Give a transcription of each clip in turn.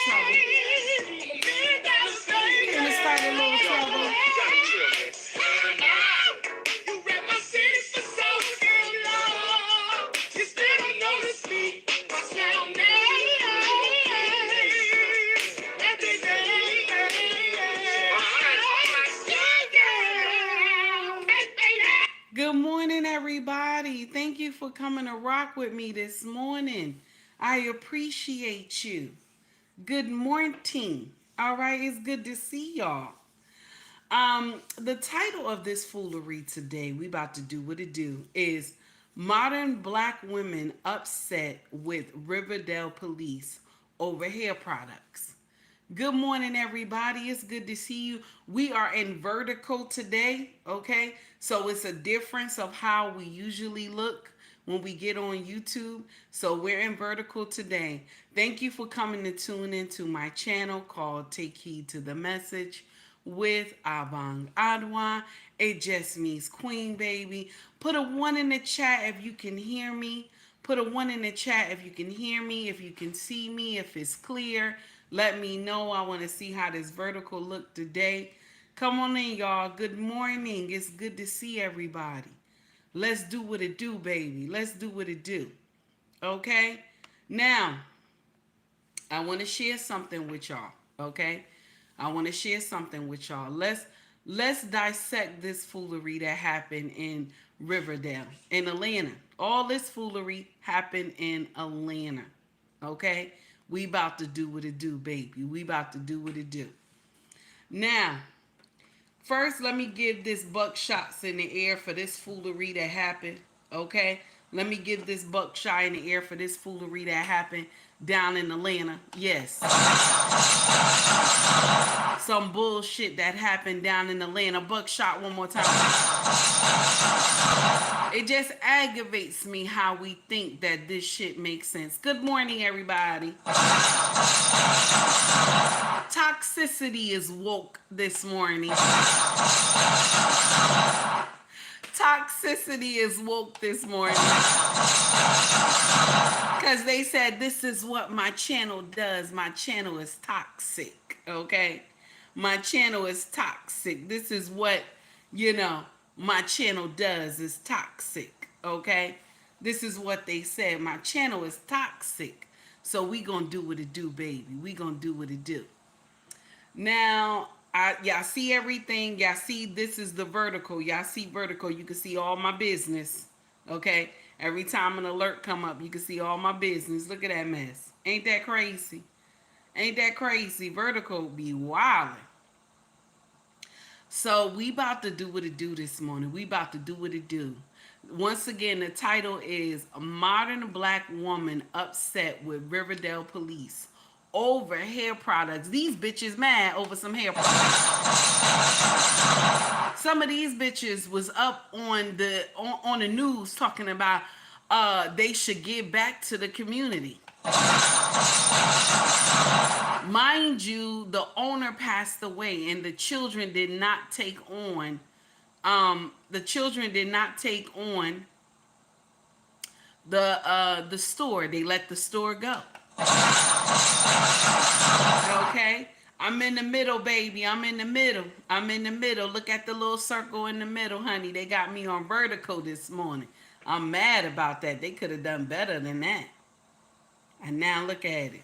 trouble. Can we start a little trouble? Good morning, everybody. Thank you for coming to rock with me this morning. I appreciate you. Good morning. All right, it's good to see y'all. The title of this foolery today, we about to do what it do, is Modern Black Women Upset with Riverdale Police Over Hair Products. Good morning, everybody. It's good to see you. We are in vertical today, okay? So it's a difference of how we usually look when we get on YouTube. So we're in vertical today. Thank you for coming to tune into my channel called Take Heed to the Message with Abang Adwa. It just means Queen, baby. Put a 1 in the chat if you can hear me. Put a 1 in the chat if you can hear me, if you can see me, if it's clear. Let me know. I want to see how this vertical look today. Come on in, y'all. Good morning. It's good to see everybody. Let's do what it do, baby. Let's do what it do. Okay? Now, I want to share something with y'all. Okay? I want to share something with y'all. Let's dissect this foolery that happened in Riverdale, in Atlanta. All this foolery happened in Atlanta. Okay? We about to do what it do, baby. We about to do what it do. Now, first, let me give this buckshots in the air for this foolery that happened. Okay? Let me give this buckshot in the air for this foolery that happened down in Atlanta. Yes. Some bullshit that happened down in Atlanta. Buckshot one more time. It just aggravates me how we think that this shit makes sense. Good morning, everybody. Toxicity is woke this morning. Toxicity is woke this morning. Because they said this is what my channel does. My channel is toxic, okay? My channel is toxic. This is what, my channel does is toxic, okay? This is what they said. My channel is toxic. So we gonna do what it do, baby. We gonna do what it do. Now, y'all see everything. Y'all see this is the vertical. Y'all see vertical. You can see all my business, okay? Every time an alert come up, you can see all my business. Look at that mess. Ain't that crazy? Ain't that crazy? Vertical be wildin'. So we about to do what it do this morning. We about to do what it do. Once again, the title is Modern Black Woman Upset with Riverdale Police Over Hair Products. These bitches mad over some hair products. Some of these bitches was up on the news talking about they should give back to the community. Mind you, the owner passed away and the children did not take on the store. They let the store go. Okay? I'm in the middle, baby. I'm in the middle. Look at the little circle in the middle, honey. They got me on vertical this morning. I'm mad about that. They could have done better than that. And now look at it.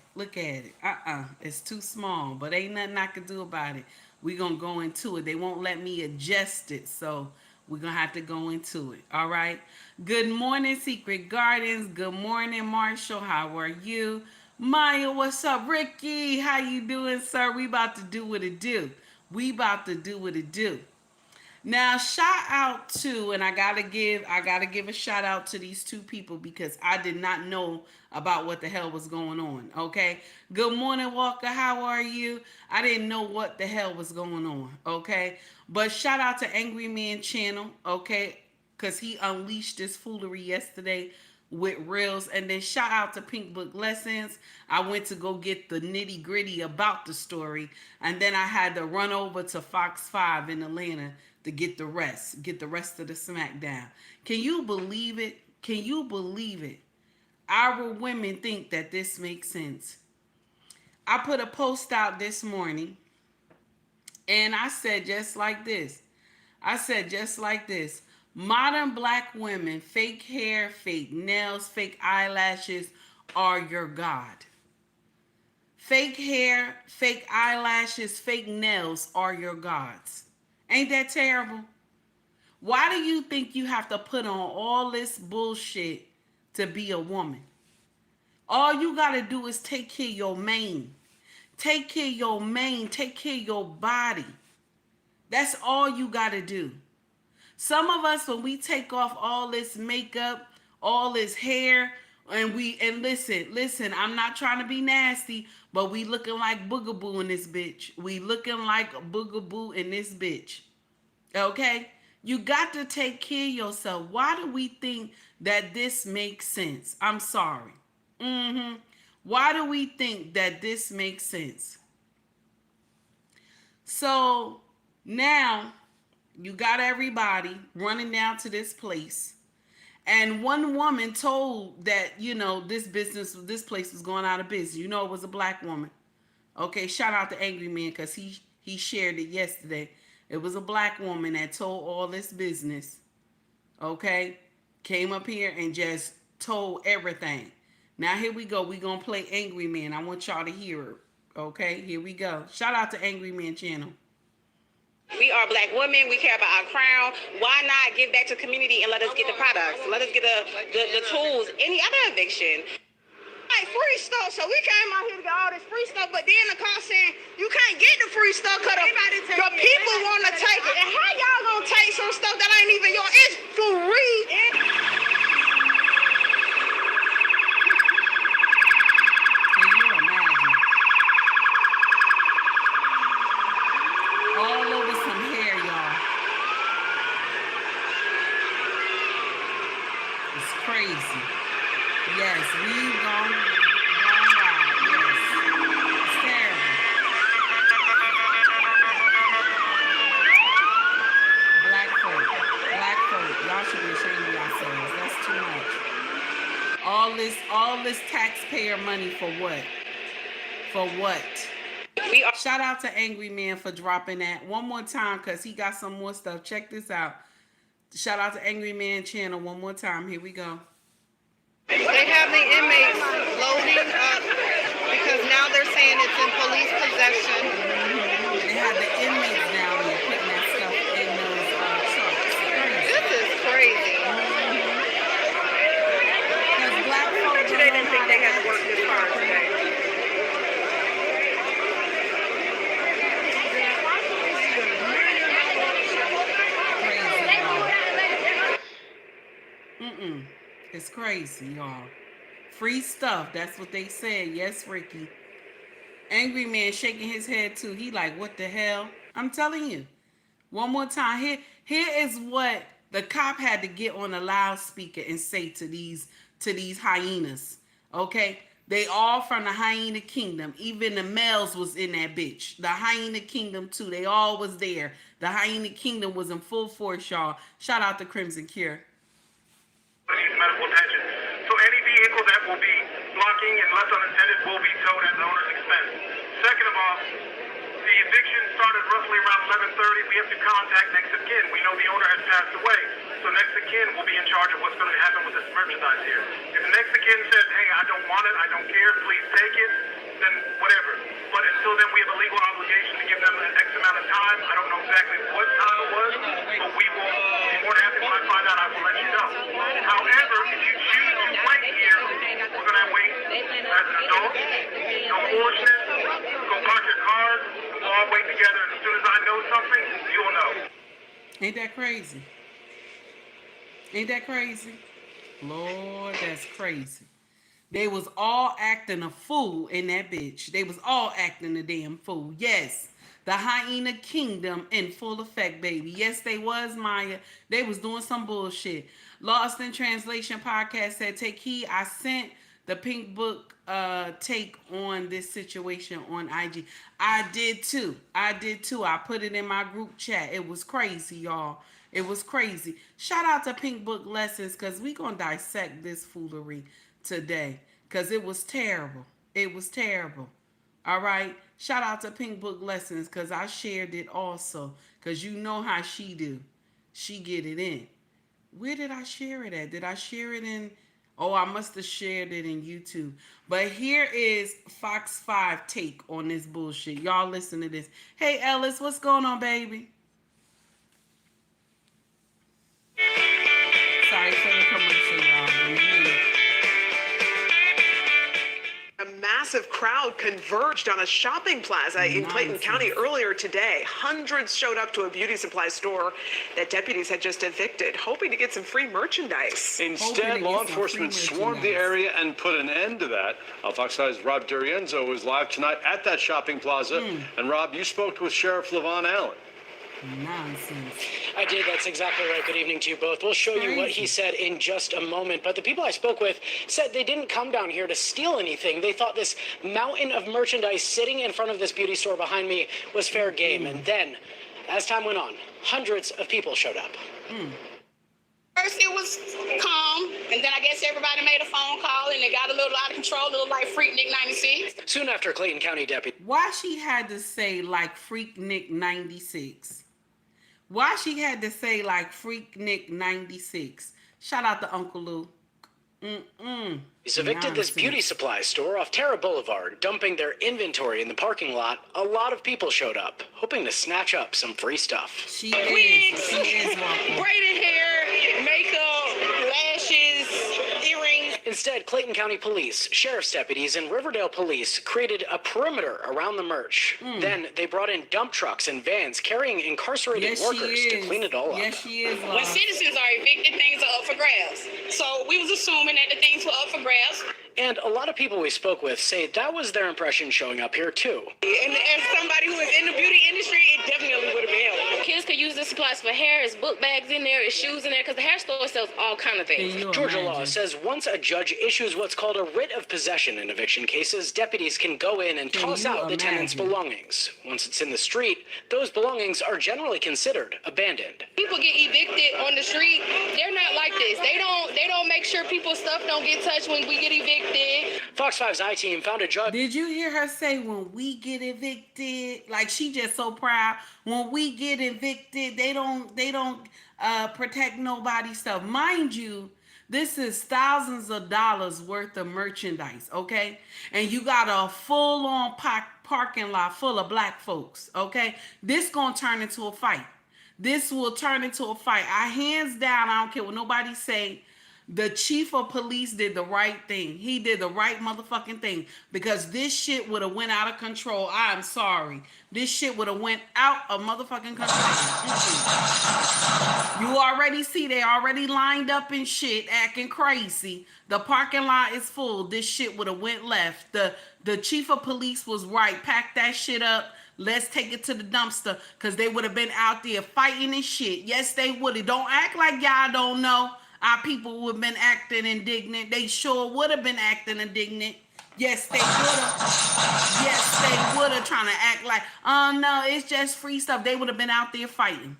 It's too small, but ain't nothing I can do about it. We're going to go into it. They won't let me adjust it, so we're going to have to go into it. All right? Good morning, Secret Gardens. Good morning, Marshall. How are you? Maya, what's up? Ricky, how you doing, sir? We about to do what it do. Now, shout out to, and I gotta give a shout out to these two people because I did not know about what the hell was going on. Okay. Good morning, Walker. How are you? I didn't know what the hell was going on. Okay. But shout out to Angry Man Channel. Okay. Because he unleashed this foolery yesterday with reels. And then shout out to Pink Book Lessons. I went to go get the nitty gritty about the story. And then I had to run over to Fox 5 in Atlanta to get the rest of the SmackDown. Can you believe it? Our women think that this makes sense. I put a post out this morning and I said just like this. I said just like this. Modern black women, fake hair, fake nails, fake eyelashes are your God. Fake hair, fake eyelashes, fake nails are your gods. Ain't that terrible? Why do you think you have to put on all this bullshit to be a woman? All you got to do is take care of your mane. Take care of your mane. Take care of your body. That's all you got to do. Some of us, when we take off all this makeup, all this hair, and listen, I'm not trying to be nasty, but we looking like boogaboo in this bitch. We looking like boogaboo in this bitch. Okay? You got to take care of yourself. Why do we think that this makes sense? I'm sorry. Why do we think that this makes sense? So now you got everybody running down to this place. And one woman told that, this place was going out of business. It was a black woman. Okay, shout out to Angry Man because he shared it yesterday. It was a black woman that told all this business. Okay, came up here and just told everything. Now here we go. We gonna play Angry Man. I want y'all to hear it. Okay, here we go. Shout out to Angry Man channel. We are black women. We care about our crown. Why not give back to the community and let us get the products? Let us get the tools. Any other eviction. Like free stuff. So we came out here to get all this free stuff, but then the car saying you can't get the free stuff because the people want to take it. And how y'all gonna take some stuff that ain't even yours? It's free. All over some hair, y'all. It's crazy. Yes, we've gone wild. Yes. It's terrible. Black folk. Y'all should be ashamed of yourselves. That's too much. All this taxpayer money for what? For what? Shout out to Angry Man for dropping that one more time because he got some more stuff. Check this out. Shout out to Angry Man channel one more time. Here we go. They have the inmates loading up because now they're saying it's in police possession. They have the inmates down there putting that stuff in those trucks. This is crazy. Because black folks Today didn't think they had to work this hard today. It's crazy, y'all. Free stuff. That's what they said. Yes, Ricky. Angry Man shaking his head too. He like, what the hell? I'm telling you. One more time. Here is what the cop had to get on a loudspeaker and say to these hyenas. Okay? They all from the hyena kingdom. Even the males was in that bitch. The hyena kingdom too. They all was there. The hyena kingdom was in full force, y'all. Shout out to Crimson Cure. Medical attention. So any vehicle that will be blocking and left unattended will be towed at the owner's expense. Second of all, the eviction started roughly around 11:30. We have to contact next of kin. We know the owner has passed away, so next of kin will be in charge of what's going to happen with this merchandise here. If the next of kin says, hey, I don't want it, I don't care, please take it, then whatever. But until then, we have a legal obligation to give them an X amount of time. I don't know exactly what time it was, but we will be more than happy when I find out. I will let you know. However, if you choose to wait here, we're going to wait as an adult. No bullshit. Go park your cars. We'll all wait together. And as soon as I know something, you'll know. Ain't that crazy? Ain't that crazy? Lord, that's crazy. They was all acting a fool in that bitch. They was all acting a damn fool. Yes, the hyena kingdom in full effect, baby. Yes, they was, Maya. They was doing some bullshit. Lost in Translation podcast said, take heed. I sent the Pink Book take on this situation on IG. I did too. I put it in my group chat. It was crazy, y'all. It was crazy. Shout out to Pink Book Lessons because we going to dissect this foolery today because it was terrible. It was terrible. All right. Shout out to Pink Book Lessons because I shared it also. Because you know how she do. She get it in. Where did I share it at? Did I share it in? Oh, I must have shared it in YouTube. But here is Fox 5 take on this bullshit. Y'all listen to this. Hey, Ellis, what's going on, baby? Sorry for the commercial, y'all. A massive crowd converged on a shopping plaza in Clayton County earlier today. Hundreds showed up to a beauty supply store that deputies had just evicted, hoping to get some free merchandise. Instead, law enforcement swarmed the area and put an end to that. Fox 5's Rob Durienzo was live tonight at that shopping plaza. And Rob, you spoke with Sheriff LaVon Allen. Nonsense. I did. That's exactly right. Good evening to you both. We'll show you what he said in just a moment. But the people I spoke with said they didn't come down here to steal anything. They thought this mountain of merchandise sitting in front of this beauty store behind me was fair game. And then, as time went on, hundreds of people showed up. First it was calm, and then I guess everybody made a phone call, and it got a little out of control, a little like Freak Nick 96. Soon after, Clayton County deputy. Why she had to say like Freak Nick 96? Why she had to say like Freak Nick 96? Shout out to Uncle Lou. He's evicted this beauty supply store off Terra Boulevard, dumping their inventory in the parking lot. A lot of people showed up, hoping to snatch up some free stuff. She Wigs, is welcome. braided hair, makeup, lashes, earrings. Instead, Clayton County Police, sheriff's deputies, and Riverdale Police created a perimeter around the merch. Then they brought in dump trucks and vans carrying incarcerated workers to clean it all up. Yes, she is. When citizens are evicted, things are up for grabs. So we was assuming that the things were up for grabs. And a lot of people we spoke with say that was their impression showing up here too. And as somebody who is in the beauty industry, it definitely would have been helpful. Kids could use the supplies for hair, it's book bags in there, it's shoes in there, because the hair store sells all kind of things. Georgia law says once a judge issues what's called a writ of possession in eviction cases, deputies can go in and toss out the tenant's belongings. Once it's in the street, those belongings are generally considered abandoned. People get evicted on the street. They're not like this. They don't make sure people's stuff don't get touched when we get evicted. Fox 5's I-team found a judge. Did you hear her say when we get evicted? Like she just so proud. When we get evicted, they don't protect nobody's stuff. Mind you, this is thousands of dollars worth of merchandise, okay? And you got a full-on parking lot full of black folks, okay? This gonna turn into a fight. This will turn into a fight. Hands down, I don't care what nobody say. The chief of police did the right thing. He did the right motherfucking thing because this shit would have went out of control. I'm sorry. This shit would have went out of motherfucking control. You already see they already lined up and shit, acting crazy. The parking lot is full. This shit would have went left. The chief of police was right. Pack that shit up. Let's take it to the dumpster because they would have been out there fighting and shit. Yes, they would have. Don't act like y'all don't know. Our people would have been acting indignant. They sure would have been acting indignant. Yes, they would have. Yes, they would have trying to act like, oh, no, it's just free stuff. They would have been out there fighting.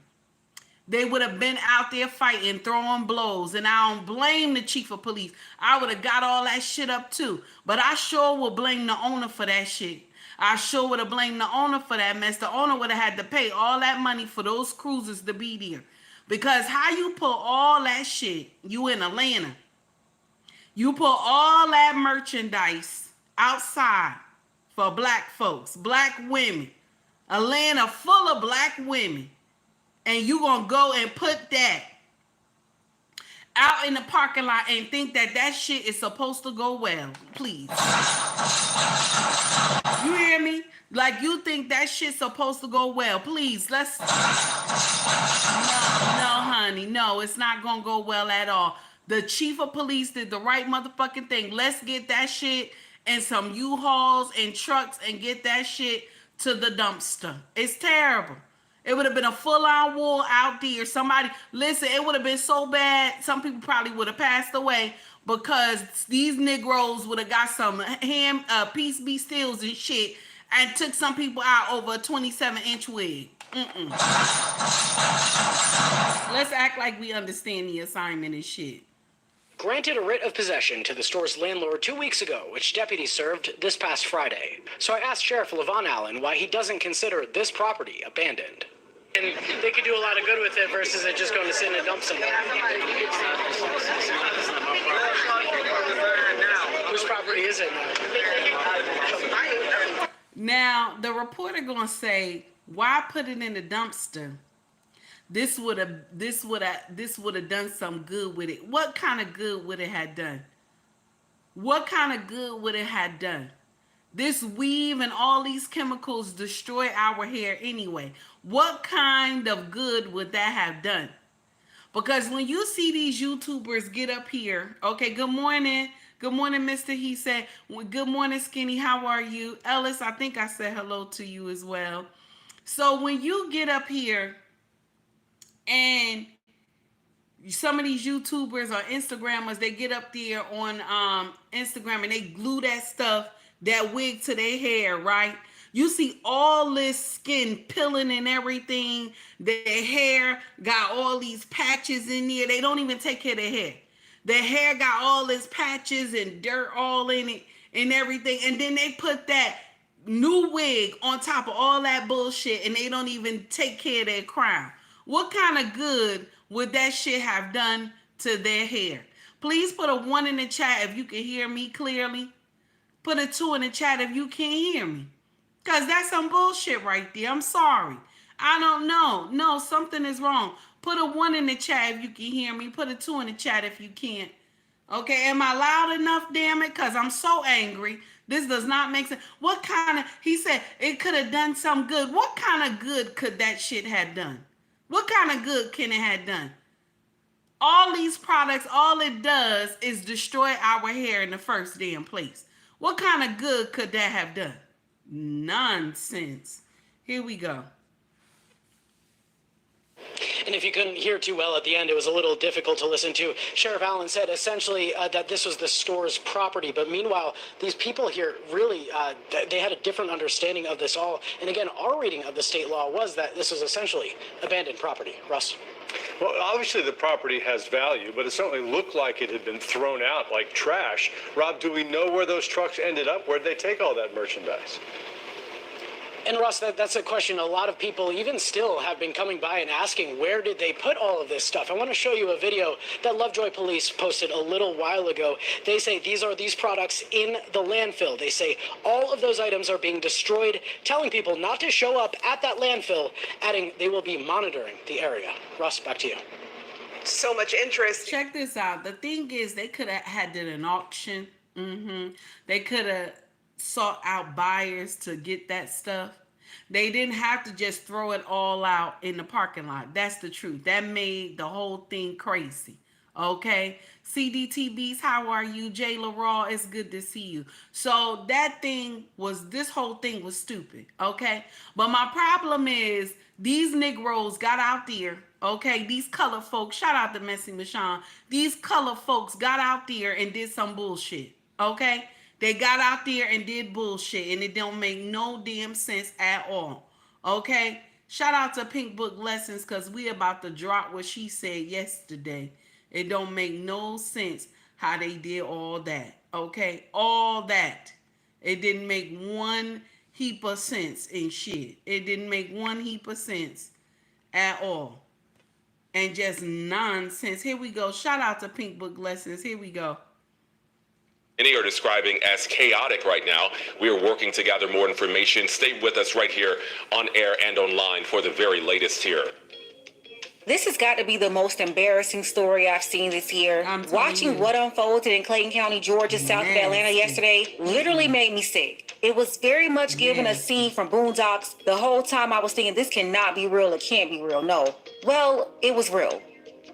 They would have been out there fighting, throwing blows. And I don't blame the chief of police. I would have got all that shit up too. But I sure will blame the owner for that shit. I sure would have blamed the owner for that mess. The owner would have had to pay all that money for those cruisers to be there. Because how you put all that shit, you in Atlanta, you put all that merchandise outside for black folks, black women, Atlanta full of black women, and you gonna go and put that out in the parking lot and think that that shit is supposed to go well, please. You hear me? Like you think that shit's supposed to go well. Please, let's... No, honey. No, it's not going to go well at all. The chief of police did the right motherfucking thing. Let's get that shit in some U-Hauls and trucks and get that shit to the dumpster. It's terrible. It would have been a full-on war out there. Somebody... Listen, it would have been so bad, some people probably would have passed away because these Negroes would have got some Peace Be Stills and shit and took some people out over a 27-inch wig. Let's act like we understand the assignment and shit. granted a writ of possession to the store's landlord 2 weeks ago, which deputies served this past Friday. So I asked Sheriff LaVon Allen why he doesn't consider this property abandoned. And they could do a lot of good with it versus it just going to sit in a dump somewhere. Whose property is it now? Now, the reporter gonna say, why put it in the dumpster? This would have done some good with it. What kind of good would it have done? What kind of good would it have done? This weave and all these chemicals destroy our hair anyway. What kind of good would that have done? Because when you see these YouTubers get up here, okay, good morning. Good morning, Mr. He said, good morning, Skinny. How are you? Ellis, I think I said hello to you as well. So when you get up here and some of these YouTubers or Instagrammers, they get up there on Instagram and they glue that stuff, that wig to their hair, right? You see all this skin peeling and everything. Their hair got all these patches in there. They don't even take care of their hair. Their hair got all these patches and dirt all in it and everything. And then they put that new wig on top of all that bullshit and they don't even take care of their crown. What kind of good would that shit have done to their hair? Please put a 1 in the chat if you can hear me clearly. Put a 2 in the chat if you can't hear me. Because that's some bullshit right there. I'm sorry. I don't know. No, something is wrong. Put a 1 in the chat if you can hear me. Put a 2 in the chat if you can't. Okay, am I loud enough, damn it? Because I'm so angry. This does not make sense. What kind of, he said it could have done some good. What kind of good could that shit have done? What kind of good can it have done? All these products, all it does is destroy our hair in the first damn place. What kind of good could that have done? Nonsense. Here we go. And if you couldn't hear too well at the end, it was a little difficult to listen to. Sheriff Allen said essentially that this was the store's property. But meanwhile, these people here really, they had a different understanding of this all. And again, our reading of the state law was that this was essentially abandoned property. Russ? Well, obviously the property has value, but it certainly looked like it had been thrown out like trash. Rob, do we know where those trucks ended up? Where'd they take all that merchandise? And Russ, that's a question a lot of people even still have been coming by and asking, where did they put all of this stuff? I want to show you a video that Lovejoy Police posted a little while ago. They say these are these products in the landfill. They say all of those items are being destroyed, telling people not to show up at that landfill, adding they will be monitoring the area. Russ, back to you. So much interest. Check this out. The thing is, they could have had it an auction. They could have sought out buyers to get that stuff. They didn't have to just throw it all out in the parking lot. That's the truth. That made the whole thing crazy. Okay. CDTBs, how are you? Jay LaRaw, it's good to see you. So this whole thing was stupid. Okay. But my problem is these Negroes got out there. Okay. These colored folks, shout out to Messy Michon. These colored folks got out there and did some bullshit. Okay. They got out there and did bullshit, and it don't make no damn sense at all. Okay? Shout out to Pink Book Lessons, because we about to drop what she said yesterday. It don't make no sense how they did all that. Okay? All that. It didn't make one heap of sense in shit. It didn't make one heap of sense at all. And just nonsense. Here we go. Shout out to Pink Book Lessons. Here we go. Many are describing as chaotic right now. We are working to gather more information. Stay with us right here on air and online for the very latest here. This has got to be the most embarrassing story I've seen this year. Watching what unfolded in Clayton County, Georgia, south of Atlanta yesterday literally made me sick. It was very much given a scene from Boondocks. The whole time I was thinking, this cannot be real. It can't be real. No. Well, it was real.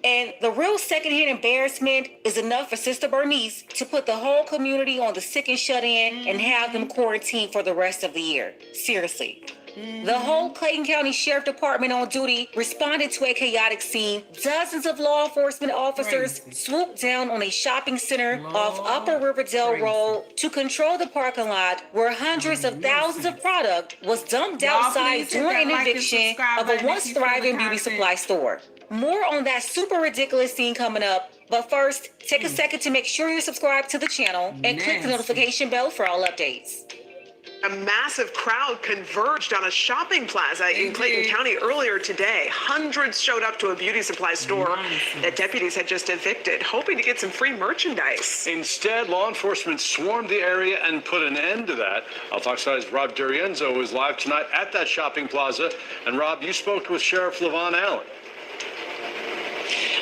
And the real secondhand embarrassment is enough for Sister Bernice to put the whole community on the sick and shut in and have them quarantined for the rest of the year. Seriously. The whole Clayton County Sheriff Department on duty responded to a chaotic scene. Dozens of law enforcement officers swooped down on a shopping center off Upper Riverdale Road to control the parking lot where hundreds of thousands of product was dumped outside during an eviction of a once thriving beauty supply store. More on that super ridiculous scene coming up. But first, take a second to make sure you're subscribed to the channel and click the notification bell for all updates. A massive crowd converged on a shopping plaza in Clayton County earlier today. Hundreds showed up to a beauty supply store that deputies had just evicted, hoping to get some free merchandise. Instead, law enforcement swarmed the area and put an end to that. Our Fox 5's Rob Durienzo is live tonight at that shopping plaza. And Rob, you spoke with Sheriff LaVon Allen.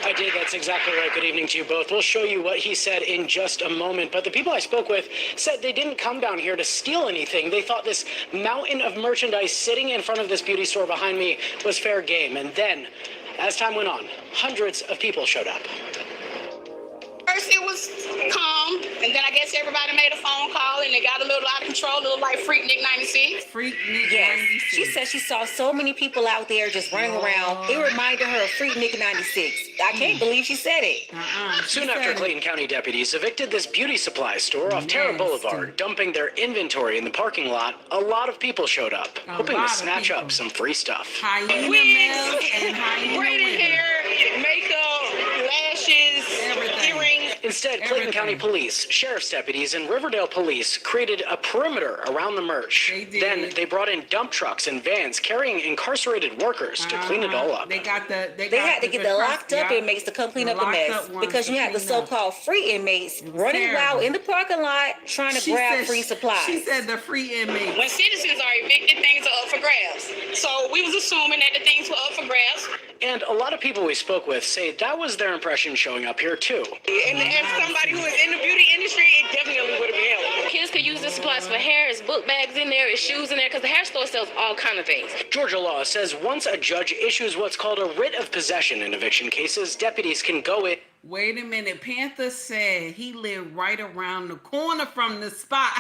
I did. That's exactly right. Good evening to you both. We'll show you what he said in just a moment. But the people I spoke with said they didn't come down here to steal anything. They thought this mountain of merchandise sitting in front of this beauty store behind me was fair game. And then, as time went on, hundreds of people showed up. First it was calm, and then I guess everybody made a phone call, and it got a little out of control, a little like Freak Nick 96. Freak Nick Yes. 96. She said she saw so many people out there just running around. It reminded her of Freak Nick 96. I can't believe she said it. Soon after, Clayton County deputies evicted this beauty supply store off Terra Boulevard, dumping their inventory in the parking lot. A lot lot of people showed up, hoping to snatch up some free stuff. Hyena males and hyena braided women. hair, makeup, lashes, earrings. Instead, Clayton County Police, Sheriff's deputies, and Riverdale Police created a perimeter around the merch. They did. Then they brought in dump trucks and vans carrying incarcerated workers to clean it all up. They had to get the locked up inmates to come clean up the mess because you had the so-called free inmates running wild in the parking lot trying to grab free supplies. She said the free inmates. When citizens are evicted, things are up for grabs. So we was assuming that the things were up for grabs. And a lot of people we spoke with say that was their impression showing up here too. And somebody who is in the beauty industry, it definitely would have been helpful. Kids could use the supplies for hair, it's book bags in there, it's shoes in there, because the hair store sells all kind of things. Georgia law says once a judge issues what's called a writ of possession in eviction cases, deputies can go in. Wait a minute. Panther said he lived right around the corner from the spot.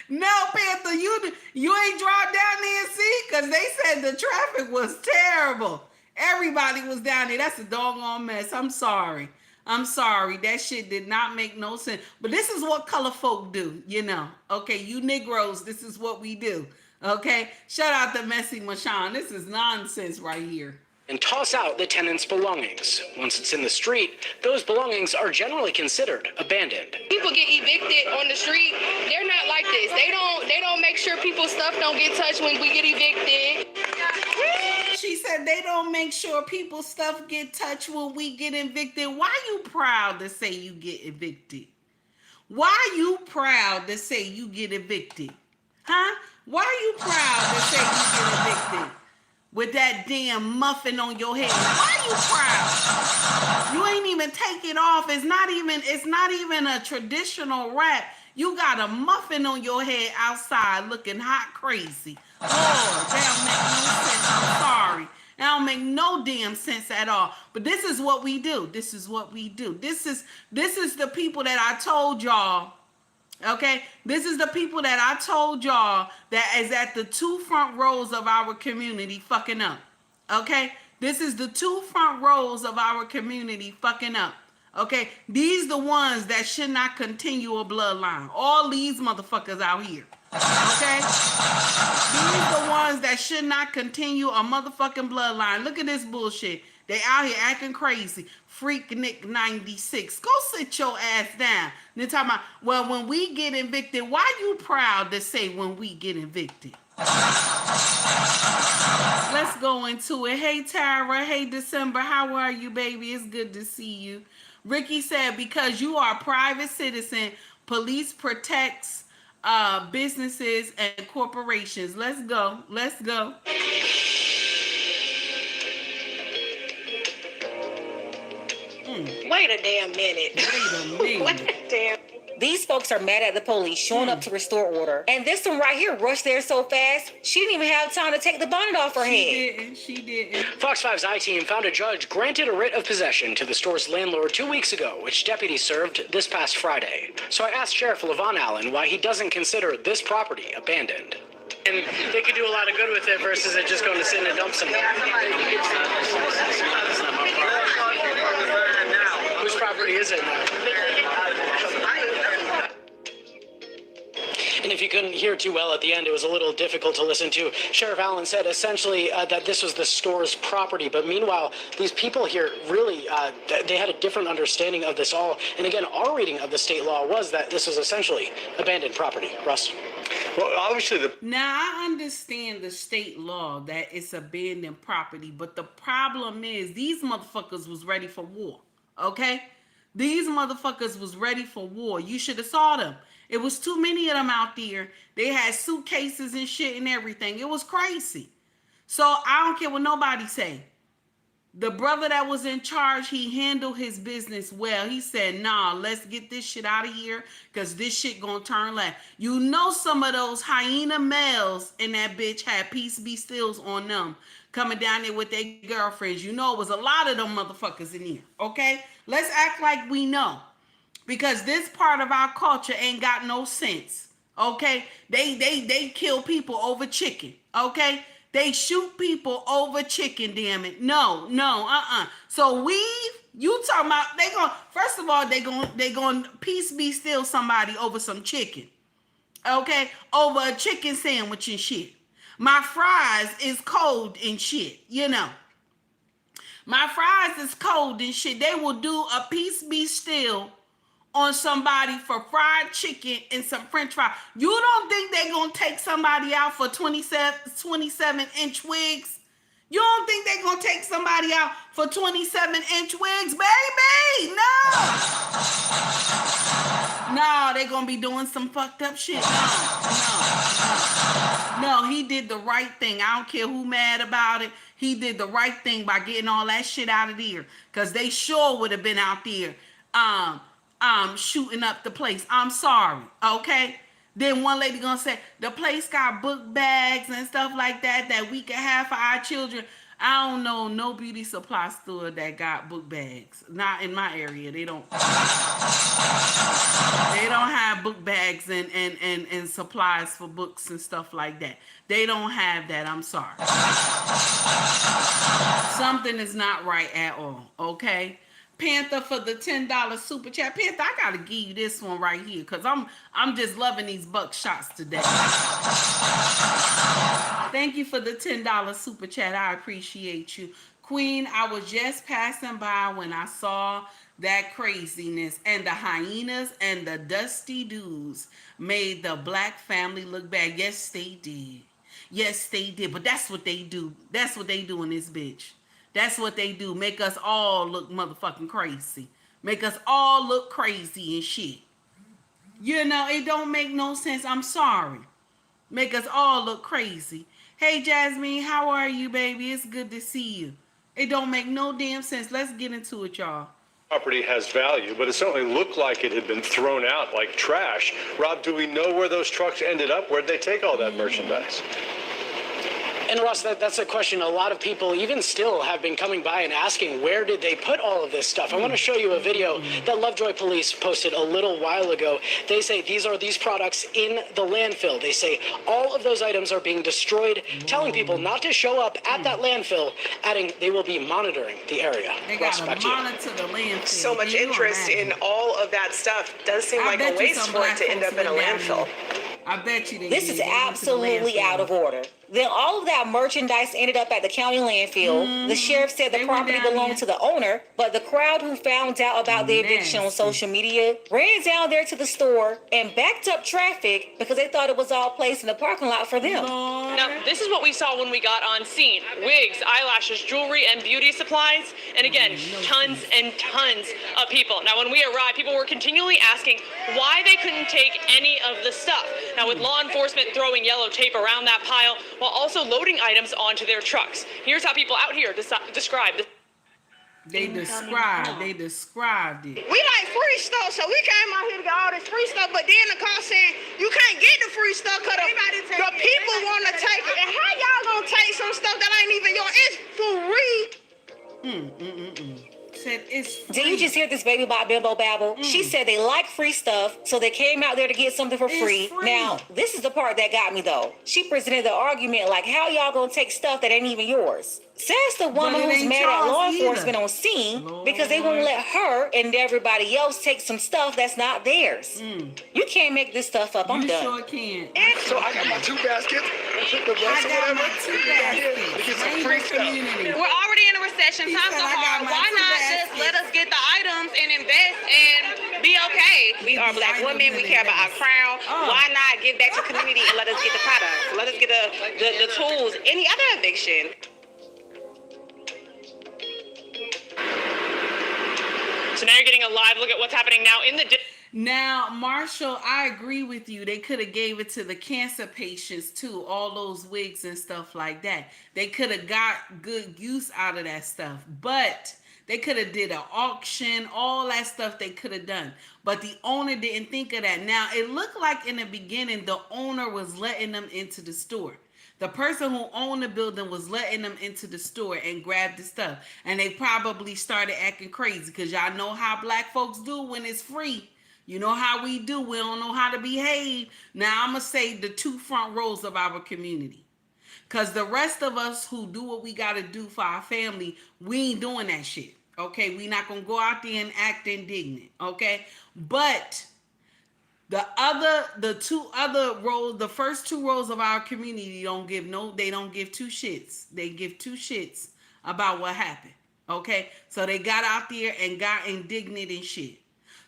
No, Panther, you ain't drive down there and see? Because they said the traffic was terrible. Everybody was down there. That's a doggone mess. I'm sorry. That shit did not make no sense. But this is what color folk do, you know. Okay, you Negroes, this is what we do. Okay? Shout out to Messy Mashawn. This is nonsense right here. And toss out the tenant's belongings. Once it's in the street, those belongings are generally considered abandoned. People get evicted on the street, they're not like this. They don't make sure people's stuff don't get touched when we get evicted. She said they don't make sure people's stuff get touched when we get evicted. Why you proud to say you get evicted? Why you proud to say you get evicted? Huh? Why you proud to say you get evicted? With that damn muffin on your head. Why you proud? You ain't even take it off. It's not even a traditional wrap. You got a muffin on your head outside looking hot crazy. Oh, that don't make no sense. I'm sorry. That don't make no damn sense at all. But this is what we do. This is the people that I told y'all. Okay, this is the people that I told y'all that is at the two front rows of our community fucking up. Okay, this is the two front rows of our community fucking up. Okay, these the ones that should not continue a bloodline. All these motherfuckers out here. Okay, these the ones that should not continue a motherfucking bloodline. Look at this bullshit. They out here acting crazy. Freak Nick 96. Go sit your ass down. Then talking about, well, when we get evicted, why you proud to say when we get evicted? Let's go into it. Hey, Tara. Hey, December. How are you, baby? It's good to see you. Ricky said, because you are a private citizen, police protects businesses and corporations. Let's go. Let's go. Wait a damn minute. Wait a damn. These folks are mad at the police showing up to restore order. And this one right here rushed there so fast, she didn't even have time to take the bonnet off her head. She didn't. Fox 5's I-Team found a judge granted a writ of possession to the store's landlord 2 weeks ago, which deputies served this past Friday. So I asked Sheriff LaVon Allen why he doesn't consider this property abandoned. And they could do a lot of good with it versus it just going to sit in a dump somewhere. Whose property is it now? And if you couldn't hear too well at the end, it was a little difficult to listen to. Sheriff Allen said essentially that this was the store's property. But meanwhile, these people here really, they had a different understanding of this all. And again, our reading of the state law was that this was essentially abandoned property. Russ? Well, obviously Now, I understand the state law that it's abandoned property, but the problem is these motherfuckers was ready for war, okay? These motherfuckers was ready for war. You should have saw them. It was too many of them out there. They had suitcases and shit and everything. It was crazy. So I don't care what nobody say. The brother that was in charge, he handled his business well. He said, nah, let's get this shit out of here because this shit gonna turn left. You know some of those hyena males in that bitch had peace be stills on them coming down there with their girlfriends. You know it was a lot of them motherfuckers in here, okay? Let's act like we know because this part of our culture ain't got no sense, okay? They kill people over chicken, okay? They shoot people over chicken, damn it. No, So you talking about first of all, they going peace be still somebody over some chicken. Okay? Over a chicken sandwich and shit. My fries is cold and shit, you know. My fries is cold and shit. They will do a peace be still on somebody for fried chicken and some french fries. You don't think they're going to take somebody out for 27-inch wigs? You don't think they're going to take somebody out for 27-inch wigs, baby? No, they're going to be doing some fucked up shit. No, he did the right thing. I don't care who mad about it. He did the right thing by getting all that shit out of there because they sure would have been out there shooting up the place. I'm sorry, okay? Then one lady gonna say, the place got book bags and stuff like that we can have for our children. I don't know no beauty supply store that got book bags. Not in my area. They don't have book bags and supplies for books and stuff like that. They don't have that. I'm sorry. Something is not right at all, okay? Panther for the $10 super chat. Panther, I gotta give you this one right here because I'm just loving these buck shots today. Thank you for the $10 super chat. I appreciate you. Queen, I was just passing by when I saw that craziness, and the hyenas and the dusty dudes made the black family look bad. Yes, they did. Yes, they did. But that's what they do. That's what they do in this bitch. That's what they do. Make us all look motherfucking crazy. Make us all look crazy and shit. You know, it don't make no sense. I'm sorry. Make us all look crazy. Hey, Jasmine, how are you, baby? It's good to see you. It don't make no damn sense. Let's get into it, y'all. property has value, but it certainly looked like it had been thrown out like trash. Rob, do we know where those trucks ended up? Where'd they take all that merchandise? And Ross, that's a question a lot of people even still have been coming by and asking, where did they put all of this stuff? I want to show you a video that Lovejoy Police posted a little while ago. They say these products in the landfill. They say all of those items are being destroyed, telling people not to show up at that landfill, adding they will be monitoring the area. They got to monitor the landfill. So much interest in all of that stuff. Does seem like a waste for it to end up in a landfill. I bet you this is absolutely out of order. Then all of that merchandise ended up at the county landfill. The sheriff said the property belonged to the owner, but the crowd who found out about the eviction on social media ran down there to the store and backed up traffic because they thought it was all placed in the parking lot for them. Now, this is what we saw when we got on scene. Wigs, eyelashes, jewelry, and beauty supplies. And again, tons and tons of people. Now, when we arrived, people were continually asking why they couldn't take any of the stuff. Now, with law enforcement throwing yellow tape around that pile, while also loading items onto their trucks. Here's how people out here describe this. They described it. We like free stuff, so we came out here to get all this free stuff, but then the car saying you can't get the free stuff because the people want to take it. And how y'all gonna take some stuff that ain't even yours? It's free. said it's free. Did you just hear this baby bot bimbo babble? She said they like free stuff, so they came out there to get something for free. Now, this is the part that got me though. She presented the argument like, how y'all gonna take stuff that ain't even yours? Says the woman who's mad at law enforcement on scene because they won't let her and everybody else take some stuff that's not theirs. You can't make this stuff up. I'm done. You sure can. So I got my 2 baskets. I got my 2 baskets. Rainbow community. We're already in a recession. He Times said, are "I got hard. my Why 2 not just baskets." let us get the items and invest and be okay? We are black women. We care about our crown. Why not give back to the community and let us get the products? Let us get the tools. Any other eviction. So now you're getting a live look at what's happening now in the. Now, Marshall, I agree with you. They could have gave it to the cancer patients too, all those wigs and stuff like that. They could have got good use out of that stuff, but they could have did an auction, all that stuff they could have done. But the owner didn't think of that. Now, it looked like in the beginning, the owner was letting them into the store. The person who owned the building was letting them into the store and grab the stuff. And they probably started acting crazy because y'all know how black folks do when it's free. You know how we do. We don't know how to behave. Now, I'm going to say the 2 front rows of our community. Because the rest of us who do what we got to do for our family, we ain't doing that shit. Okay? We not going to go out there and act indignant. Okay? But the first 2 rows of our community they don't give 2 shits. They give 2 shits about what happened. Okay? So they got out there and got indignant and shit.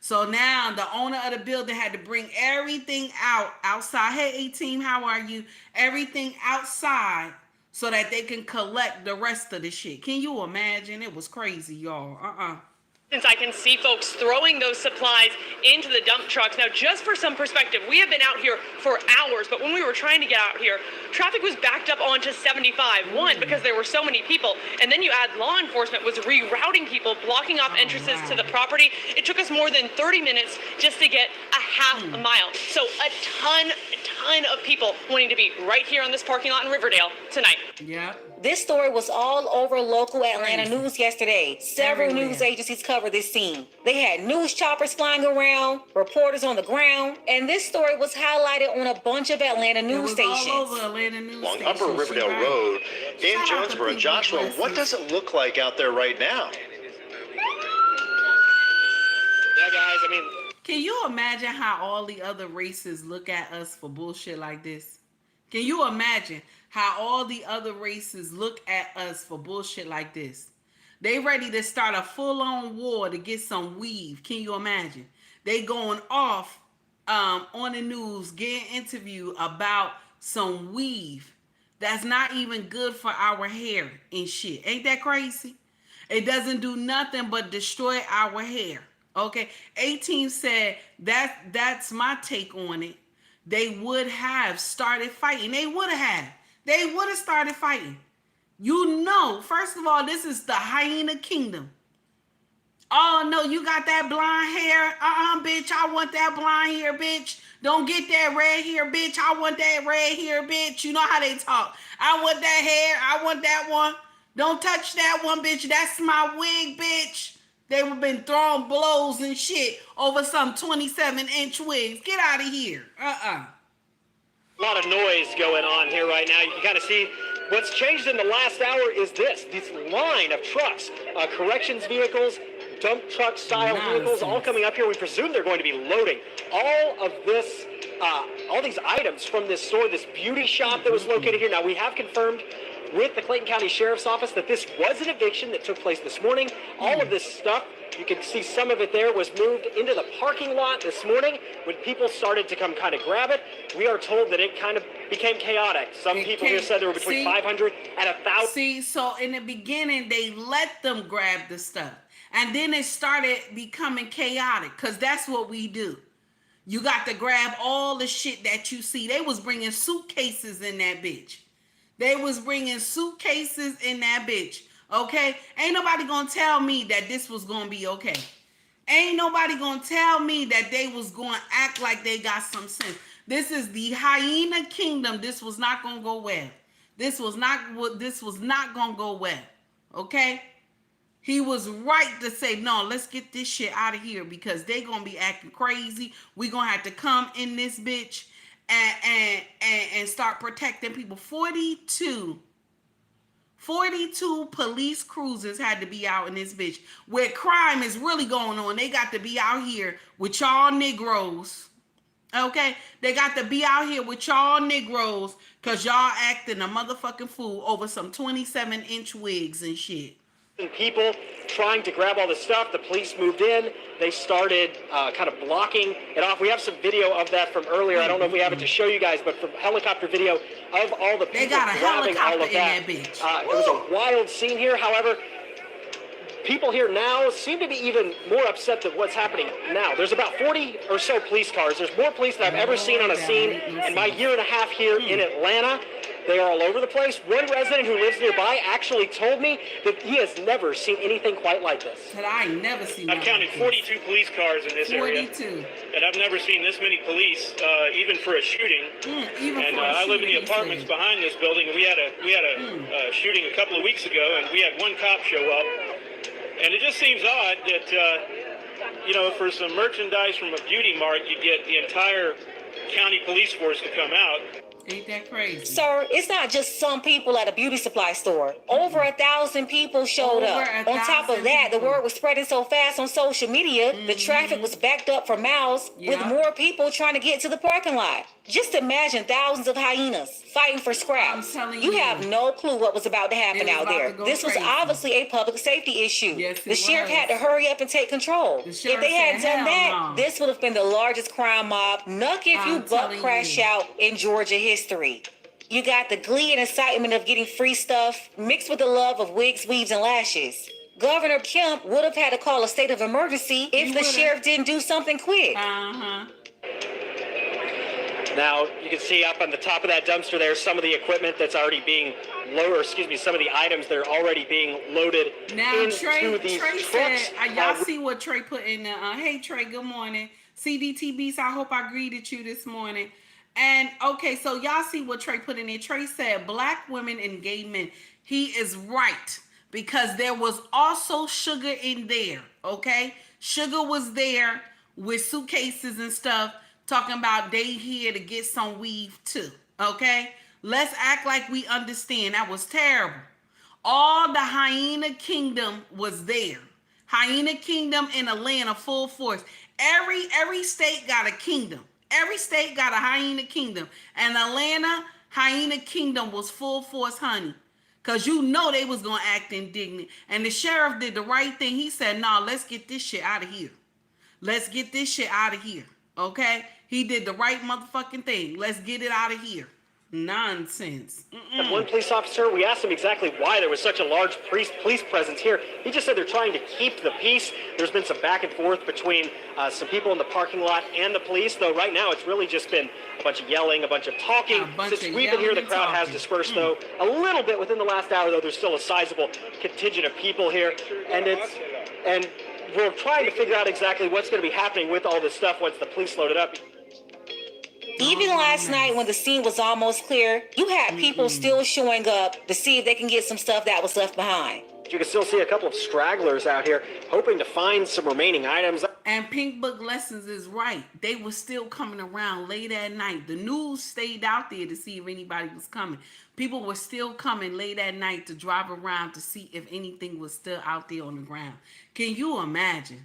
So now the owner of the building had to bring everything outside. Hey, A-Team, how are you? Everything outside so that they can collect the rest of the shit. Can you imagine? It was crazy, y'all. Since I can see folks throwing those supplies into the dump trucks. Now, just for some perspective, we have been out here for hours, but when we were trying to get out here, traffic was backed up onto 75. One, because there were so many people, and then you add law enforcement was rerouting people, blocking off entrances to the property. It took us more than 30 minutes just to get a half a mile. So a ton of people wanting to be right here on this parking lot in Riverdale tonight. Yeah. This story was all over local Atlanta news yesterday. Several news agencies covered this scene. They had news choppers flying around, reporters on the ground, and this story was highlighted on a bunch of Atlanta news stations. All over Atlanta news Along stations. Upper Riverdale Road in Jonesboro. Joshua, what does it look like out there right now? Yeah, guys, I mean... Can you imagine how all the other races look at us for bullshit like this? Can you imagine how all the other races look at us for bullshit like this? They ready to start a full-on war to get some weave. Can you imagine? They going off on the news, getting interviewed about some weave that's not even good for our hair and shit. Ain't that crazy? It doesn't do nothing but destroy our hair. Okay, 18 said that's my take on it. They would have started fighting. They would have started fighting. You know, first of all, this is the hyena kingdom. Oh no, you got that blonde hair? Bitch, I want that blonde hair, bitch. Don't get that red hair, bitch. I want that red hair, bitch. You know how they talk. I want that hair. I want that one. Don't touch that one, bitch. That's my wig, bitch. They've been throwing blows and shit over some 27-inch wigs. Get out of here. A lot of noise going on here right now. You can kind of see what's changed in the last hour is this line of trucks, corrections vehicles, dump truck style vehicles, all coming up here. We presume they're going to be loading all of this, all these items from this store, this beauty shop that was located here. Now, we have confirmed with the Clayton County Sheriff's Office that this was an eviction that took place this morning. All of this stuff, you can see some of it there, was moved into the parking lot this morning when people started to come kind of grab it. We are told that it kind of became chaotic. Some people here said there were between 500 and 1,000. See, so in the beginning, they let them grab the stuff. And then it started becoming chaotic because that's what we do. You got to grab all the shit that you see. They was bringing suitcases in that bitch. They was bringing suitcases in that bitch, okay? Ain't nobody gonna tell me that this was gonna be okay. Ain't nobody gonna tell me that they was gonna act like they got some sense. This is the hyena kingdom. This was not gonna go well. This was not gonna go well, okay? He was right to say, no, let's get this shit out of here because they gonna be acting crazy. We gonna have to come in this bitch and start protecting people. 42 police cruisers had to be out in this bitch where crime is really going on. They got to be out here with y'all Negroes. Okay? They got to be out here with y'all Negroes because y'all acting a motherfucking fool over some 27-inch wigs and shit. People trying to grab all the stuff. The police moved in. They started kind of blocking it off. We have some video of that from earlier. I don't know if we have it to show you guys, but from helicopter video of all the people they got a grabbing all of that. In that bitch. It was a wild scene here. However, people here now seem to be even more upset than what's happening now. There's about 40 or so police cars. There's more police than I've ever seen on a scene in my year and a half here in Atlanta. They are all over the place. One resident who lives nearby actually told me that he has never seen anything quite like this. But I never seen. I've counted 42 police cars in this area. 42. And I've never seen this many police, even for a shooting. I live in the apartments behind this building. We had a shooting a couple of weeks ago, and we had one cop show up. And it just seems odd that, for some merchandise from a beauty mart, you get the entire county police force to come out. Ain't that crazy? Sir, it's not just some people at a beauty supply store. Over 1,000 people showed up. On top of that, the word was spreading so fast on social media, the traffic was backed up for miles with more people trying to get to the parking lot. Just imagine thousands of hyenas fighting for scraps. You have no clue what was about to happen out there. This was obviously a public safety issue. The sheriff had to hurry up and take control. If they had done that, this would have been the largest crime mob, knock if you butt crash out in Georgia history. You got the glee and excitement of getting free stuff mixed with the love of wigs, weaves, and lashes. Governor Kemp would have had to call a state of emergency if the sheriff didn't do something quick. Now, you can see up on the top of that dumpster there some of the equipment that's already being loaded, some of the items that are already being loaded into these trucks. Said, y'all see what Trey put in there. Hey, Trey, good morning. CDTBs, I hope I greeted you this morning. And, okay, so y'all see what Trey put in there. Trey said, black women and gay men. He is right, because there was also sugar in there, okay? Sugar was there with suitcases and stuff, talking about they here to get some weave too, okay? Let's act like we understand. That was terrible. All the hyena kingdom was there. Hyena kingdom in Atlanta, full force. Every state got a kingdom. Every state got a hyena kingdom. And Atlanta, hyena kingdom was full force, honey. Because you know they was going to act indignant. And the sheriff did the right thing. He said, nah, let's get this shit out of here. Let's get this shit out of here. Okay? He did the right motherfucking thing. Let's get it out of here. Nonsense. And one police officer, we asked him exactly why there was such a large police presence here. He just said they're trying to keep the peace. There's been some back and forth between some people in the parking lot and the police, though right now it's really just been a bunch of yelling, a bunch of talking. Since we've been here, the crowd has dispersed, though, a little bit within the last hour, though there's still a sizable contingent of people here. And we're trying to figure out exactly what's going to be happening with all this stuff once the police load it up. Even last night when the scene was almost clear, you had people still showing up to see if they can get some stuff that was left behind. You can still see a couple of stragglers out here hoping to find some remaining items. And Pink Book Lessons is right. They were still coming around late at night. The news stayed out there to see if anybody was coming. People were still coming late at night to drive around to see if anything was still out there on the ground. Can you imagine?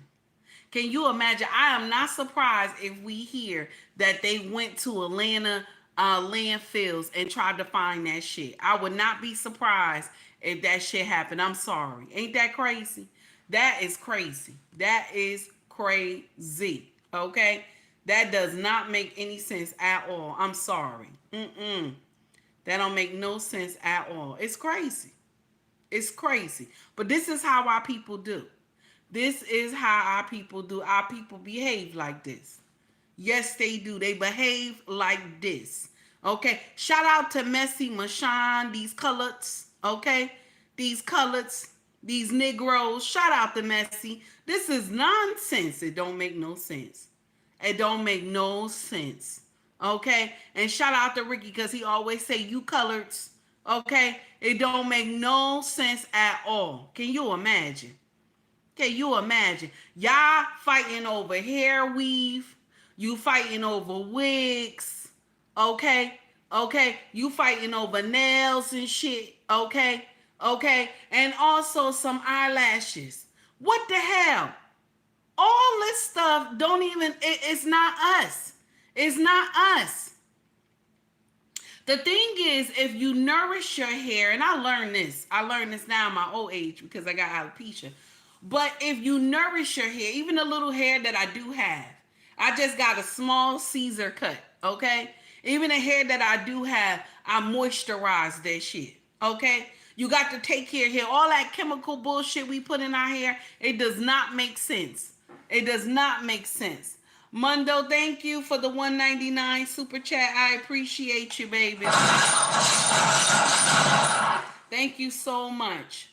Can you imagine? I am not surprised if we hear that they went to Atlanta landfills and tried to find that shit. I would not be surprised if that shit happened. I'm sorry. Ain't that crazy? That is crazy. That is crazy. Okay? That does not make any sense at all. I'm sorry. That don't make no sense at all. It's crazy. It's crazy. But this is how our people do. This is how our people do. Our people behave like this. Yes, they do. They behave like this. Okay. Shout out to Messy Mashawn, these coloreds. Okay. These coloreds, these Negroes. Shout out to Messy. This is nonsense. It don't make no sense. It don't make no sense. Okay. And shout out to Ricky because he always say you coloreds. Okay. It don't make no sense at all. Can you imagine? Okay, you imagine. Y'all fighting over hair weave. You fighting over wigs. Okay? Okay? You fighting over nails and shit. Okay? Okay? And also some eyelashes. What the hell? All this stuff don't even, it's not us. It's not us. The thing is, if you nourish your hair, and I learned this now in my old age because I got alopecia. But if you nourish your hair, even the little hair that I do have, I just got a small Caesar cut, okay? Even the hair that I do have, I moisturize that shit, okay? You got to take care of hair. All that chemical bullshit we put in our hair, it does not make sense. It does not make sense. Mundo, thank you for the $1.99 super chat. I appreciate you, baby. Thank you so much.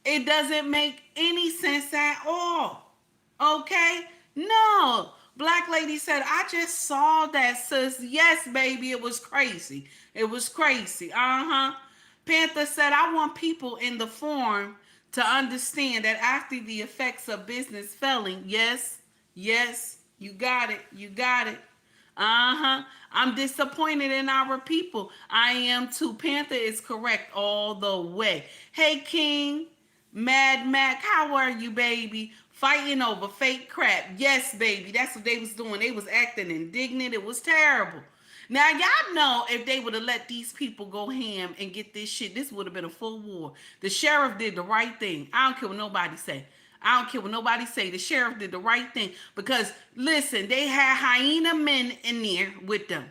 It doesn't make any sense at all. Okay? No. Black lady said, I just saw that, sis. Yes, baby, it was crazy. It was crazy. Panther said, I want people in the forum to understand that after the effects of business failing, yes, you got it. You got it. I'm disappointed in our people. I am too. Panther is correct all the way. Hey, King. Mad Mac, how are you, baby? Fighting over fake crap. Yes, baby. That's what they was doing. They was acting indignant. It was terrible. Now, y'all know if they would have let these people go ham and get this shit, this would have been a full war. The sheriff did the right thing. I don't care what nobody say. I don't care what nobody say. The sheriff did the right thing because, listen, they had hyena men in there with them.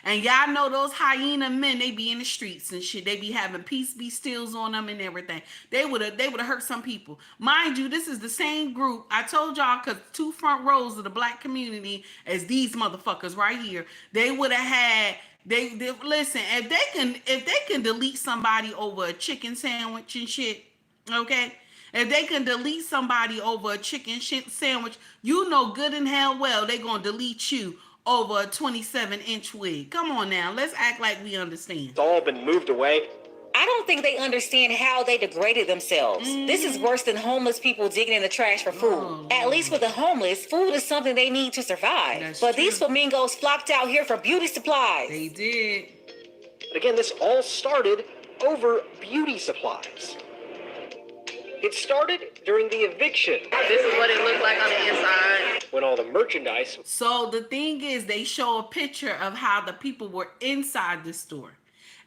And y'all know those hyena men, they be in the streets and shit. They be having peace be stills on them and everything. They would have hurt some people. Mind you, this is the same group. I told y'all, because 2 front rows of the black community as these motherfuckers right here. They would have had, they listen, if they can delete somebody over a chicken sandwich and shit, okay? If they can delete somebody over a chicken sandwich, you know good and hell well they gonna delete you over a 27-inch wig. Come on now, let's act like we understand. It's all been moved away. I don't think they understand how they degraded themselves. This is worse than homeless people digging in the trash for food. At least for the homeless, food is something they need to survive. That's but true. These flamingos flocked out here for beauty supplies. They did. But again, this all started over beauty supplies. It started during the eviction. This is what it looked like on the inside. When all the merchandise. So the thing is, they show a picture of how the people were inside the store.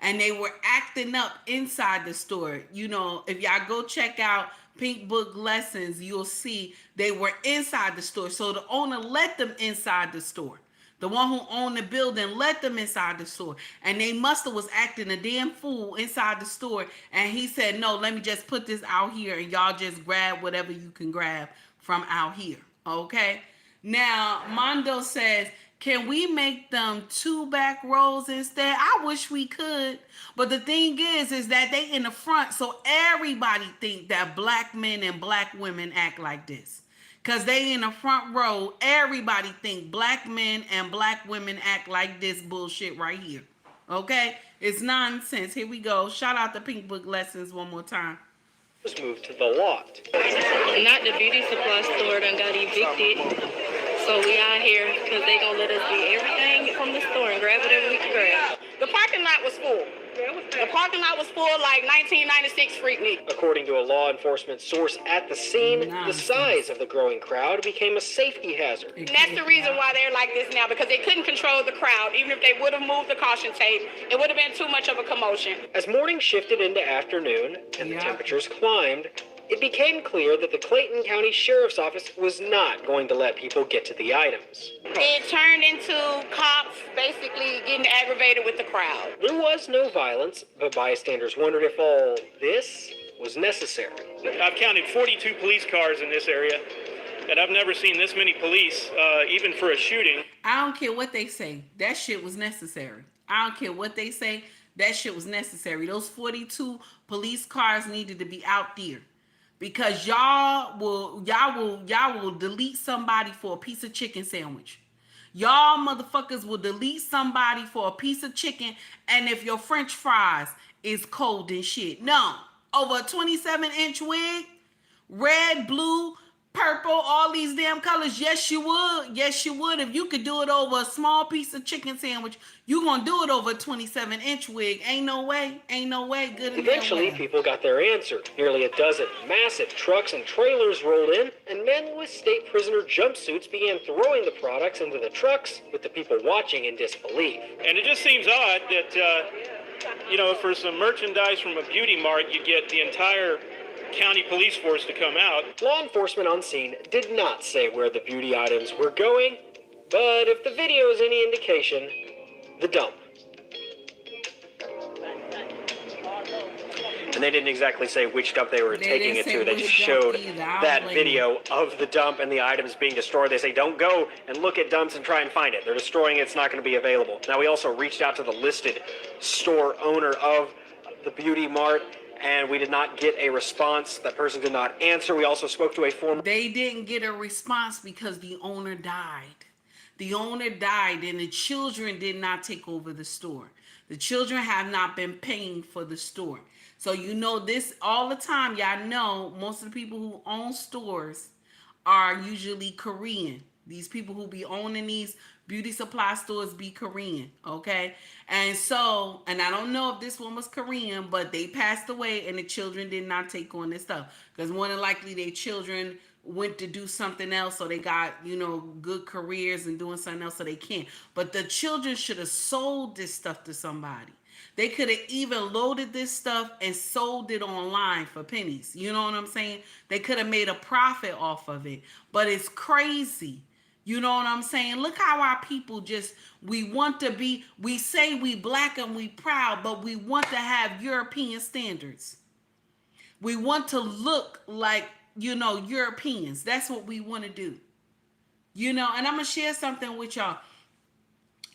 And they were acting up inside the store. You know, if y'all go check out Pink Book Lessons, you'll see they were inside the store. So the owner let them inside the store. The one who owned the building let them inside the store. And they must have was acting a damn fool inside the store. And he said, no, let me just put this out here and y'all just grab whatever you can grab from out here. Okay? Now, Mondo says, can we make them 2 back rows instead? I wish we could. But the thing is that they in the front. So everybody think that black men and black women act like this. Because they in the front row, everybody think black men and black women act like this bullshit right here. Okay? It's nonsense. Here we go. Shout out to Pink Book Lessons one more time. Was moved to the lot. Not the beauty supply store done got evicted. So we out here because they gonna let us get everything from the store and grab whatever we can grab. The parking lot was full. The parking lot was full like 1996 Freaknik. According to a law enforcement source at the scene, the size of the growing crowd became a safety hazard. And that's the reason why they're like this now, because they couldn't control the crowd. Even if they would have moved the caution tape, it would have been too much of a commotion. As morning shifted into afternoon and the temperatures climbed, it became clear that the Clayton County Sheriff's Office was not going to let people get to the items. It turned into cops basically getting aggravated with the crowd. There was no violence, but bystanders wondered if all this was necessary. I've counted 42 police cars in this area, and I've never seen this many police, even for a shooting. I don't care what they say. That shit was necessary. I don't care what they say. That shit was necessary. Those 42 police cars needed to be out there. Because y'all will delete somebody for a piece of chicken sandwich. Y'all motherfuckers will delete somebody for a piece of chicken, and if your French fries is cold and shit. No, over a 27-inch wig red, blue, purple, all these damn colors. Yes, you would. Yes, you would. If you could do it over a small piece of chicken sandwich, you gonna do it over a 27-inch wig. Ain't no way. Ain't no way. Good in Eventually, there. people got their answer. Nearly a dozen massive trucks and trailers rolled in, and men with state prisoner jumpsuits began throwing the products into the trucks, with the people watching in disbelief. And it just seems odd that, for some merchandise from a beauty mart, you get the entire county police force to come out. Law enforcement on scene did not say where the beauty items were going, but if the video is any indication, the dump. And they didn't exactly say which dump they were taking it to. They just showed that video of the dump and the items being destroyed. They say, don't go and look at dumps and try and find it. They're destroying it. It's not going to be available. Now, we also reached out to the listed store owner of the beauty mart, and we did not get a response. That person did not answer. We also spoke to a former... They didn't get a response because the owner died. The owner died, and the children did not take over the store. The children have not been paying for the store. So you know this all the time. Y'all know most of the people who own stores are usually Korean. These people who be owning these beauty supply stores be Korean, okay? And so, and I don't know if this one was Korean, but they passed away and the children did not take on this stuff. Because more than likely their children went to do something else, so they got, good careers and doing something else, so they can't. But the children should have sold this stuff to somebody. They could have even loaded this stuff and sold it online for pennies. You know what I'm saying? They could have made a profit off of it. But it's crazy. You know what I'm saying? Look how our people we say we black and we proud, but we want to have European standards. We want to look like, Europeans. That's what we want to do. And I'm going to share something with y'all.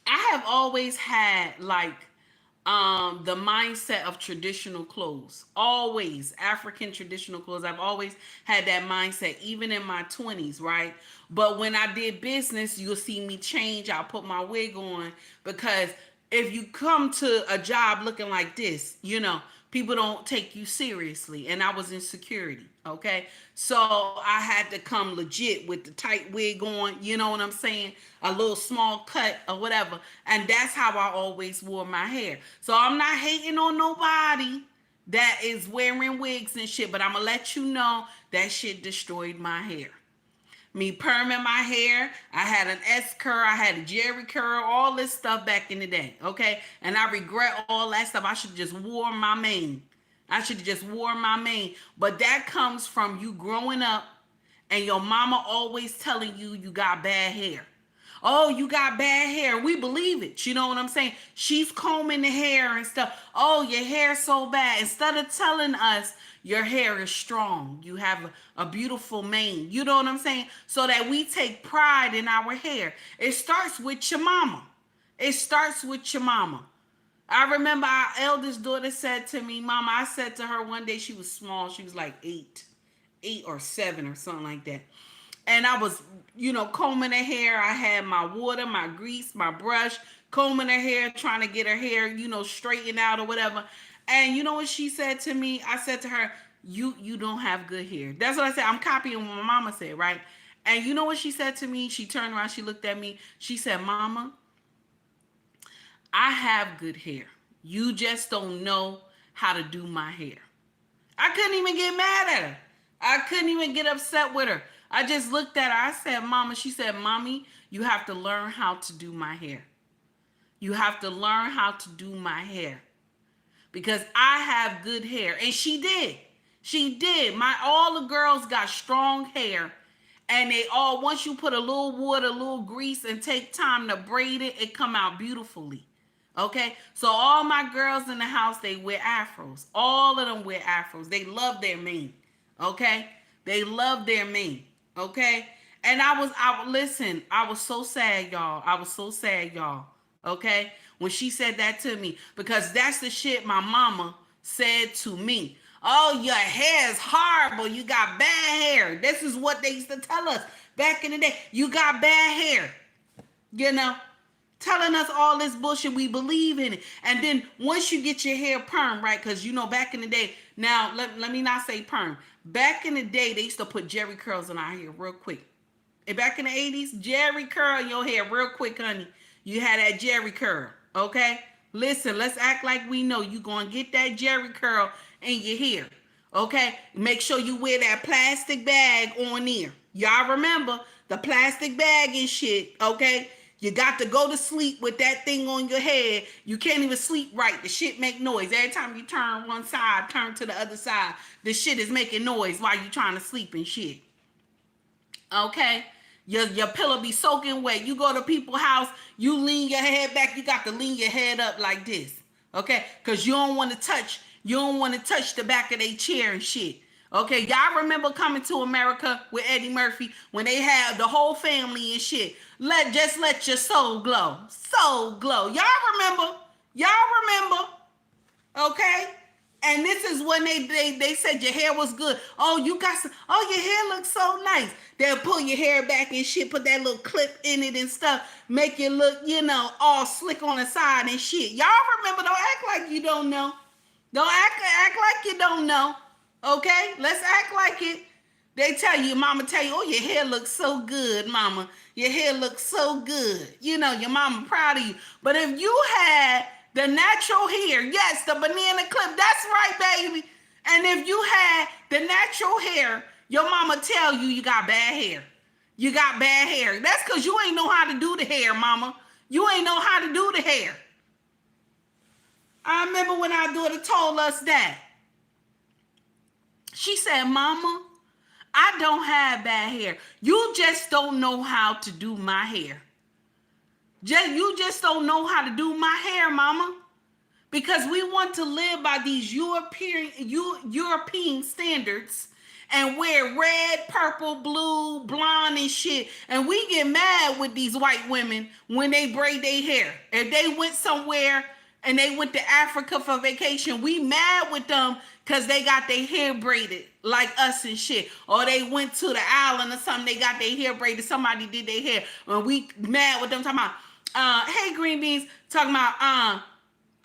I have always had the mindset of traditional clothes. Always African traditional clothes. I've always had that mindset, even in my 20s, right? But when I did business, you'll see me change. I'll put my wig on, because if you come to a job looking like this, people don't take you seriously. And I was in security, okay? So I had to come legit with the tight wig on, you know what I'm saying? A little small cut or whatever. And that's how I always wore my hair. So I'm not hating on nobody that is wearing wigs and shit, but I'm gonna let you know that shit destroyed my hair. Me perming my hair, I had an S curl, I had a Jerry curl, all this stuff back in the day, okay? And I regret all that stuff. I should have just wore my mane. But that comes from you growing up and your mama always telling you got bad hair. Oh, you got bad hair. We believe it. You know what I'm saying? She's combing the hair and stuff. Oh, your hair's so bad. Instead of telling us your hair is strong, you have a beautiful mane. You know what I'm saying? So that we take pride in our hair. It starts with your mama. I remember our eldest daughter said to me, Mama, I said to her one day, she was small. She was like 8 or 7 or something like that. And I was, combing her hair. I had my water, my grease, my brush, combing her hair, trying to get her hair, straightened out or whatever. And you know what she said to me? I said to her, you don't have good hair. That's what I said. I'm copying what my mama said, right? And you know what she said to me? She turned around, she looked at me. She said, Mama, I have good hair. You just don't know how to do my hair. I couldn't even get mad at her. I couldn't even get upset with her. I just looked at her. I said, Mama. She said, Mommy, you have to learn how to do my hair. You have to learn how to do my hair. Because I have good hair. And she did. All the girls got strong hair. And they all, once you put a little water, a little grease, and take time to braid it, it come out beautifully. Okay? So all my girls in the house, they wear afros. All of them wear afros. They love their mane. Okay? They love their mane. Okay? And I was so sad, y'all. Okay? When she said that to me, because that's the shit my mama said to me. Oh, your hair is horrible. You got bad hair. This is what they used to tell us back in the day. You got bad hair. telling us all this bullshit. We believe in it. And then once you get your hair perm, right? Because, you know, back in the day, now, let me not say perm. Back in the day, they used to put Jerry curls in our hair real quick. And back in the 80s, Jerry curl in your hair real quick, honey. You had that Jerry curl, okay? Listen, let's act like we know you going to get that Jerry curl in your hair, okay? Make sure you wear that plastic bag on there. Y'all remember the plastic bag and shit, okay? You got to go to sleep with that thing on your head. You can't even sleep right. The shit make noise. Every time you turn one side, turn to the other side, the shit is making noise while you trying to sleep and shit. Okay? Your pillow be soaking wet. You go to people's house, you lean your head back, you got to lean your head up like this. Okay? Because you don't want to touch the back of their chair and shit. Okay, y'all remember Coming to America with Eddie Murphy when they had the whole family and shit. Just let your soul glow. Soul glow. Y'all remember? Okay? And this is when they said your hair was good. Oh, your hair looks so nice. They'll pull your hair back and shit, put that little clip in it and stuff, make you look, all slick on the side and shit. Y'all remember? Don't act like you don't know. Don't act like you don't know. Okay, let's act like it. They tell you, mama tell you, oh, your hair looks so good, mama. Your hair looks so good. Your mama proud of you. But if you had the natural hair, yes, the banana clip, that's right, baby. And if you had the natural hair, your mama tell you you got bad hair. You got bad hair. That's because you ain't know how to do the hair, mama. You ain't know how to do the hair. I remember when our daughter told us that. She said, Mama, I don't have bad hair. You just don't know how to do my hair. You just don't know how to do my hair, Mama. Because we want to live by these European standards and wear red, purple, blue, blonde and shit. And we get mad with these white women when they braid their hair. If they went somewhere and they went to Africa for vacation, we mad with them because they got their hair braided like us and shit. Or they went to the island or something, they got their hair braided, somebody did their hair. And we mad with them talking about, hey, green beans, talking about,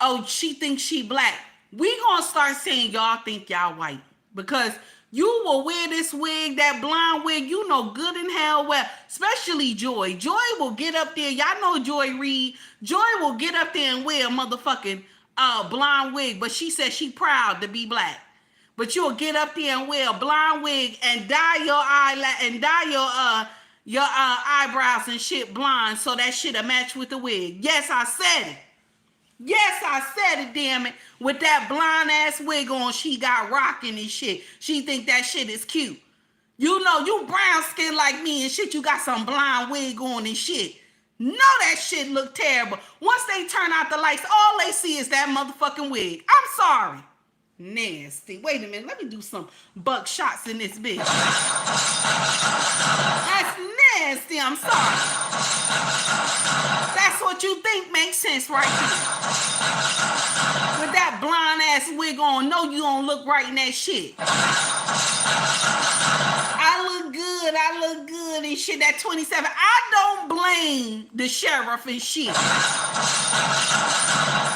oh, she thinks she black. We gonna start saying y'all think y'all white. Because you will wear this wig, that blonde wig, you know good and hell well, especially Joy. Joy will get up there, y'all know Joy Reid. Joy will get up there and wear a motherfucking blonde wig, but she says she proud to be black. But you'll get up there and wear a blonde wig and dye your your eyebrows and shit blonde so that shit'll match with the wig. Yes, I said it. Yes, I said it, damn it. With that blonde ass wig on, she got rocking and shit. She think that shit is cute. You know, you brown skin like me and shit, you got some blonde wig on and shit. No, that shit look terrible. Once they turn out the lights, all they see is that motherfucking wig. I'm sorry. Nasty. Wait a minute. Let me do some buck shots in this bitch. That's nasty. I'm sorry. That's what you think makes sense right here. With that blonde ass wig on, no, you don't look right in that shit. I look good and shit. That 27. I don't blame the sheriff and shit.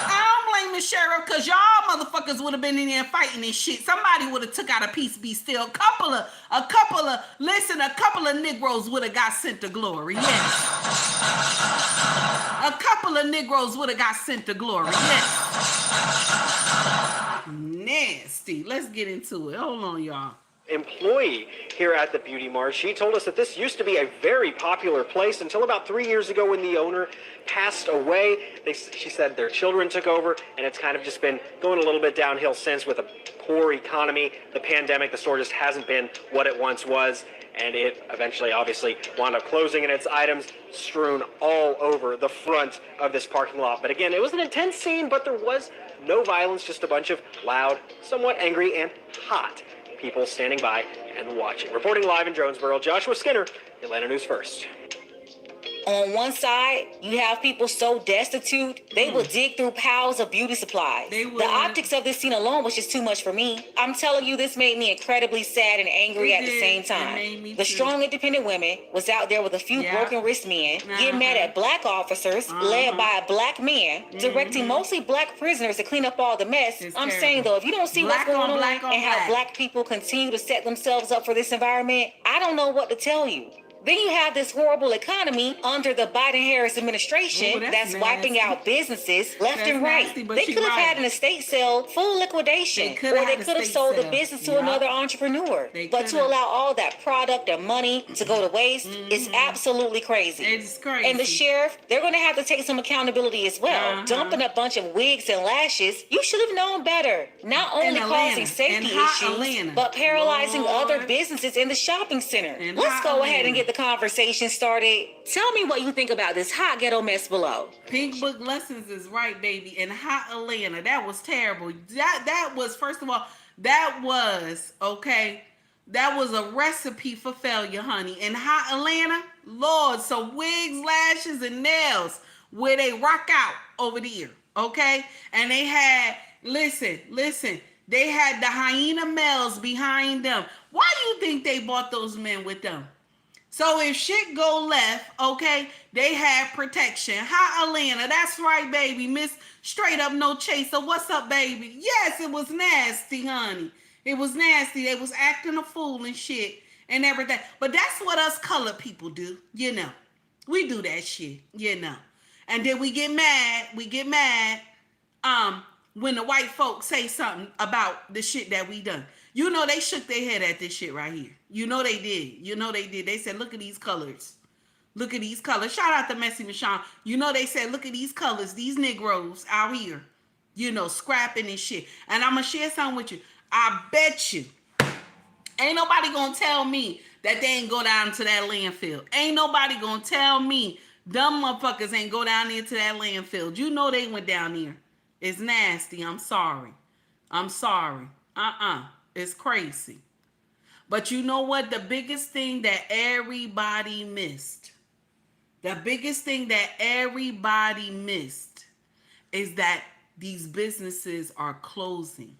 I don't blame the sheriff because y'all motherfuckers would have been in there fighting and shit. Somebody would have took out a piece be still. A couple of Negroes would have got sent to glory. Yes. A couple of Negroes would have got sent to glory. Yes. Nasty. Let's get into it. Hold on, y'all. Employee here at the Beauty Mart. She told us that this used to be a very popular place until about 3 years ago when the owner passed away. She said their children took over, and it's kind of just been going a little bit downhill since with a poor economy, the pandemic. The store just hasn't been what it once was, and it eventually obviously wound up closing, and its items strewn all over the front of this parking lot. But again, it was an intense scene, but there was no violence, just a bunch of loud, somewhat angry, and hot people standing by and watching. Reporting live in Jonesboro, Joshua Skinner, Atlanta News First. On one side, you have people so destitute, they will dig through piles of beauty supplies. The optics of this scene alone was just too much for me. I'm telling you, this made me incredibly sad and angry at the same time. The strong, independent women was out there with a few broken wrist men, getting mad at black officers, led by a black man, directing mostly black prisoners to clean up all the mess. I'm saying though, if you don't see what's going on and how black people continue to set themselves up for this environment, I don't know what to tell you. Then you have this horrible economy under the Biden-Harris administration that's wiping out businesses left and right. They could have had an estate sale, full liquidation, or they could have sold the business to another entrepreneur. But to allow all that product and money to go to waste is absolutely crazy. It's crazy. And the sheriff, they're going to have to take some accountability as well. Dumping a bunch of wigs and lashes, you should have known better. Not only causing safety issues, but paralyzing other businesses in the shopping center. Let's go ahead and get the conversation started. Tell me what you think about this hot ghetto mess below. Pink Book Lessons is right, baby. In hot Atlanta, that was terrible. That was, first of all, that was a recipe for failure, honey. In hot Atlanta, Lord, so wigs, lashes, and nails where they rock out over there, okay? And they had, listen, they had the hyena males behind them. Why do you think they bought those men with them? So if shit go left, okay, they had protection. Hot Atlanta, that's right, baby. Miss Straight Up No Chaser. What's up, baby? Yes, it was nasty, honey. It was nasty. They was acting a fool and shit and everything. But that's what us colored people do, you know. We do that shit, you know. And then we get mad when the white folks say something about the shit that we done. You know, they shook their head at this shit right here. You know they did. They said, look at these colors. Look at these colors. Shout out to Messy Michonne. You know they said, look at these colors. These Negroes out here, you know, scrapping and shit. And I'm going to share something with you. I bet you ain't nobody going to tell me that they ain't go down to that landfill. Ain't nobody going to tell me dumb motherfuckers ain't go down there to that landfill. You know they went down there. It's nasty. I'm sorry. It's crazy. But you know what? The biggest thing that everybody missed is that these businesses are closing.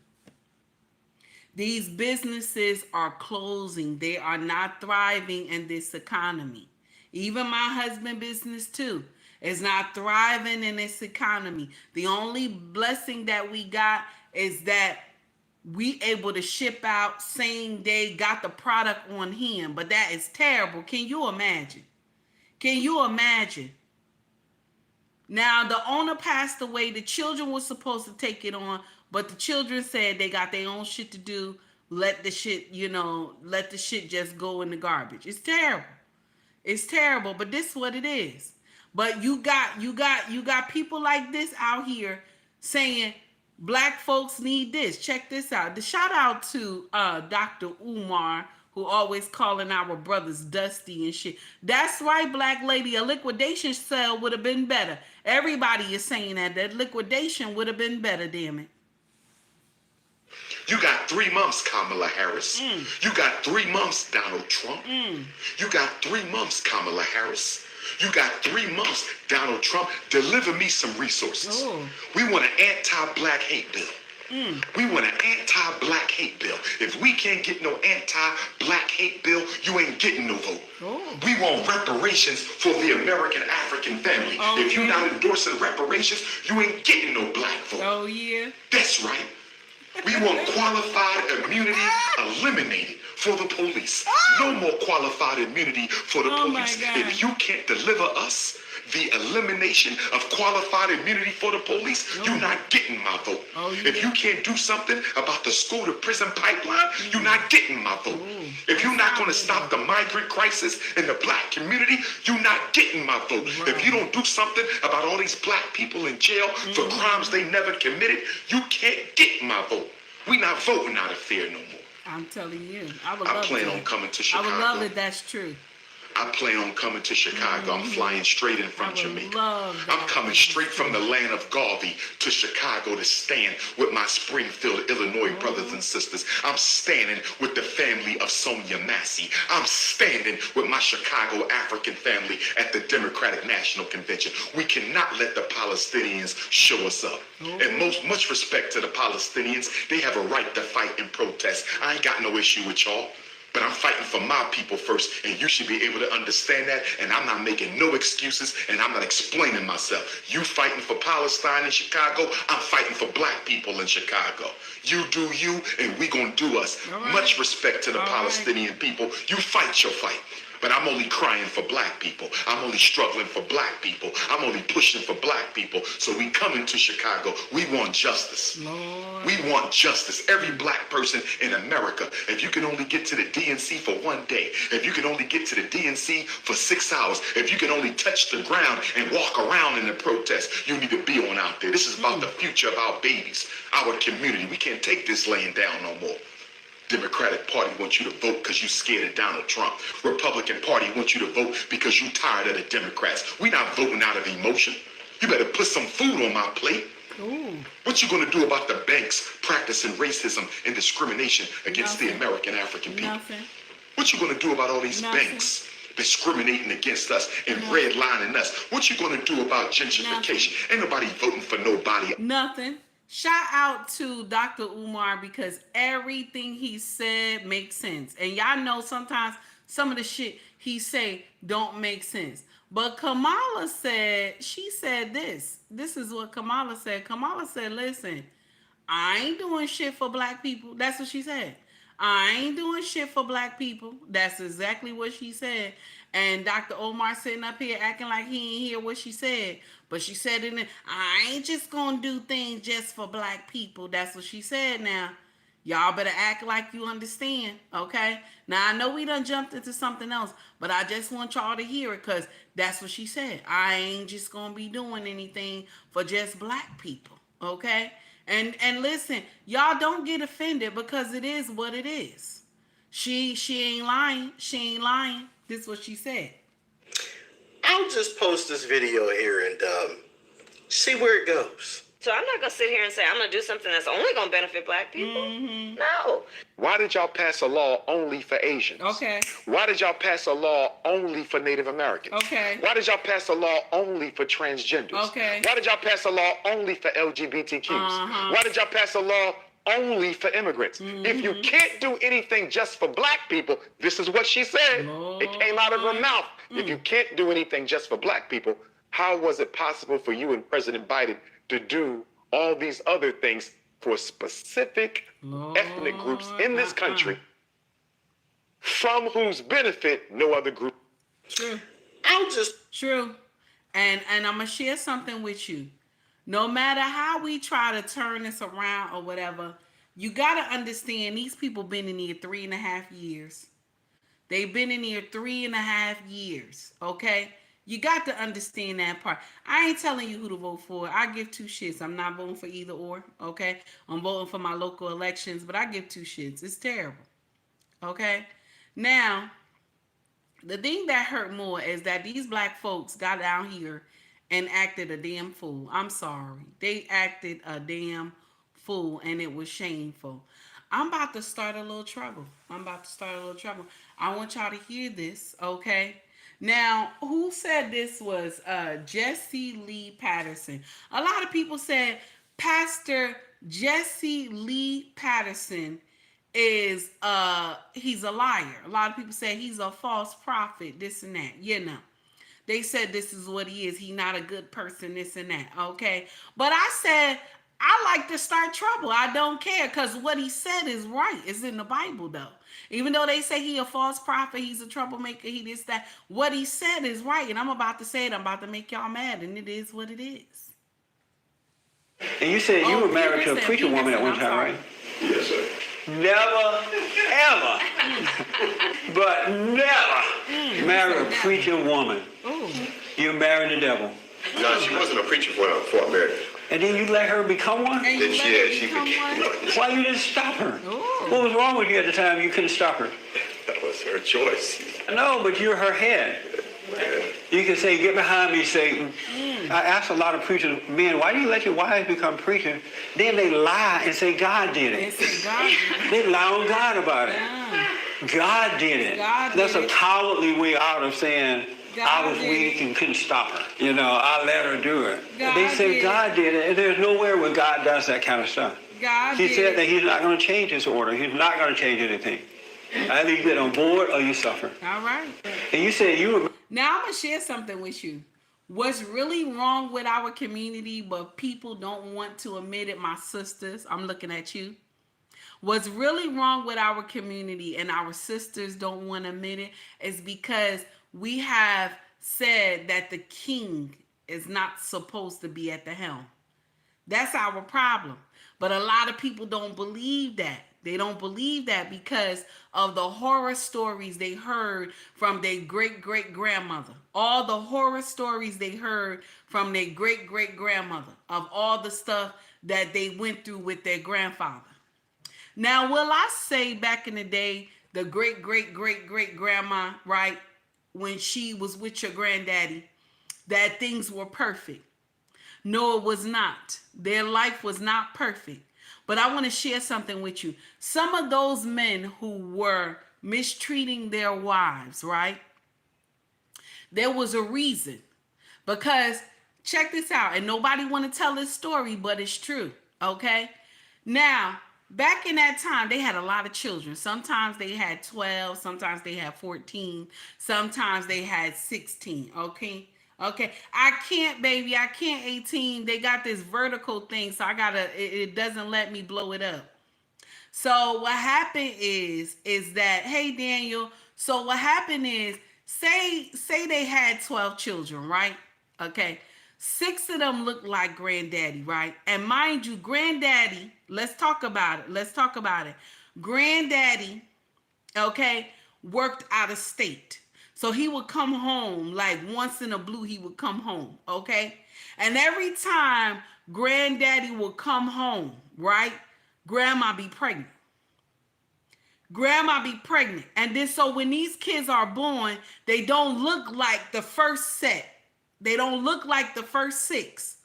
These businesses are closing. They are not thriving in this economy. Even my husband's business too is not thriving in this economy. The only blessing that we got is that we able to ship out same day, got the product on hand, but that is terrible. Can you imagine? Now, the owner passed away. The children were supposed to take it on, but the children said they got their own shit to do. Let the shit just go in the garbage. It's terrible, but this is what it is. But you got people like this out here saying, Black folks need this. Check this out. The shout out to Dr. Umar, who always calling our brothers dusty and shit. That's right, Black lady. A liquidation sale would have been better. Everybody is saying that liquidation would have been better, damn it. You got 3 months, Kamala Harris. You got 3 months, Donald Trump. You got 3 months, Kamala Harris. You got 3 months, Donald Trump. Deliver me some resources. We want an anti-black hate bill. We want an anti-black hate bill. If we can't get no anti-black hate bill, you ain't getting no vote. We want reparations for the American African family. If you're not endorsing reparations, you ain't getting no black vote. Oh, yeah. That's right. We want qualified immunity eliminated for the police. No more qualified immunity for the police. If you can't deliver us the elimination of qualified immunity for the police, you're not getting my vote. If you can't do something about the school to prison pipeline, you're not getting my vote. If you're not going to stop the migrant crisis in the black community, you're not getting my vote. If you don't do something about all these black people in jail for crimes they never committed, you can't get my vote. We're not voting out of fear no more. I'm telling you. I plan on coming to Chicago. I would love it. That's true. I plan on coming to Chicago. I'm flying straight in from Jamaica. I'm coming straight from the land of Garvey to Chicago to stand with my Springfield, Illinois brothers and sisters. I'm standing with the family of Sonia Massey. I'm standing with my Chicago African family at the Democratic National Convention. We cannot let the Palestinians show us up. And much respect to the Palestinians. They have a right to fight and protest. I ain't got no issue with y'all. But I'm fighting for my people first, and you should be able to understand that, and I'm not making no excuses, and I'm not explaining myself. You fighting for Palestine in Chicago, I'm fighting for black people in Chicago. You do you, and we gonna do us. Much respect to the Palestinian people. You fight your fight. But I'm only crying for black people. I'm only struggling for black people. I'm only pushing for black people. So we coming to Chicago. We want justice. We want justice. Every black person in America, if you can only get to the DNC for one day, if you can only get to the DNC for 6 hours, if you can only touch the ground and walk around in the protest, you need to be on out there. This is about the future of our babies, our community. We can't take this laying down no more. Democratic Party wants you to vote because you're scared of Donald Trump. Republican Party wants you to vote because you're tired of the Democrats. We're not voting out of emotion. You better put some food on my plate. What you gonna do about the banks practicing racism and discrimination against the American African people? What you gonna do about all these banks discriminating against us and redlining us? What you gonna do about gentrification? Ain't nobody voting for nobody. Nothing. Shout out to Dr. Umar because everything he said makes sense. And y'all know sometimes some of the shit he say don't make sense. But Kamala said, she said this. This is what Kamala said. Kamala said, listen, I ain't doing shit for black people. That's what she said. I ain't doing shit for black people. That's exactly what she said. And Dr. Omar sitting up here acting like he ain't hear what she said. But she said it, I ain't just gonna do things just for black people. That's what she said now. Y'all better act like you understand, okay? Now, I know we done jumped into something else, but I just want y'all to hear it because that's what she said. I ain't just gonna be doing anything for just black people, okay? And listen, y'all don't get offended because it is what it is. She ain't lying. She ain't lying. This is what she said. I'll just post this video here and see where it goes. So I'm not going to sit here and say I'm going to do something that's only going to benefit black people. No. Why did y'all pass a law only for Asians? Okay. Why did y'all pass a law only for Native Americans? Okay. Why did y'all pass a law only for transgenders? Okay. Why did y'all pass a law only for LGBTQs? Why did y'all pass a law only for immigrants? If you can't do anything just for black people, this is what she said. It came out of her mouth. If you can't do anything just for black people, how was it possible for you and President Biden to do all these other things for specific ethnic groups in this country from whose benefit no other group? True. I'll just... True. And I'm going to share something with you. No matter how we try to turn this around or whatever, you got to understand these people been in here 3.5 years. They've been in here 3.5 years, okay? You got to understand that part. I ain't telling you who to vote for. I give two shits. I'm not voting for either or, okay? I'm voting for my local elections, but I give two shits. It's terrible, okay? Now, the thing that hurt more is that these black folks got down here and acted a damn fool. I'm sorry. They acted a damn fool, and it was shameful. I'm about to start a little trouble. I want y'all to hear this, okay? Now, who said this was Jesse Lee Patterson? A lot of people said Pastor Jesse Lee Patterson is he's a liar. A lot of people say he's a false prophet, this and that, you know. They said this is what he is. He's not a good person, this and that, okay? But I said, I like to start trouble. I don't care because what he said is right. It's in the Bible, though. Even though they say he a false prophet, he's a troublemaker, he this, that. What he said is right, and I'm about to say it. I'm about to make y'all mad, and it is what it is. And you said you were married to a preacher woman at one time, right? Yes, sir. Never, ever, but never marry a preacher woman. You married the devil. No, she wasn't a preacher before I married her. And then you let her become one? Then she could. Why you didn't stop her? What was wrong with you at the time you couldn't stop her? That was her her choice. No, but you're her head. You can say, get behind me, Satan. I ask a lot of preachers, men, why do you let your wives become preachers? Then they lie and say God did it. They lie on God about it. God did it. That's a cowardly way out of saying, I was weak and couldn't stop her. You know, I let her do it. They say God did it, and there's nowhere where God does that kind of stuff. He said that he's not going to change his order. He's not going to change anything. Either you get on board or you suffer. All right. And you said you were... Now I'm going to share something with you. What's really wrong with our community, but people don't want to admit it, my sisters, I'm looking at you. What's really wrong with our community and our sisters don't want to admit it is because we have said that the king is not supposed to be at the helm. That's our problem. But a lot of people don't believe that. They don't believe that because of the horror stories they heard from their great-great-grandmother. All the horror stories they heard from their great-great-grandmother of all the stuff that they went through with their grandfather. Now, will I say back in the day, the great-great-great-great-grandma, right, when she was with your granddaddy, that things were perfect? No, it was not. Their life was not perfect. But I want to share something with you. Some of those men who were mistreating their wives, right? There was a reason. Because check this out. And nobody want to tell this story, but it's true. Okay? Now, back in that time, they had a lot of children. Sometimes they had 12. Sometimes they had 14. Sometimes they had 16. Okay? Okay, I can't, baby. I can't 18. They got this vertical thing, so it doesn't let me blow it up. So what happened is that, hey, Daniel, so what happened is, say they had 12 children, right? Okay, 6 of them looked like granddaddy, right? And mind you, granddaddy, let's talk about it. Granddaddy, okay, worked out of state. So he would come home, like once in a blue, he would come home, okay? And every time granddaddy would come home, right, grandma be pregnant. And then so when these kids are born, they don't look like the first set. They don't look like the first 6.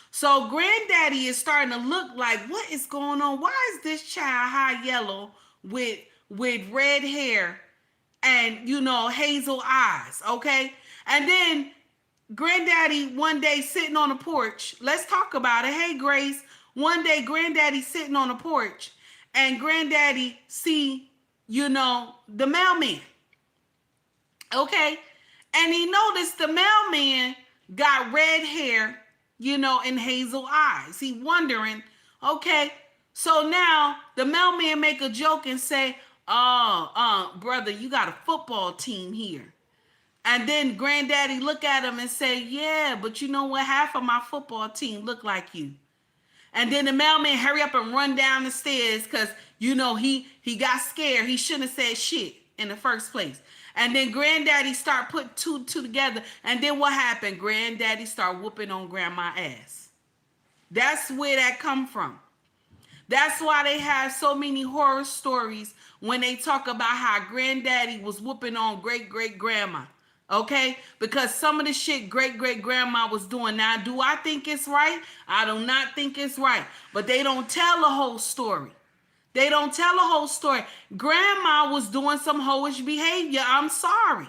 So granddaddy is starting to look like, what is going on? Why is this child high yellow with red hair and, you know, hazel eyes, okay? And then granddaddy one day sitting on the porch. Let's talk about it. Hey, Grace. One day granddaddy sitting on the porch and granddaddy see, you know, the mailman, okay? And he noticed the mailman got red hair, you know, and hazel eyes. He wondering, okay, so now the mailman make a joke and say, brother, you got a football team here. And then granddaddy look at him and say, yeah, but you know what? Half of my football team look like you. And then the mailman hurry up and run down the stairs because, you know, he got scared. He shouldn't have said shit in the first place. And then granddaddy start putting two together. And then what happened? Granddaddy start whooping on grandma's ass. That's where that come from. That's why they have so many horror stories when they talk about how granddaddy was whooping on great-great-grandma, okay? Because some of the shit great-great-grandma was doing. Now, do I think it's right? I do not think it's right. But they don't tell the whole story. Grandma was doing some hoish behavior. I'm sorry.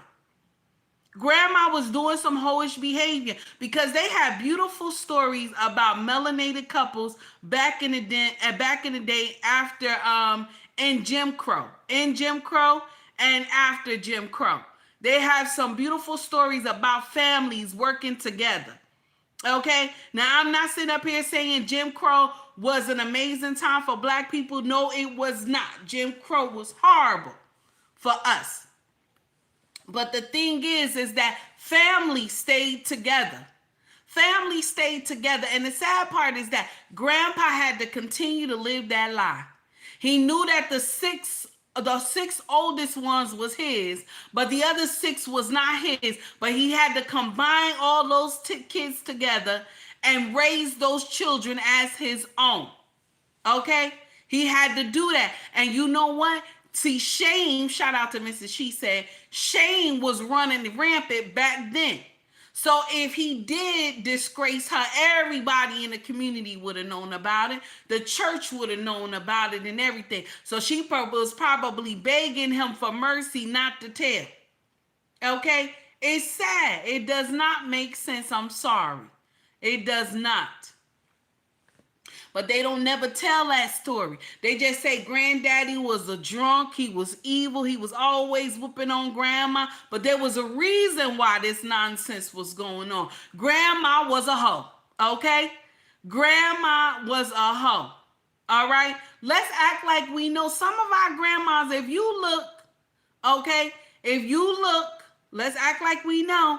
Grandma was doing some hoish behavior because they had beautiful stories about melanated couples back in the day after in Jim Crow and after Jim Crow. They have some beautiful stories about families working together. Okay, now I'm not sitting up here saying Jim Crow was an amazing time for black people. No, it was not. Jim Crow was horrible for us. But the thing is that family stayed together. And the sad part is that grandpa had to continue to live that lie. He knew that the six oldest ones was his, but the other 6 was not his. But he had to combine all those kids together and raise those children as his own. Okay? He had to do that. And you know what? See, shame, shout out to Mrs. She said, shame was running rampant back then. So if he did disgrace her, everybody in the community would have known about it. The church would have known about it and everything. So she was probably begging him for mercy not to tell. Okay? It's sad. It does not make sense. I'm sorry. It does not. But they don't never tell that story. They just say granddaddy was a drunk. He was evil. He was always whooping on grandma. But there was a reason why this nonsense was going on. Grandma was a hoe. Okay? Grandma was a hoe. All right? Let's act like we know some of our grandmas. If you look, okay? If you look, let's act like we know.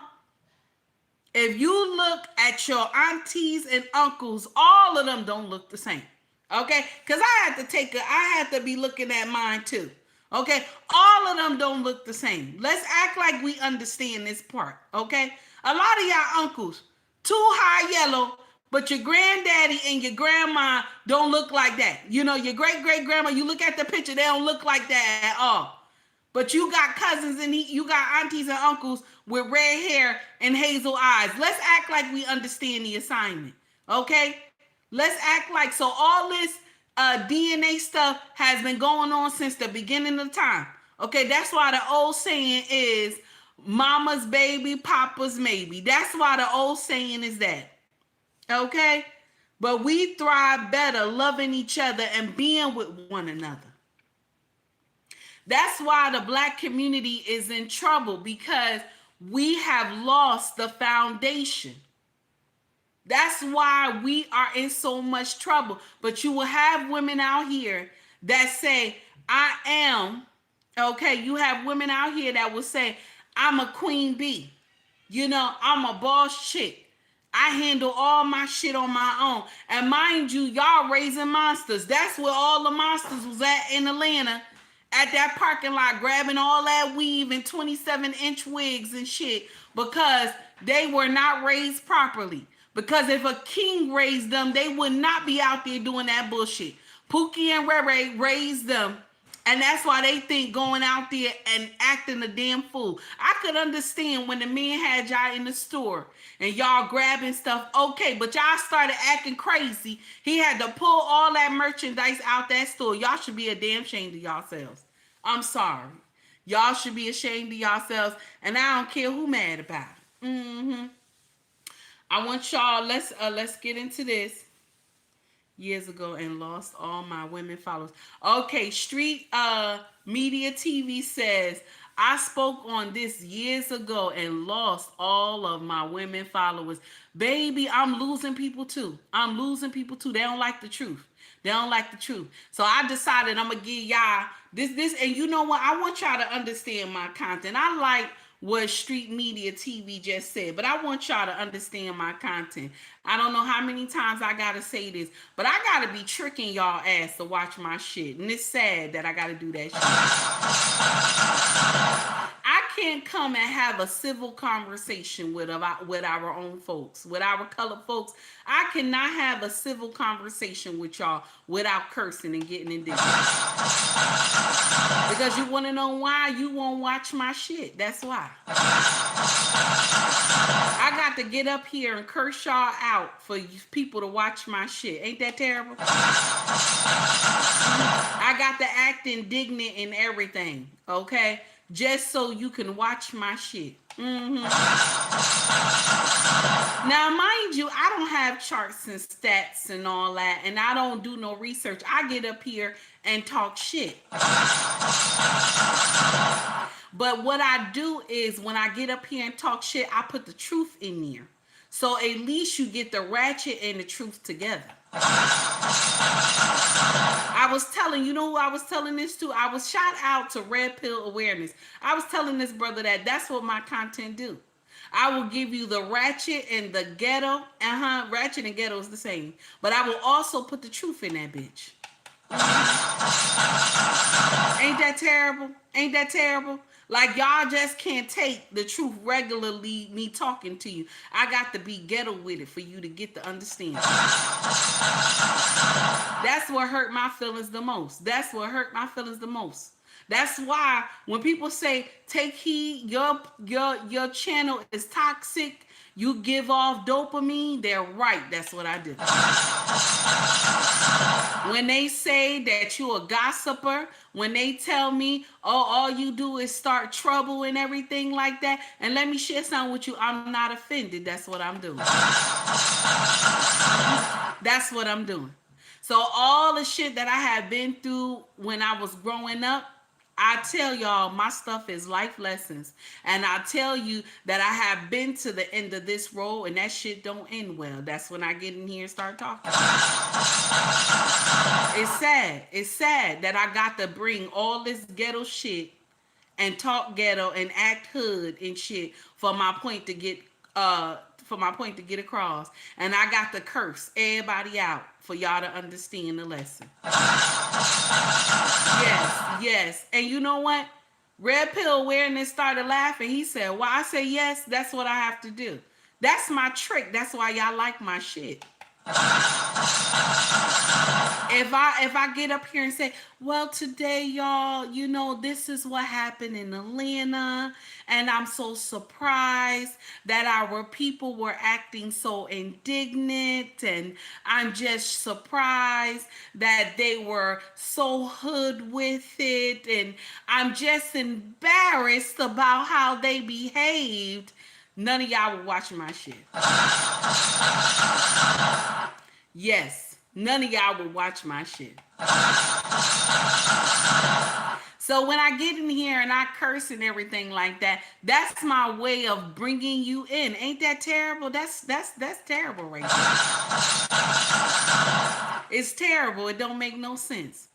If you look at your aunties and uncles, all of them don't look the same. Okay? Because I had to be looking at mine too. Okay? All of them don't look the same. Let's act like we understand this part. Okay? A lot of y'all uncles, too high yellow, but your granddaddy and your grandma don't look like that. You know, your great-great-grandma, you look at the picture, they don't look like that at all. But you got cousins and you got aunties and uncles with red hair and hazel eyes. Let's act like we understand the assignment, okay? Let's act like, so all this DNA stuff has been going on since the beginning of time. Okay, that's why the old saying is mama's baby, papa's maybe. That's why the old saying is that, okay? But we thrive better loving each other and being with one another. That's why the Black community is in trouble, because we have lost the foundation. That's why we are in so much trouble. But you will have women out here that say, I am, okay, you have women out here that will say, I'm a queen bee. You know, I'm a boss chick. I handle all my shit on my own. And mind you, y'all raising monsters. That's where all the monsters was at in Atlanta. At that parking lot, grabbing all that weave and 27-inch wigs and shit, because they were not raised properly. Because if a king raised them, they would not be out there doing that bullshit. Pookie and Ray raised them, and that's why they think going out there and acting a damn fool. I could understand when the man had y'all in the store and y'all grabbing stuff, okay, but y'all started acting crazy. He had to pull all that merchandise out that store. Y'all should be a damn ashamed of yourselves. I'm sorry. Y'all should be ashamed of yourselves, and I don't care who mad about it. I want y'all, let's get into this. Years ago and lost all my women followers. Okay, Street Media TV says, I spoke on this years ago and lost all of my women followers. Baby, I'm losing people too. They don't like the truth. So I decided I'm going to give y'all this. And you know what? I want y'all to understand my content. I like what Street Media TV just said, but I want y'all to understand my content. I don't know how many times I gotta say this, but I gotta be tricking y'all ass to watch my shit, and it's sad that I gotta do that shit. I can't come and have a civil conversation with our own folks, with our colored folks. I cannot have a civil conversation with y'all without cursing and getting indignant. Because you want to know why? You won't watch my shit. That's why. I got to get up here and curse y'all out for you people to watch my shit. Ain't that terrible? I got to act indignant in everything, okay? Just so you can watch my shit. Now, mind you, I don't have charts and stats and all that, and I don't do no research. I get up here and talk shit. But what I do is when I get up here and talk shit, I put the truth in there. So at least you get the ratchet and the truth together. I was telling, you know who I was telling this to? I was shout out to Red Pill Awareness. I was telling this brother that that's what my content do. I will give you the ratchet and the ghetto. Ratchet and ghetto is the same. But I will also put the truth in that bitch. Ain't that terrible? Ain't that terrible? Like, y'all just can't take the truth regularly, me talking to you. I got to be ghetto with it for you to get the understanding. That's what hurt my feelings the most. That's why when people say take heed, your channel is toxic, you give off dopamine, they're right. That's what I do. When they say that you a gossiper, when they tell me, oh, all you do is start trouble and everything like that, and let me share something with you, I'm not offended. That's what I'm doing. That's what I'm doing. So all the shit that I have been through when I was growing up, I tell y'all my stuff is life lessons. And I tell you that I have been to the end of this road and that shit don't end well. That's when I get in here and start talking. It's sad. It's sad that I got to bring all this ghetto shit and talk ghetto and act hood and shit for my point to get across. And I got to curse everybody out for y'all to understand the lesson. Yes. And you know what? Red Pill Awareness started laughing. He said, well, I say yes, that's what I have to do. That's my trick. That's why y'all like my shit. If I get up here and say, well, today, y'all, you know, this is what happened in Atlanta, and I'm so surprised that our people were acting so indignant, and I'm just surprised that they were so hood with it, and I'm just embarrassed about how they behaved. None of y'all were watching my shit. Yes, none of y'all will watch my shit. So when I get in here and I curse and everything like that, that's my way of bringing you in. Ain't that terrible? That's terrible right there. It's terrible. It don't make no sense.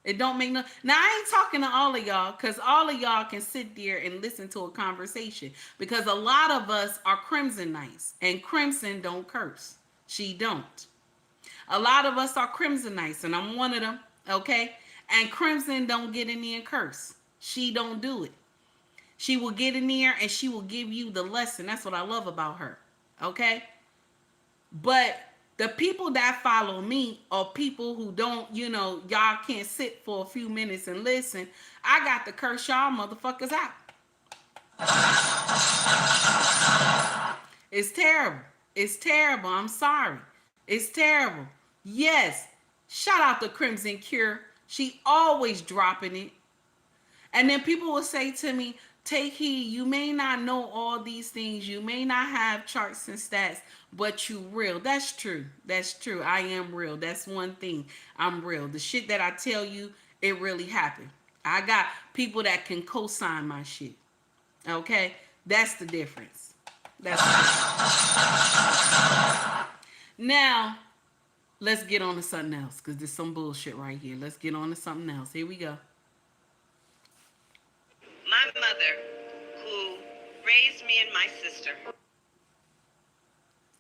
It don't make no. Now I ain't talking to all of y'all because all of y'all can sit there and listen to a conversation because a lot of us are Crimsonites and Crimson don't curse. She don't. A lot of us are Crimsonites, and I'm one of them, okay? And Crimson don't get in there and curse. She don't do it. She will get in there and she will give you the lesson. That's what I love about her, okay? But the people that follow me are people who don't, you know, y'all can't sit for a few minutes and listen. I got to curse y'all motherfuckers out. It's terrible. It's terrible. I'm sorry. It's terrible. Yes. Shout out to Crimson Cure. She always dropping it. And then people will say to me, take heed, you may not know all these things. You may not have charts and stats, but you real. That's true. That's true. I am real. That's one thing. I'm real. The shit that I tell you, it really happened. I got people that can co-sign my shit. Okay? That's the difference. That's the difference. Now, let's get on to something else because there's some bullshit right here. Let's get on to something else. Here we go. My mother, who raised me and my sister.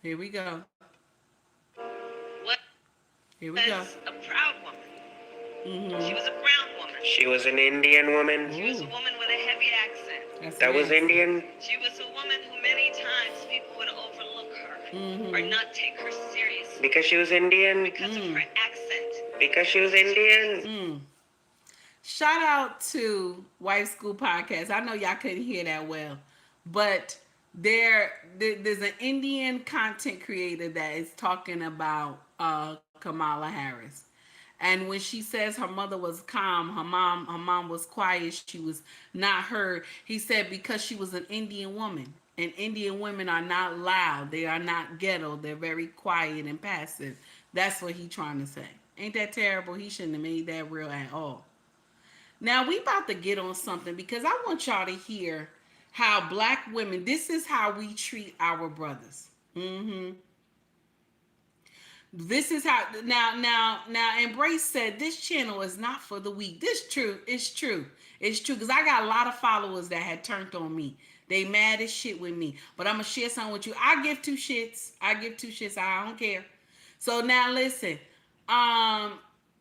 Here we go. Here we was go. a proud woman. Mm-hmm. She was a brown woman. She was an Indian woman. She was a woman with a heavy accent. That was Indian. She was a woman who many times people would overlook her or not take her seriously. Because she was Indian? Because of her accent. Because she was Indian? Shout out to White School Podcast. I know y'all couldn't hear that well, but there's an Indian content creator that is talking about Kamala Harris. And when she says her mother was calm, her mom was quiet, she was not heard. He said because she was an Indian woman. And Indian women are not loud. They are not ghetto. They're very quiet and passive. That's what he's trying to say. Ain't that terrible? He shouldn't have made that real at all. Now, we about to get on something because I want y'all to hear how black women, this is how we treat our brothers. This is how, now, Embrace said this channel is not for the weak. This true. It's true. It's true because I got a lot of followers that had turned on me. They mad as shit with me. But I'm going to share something with you. I give two shits. I don't care. So now listen.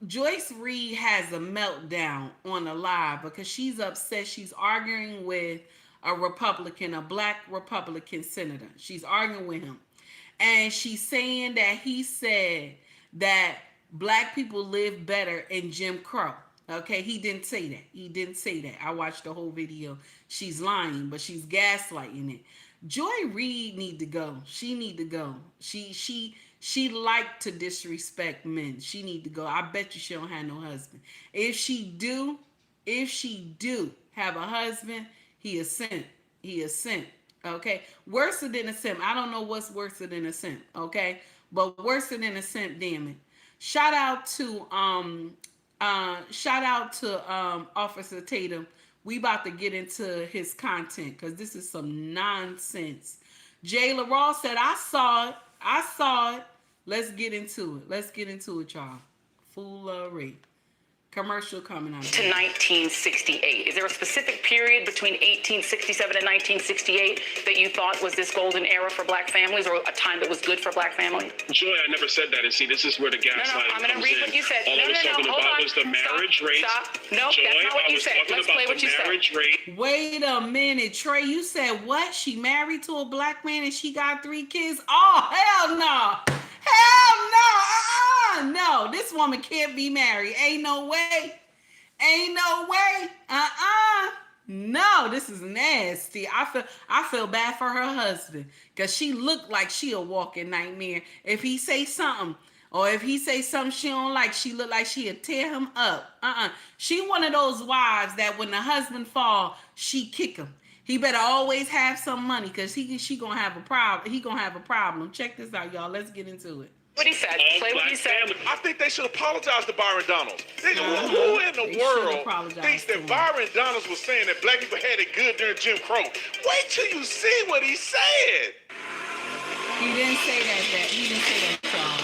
Joyce Reid has a meltdown on the live because she's upset. She's arguing with a Republican, a black Republican senator. She's arguing with him. And she's saying that he said that black people live better in Jim Crow. Okay, he didn't say that. He didn't say that. I watched the whole video. She's lying, but she's gaslighting it. Joy Reid need to go. She need to go. She like to disrespect men. She need to go. I bet you she don't have no husband. If she do have a husband, he a simp. He a simp. Okay, worse than a simp. I don't know what's worse than a simp. Okay, but worse than a simp. Damn it. Shout out to Officer Tatum. We about to get into his content because this is some nonsense. Jayla Ross said, I saw it. Let's get into it, y'all. Foolery. Commercial coming out. To 1968. Is there a specific period between 1867 and 1968 that you thought was this golden era for black families, or a time that was good for black families? Joy, I never said that. And see, this is where the gaslighting I'm going to read what you said. All I was talking about was the marriage rate. Stop. No, Joy, that's not what you said. Let's play what you said. Wait a minute, Trey. You said what? She married to a black man and she got 3 kids? Oh, hell no. Hell no. No, this woman can't be married. Ain't no way. No, this is nasty. I feel bad for her husband because she looked like she a walking nightmare. If he say something she don't like, she look like she'll tear him up. She one of those wives that when the husband fall, she kick him. He better always have some money because she gonna have a problem. He gonna have a problem. Check this out, y'all. Let's get into it. What he said. Play what he said. I think they should apologize to Byron Donalds. Who in the world thinks that Byron Donalds was saying that black people had it good during Jim Crow? Wait till you see what he said. He didn't say that. He didn't say that, y'all.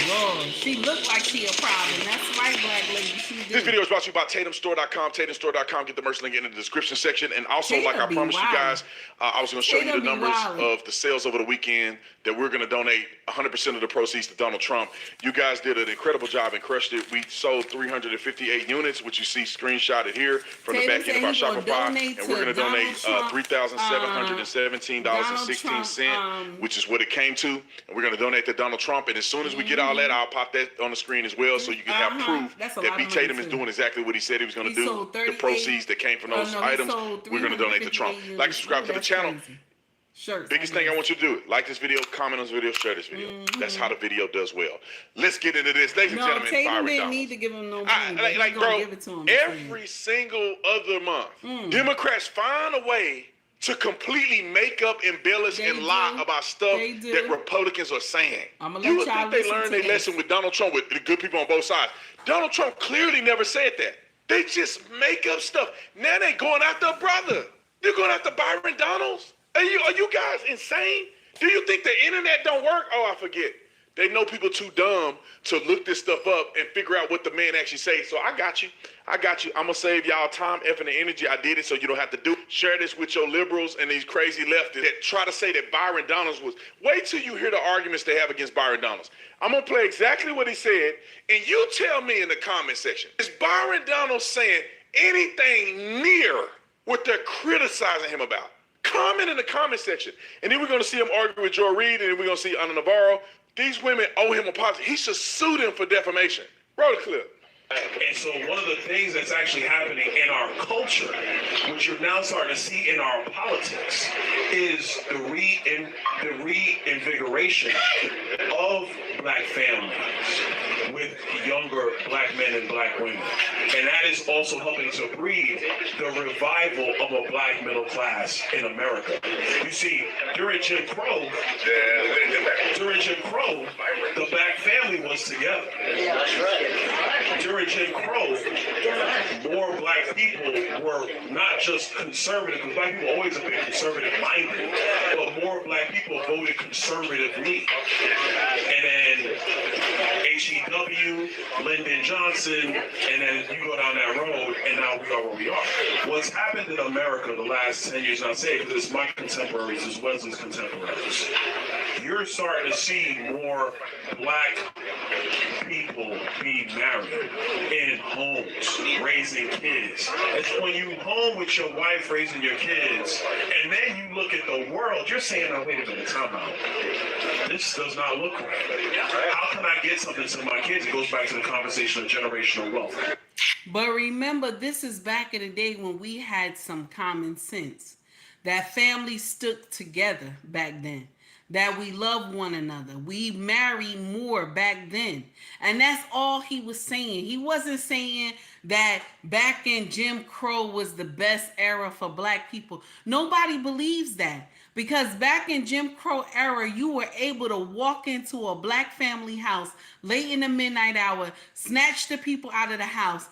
Lord, she looked like she a problem. That's right, black lady. This video is brought to you by TatumStore.com. TatumStore.com. Get the merch link in the description section. And also, like I promised you guys, I was going to show you the numbers of the sales over the weekend that we're going to donate 100% of the proceeds to Donald Trump. You guys did an incredible job and crushed it. We sold 358 units, which you see screenshotted here from the back end of our Shopify. And we're going to donate $3,717.16, which is what it came to. And we're going to donate to Donald Trump. And as soon as we get all that, I'll pop that on the screen as well so you can have proof that B. Tatum is doing exactly what he said he was going to do. The proceeds that came from those items, we're going to donate to Trump. Like and subscribe to the channel. Biggest thing I want you to do, like this video, comment on this video, share this video. That's how the video does well. Let's get into this. Ladies and gentlemen, Tatum didn't need to give him no money. Like bro, give it to him every single other month, Democrats find a way to completely make up, embellish, and lie about stuff that Republicans are saying. You would think they learned their lesson with Donald Trump, with the good people on both sides. Donald Trump clearly never said that. They just make up stuff. Now they going after a brother. They're going after Byron Donalds. Are you guys insane? Do you think the internet don't work? Oh, I forget. They know people too dumb to look this stuff up and figure out what the man actually say. So I got you. I'm going to save y'all time, effort, and energy. I did it so you don't have to do it. Share this with your liberals and these crazy leftists that try to say that Byron Donalds was. Wait till you hear the arguments they have against Byron Donalds. I'm going to play exactly what he said, and you tell me in the comment section, is Byron Donalds saying anything near what they're criticizing him about? Comment in the comment section. And then we're going to see him argue with Joy Reid, and then we're going to see Ana Navarro. These women owe him a apology. He should sue them for defamation. Roll the clip. And so one of the things that's actually happening in our culture, which you're now starting to see in our politics, is the reinvigoration of black families with younger black men and black women. And that is also helping to breed the revival of a black middle class in America. You see, during Jim Crow, the black family was together. That's right. During Jim Crow, more black people were not just conservative, because black people always have been conservative-minded, but more black people voted conservatively. And then H.E.W., Lyndon Johnson, and then you go down that road, and now we are where we are. What's happened in America the last 10 years, and I say it because it's my contemporaries as well as his contemporaries, you're starting to see more black people people being married in homes, raising kids. It's when you home with your wife raising your kids, and then you look at the world, you're saying, oh, wait a minute, time out. This does not look right. How can I get something to my kids? It goes back to the conversation of generational wealth. But remember, this is back in the day when we had some common sense. That families stuck together back then. That we loved one another. We married more back then. And that's all he was saying. He wasn't saying that back in Jim Crow was the best era for black people. Nobody believes that. Because back in Jim Crow era, you were able to walk into a black family house late in the midnight hour, snatch the people out of the house,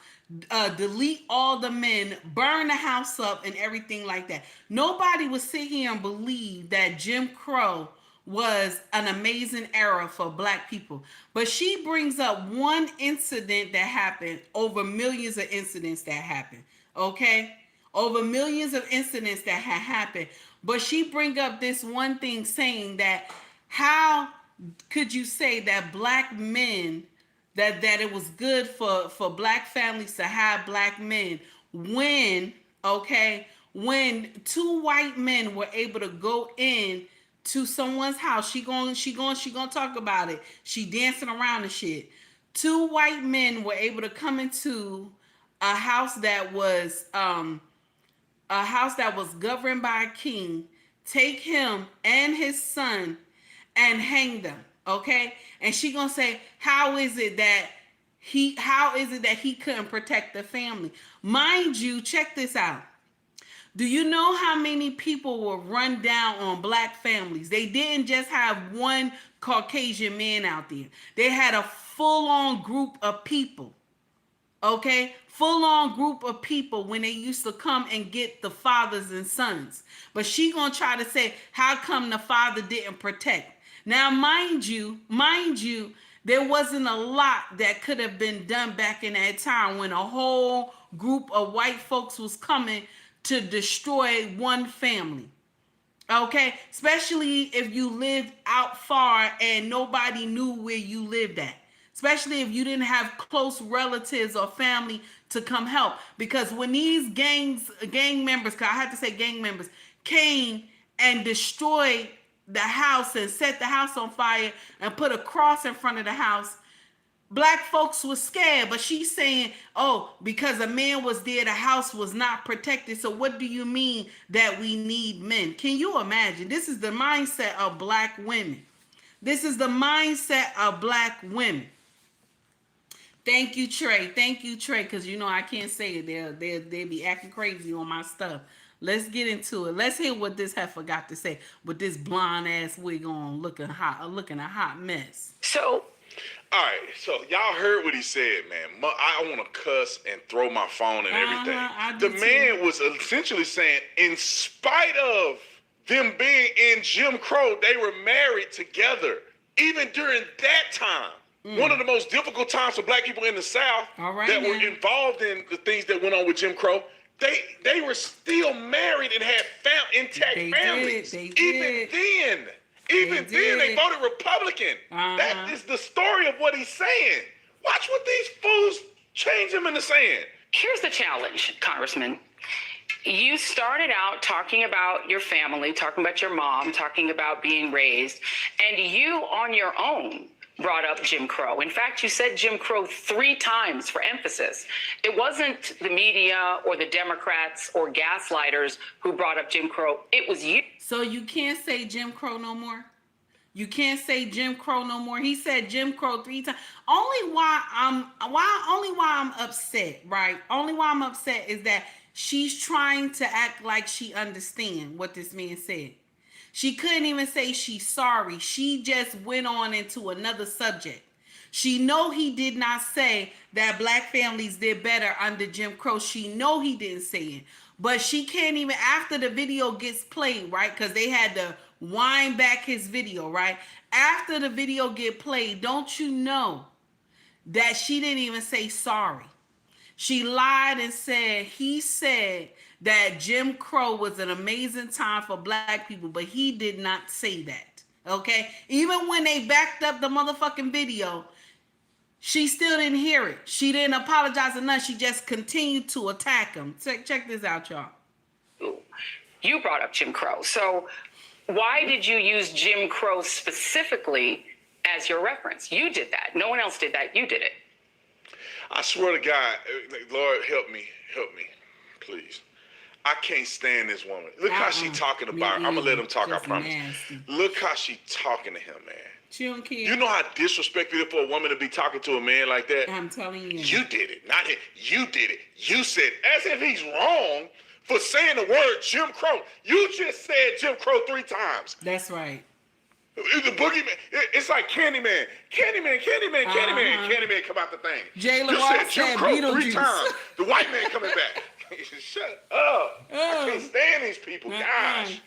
delete all the men, burn the house up, and everything like that. Nobody would sit here and believe that Jim Crow was an amazing era for black people. But she brings up one incident that happened over millions of incidents that happened. Okay? Over millions of incidents that had happened. But she bring up this one thing saying that how could you say that black men, that it was good for black families to have black men when, okay, when two white men were able to go in to someone's house. She gonna talk about it. She dancing around and shit. Two white men were able to come into a house that was governed by a king, take him and his son and hang them. Okay? And she gonna say, how is it that he couldn't protect the family? Mind you, check this out. Do you know how many people were run down on black families? They didn't just have one Caucasian man out there. They had a full-on group of people. Okay? Full-on group of people when they used to come and get the fathers and sons. But she gonna try to say, how come the father didn't protect? Now, mind you, there wasn't a lot that could have been done back in that time when a whole group of white folks was coming to destroy one family. Okay? Especially if you lived out far and nobody knew where you lived at. Especially if you didn't have close relatives or family to come help. Because when these gang members, because I had to say gang members, came and destroyed the house and set the house on fire and put a cross in front of the house, black folks were scared. But she's saying, oh, because a man was there, the house was not protected. So what do you mean that we need men? Can you imagine? This is the mindset of black women. This is the mindset of black women. Thank you, Trey. Thank you, Trey, because you know I can't say it. They'll be acting crazy on my stuff. Let's get into it. Let's hear what this heifer got to say with this blonde ass wig on, looking a hot mess. So, all right. So y'all heard what he said, man. I want to cuss and throw my phone and everything. The man was essentially saying, in spite of them being in Jim Crow, they were married together. Even during that time, one of the most difficult times for black people in the South that were involved in the things that went on with Jim Crow. They were still married and had intact families. Even then, they voted Republican. That is the story of what he's saying. Watch what these fools change him into saying. Here's the challenge, Congressman. You started out talking about your family, talking about your mom, talking about being raised, and you on your own brought up Jim Crow. In fact, you said Jim Crow 3 times for emphasis. It wasn't the media or the Democrats or gaslighters who brought up Jim Crow. It was you. So you can't say Jim Crow no more? You can't say Jim Crow no more. He said Jim Crow 3 times. Only why I'm upset, right? Only why I'm upset is that she's trying to act like she understands what this man said. She couldn't even say she's sorry. She just went on into another subject. She know he did not say that black families did better under Jim Crow. She know he didn't say it. But she can't even, after the video gets played, right? Because they had to wind back his video, right? After the video get played, don't you know that she didn't even say sorry? She lied and said, he said that Jim Crow was an amazing time for black people, but he did not say that, okay? Even when they backed up the motherfucking video, She still didn't hear it. She didn't apologize enough. She just continued to attack him. Check this out, y'all. You brought up Jim Crow. So why did you use Jim Crow specifically as your reference? You did that. No one else did that. You did it. I swear to God, Lord, help me, please. I can't stand this woman. Look how she talking about. I'm gonna let him talk. I promise. Nasty. Look how she talking to him, man. She don't care. You know how disrespectful it is for a woman to be talking to a man like that? I'm telling you. You did it, not him. You did it. You said, as if he's wrong for saying the word Jim Crow. You just said Jim Crow 3 times. That's right. The boogeyman. It's like Candyman. Candyman come out the thing. Jayla you said Jim Crow 3 times. The white man coming back. Shut up. I can't stand these people. Gosh.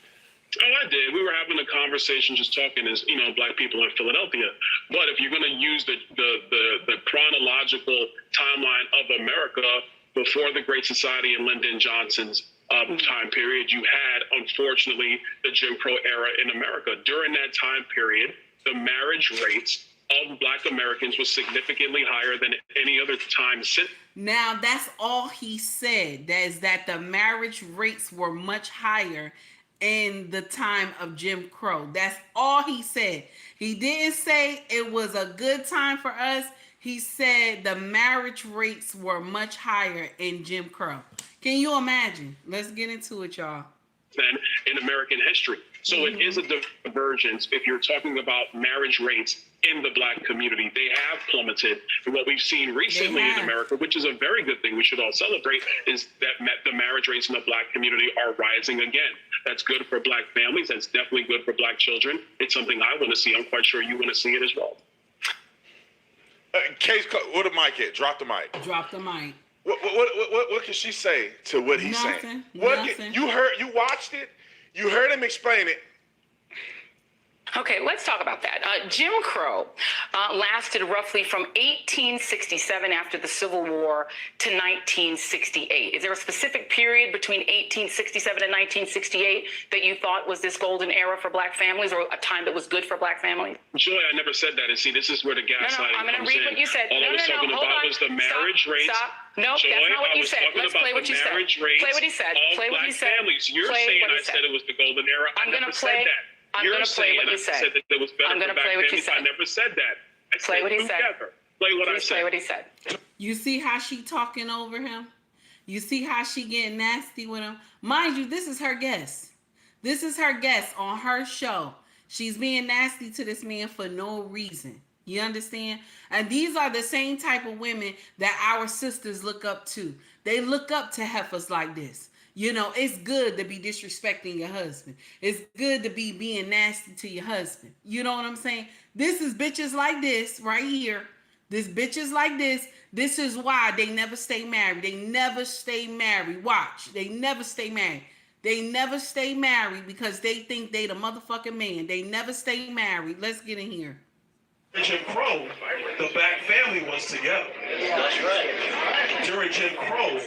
Oh, I did. We were having a conversation, just talking as black people in Philadelphia. But if you're going to use the chronological timeline of America before the Great Society and Lyndon Johnson's time period, you had, unfortunately, the Jim Crow era in America. During that time period, the marriage rates of Black Americans was significantly higher than any other time since. Now, that's all he said. That the marriage rates were much higher in the time of Jim Crow. That's all he said. He didn't say it was a good time for us. He said the marriage rates were much higher in Jim Crow. Can you imagine? Let's get into it, y'all. Than in American history. So it is a divergence if you're talking about marriage rates in the Black community. They have plummeted. And what we've seen recently in America, which is a very good thing we should all celebrate, is that the marriage rates in the Black community are rising again. That's good for Black families. That's definitely good for Black children. It's something I want to see. I'm quite sure you want to see it as well. Where the mic at? Drop the mic. Drop the mic. What can she say to what he's saying? Nothing. You watched it? You heard him explain it. Okay, let's talk about that. Jim Crow lasted roughly from 1867 after the Civil War to 1968. Is there a specific period between 1867 and 1968 that you thought was this golden era for Black families, or a time that was good for Black families? Joy, I never said that. And see, this is where the gaslighting I'm going to read what you said. All I was talking about was the marriage rates. Stop. No, Joy, that's not what you said. Let's play what you said. Play what he said. Play what he said. Families. You're saying I said it was the golden era. I never said that. I'm going to play what you said. That it was better I'm going to for play Black what you families. said. I never said that. I play said what he said. Play what I said. Play what he said. You see how she talking over him? You see how she getting nasty with him? Mind you, this is her guest. This is her guest on her show. She's being nasty to this man for no reason. You understand? And these are the same type of women that our sisters look up to. They look up to heifers like this. You know, it's good to be disrespecting your husband. It's good to be being nasty to your husband. You know what I'm saying? This is bitches like this right here. This bitches like this. This is why they never stay married. They never stay married. Watch. They never stay married. They never stay married because they think they the motherfucking man. They never stay married. Let's get in here. Jim Crow, the Black family was together. That's right. During Jim Crow,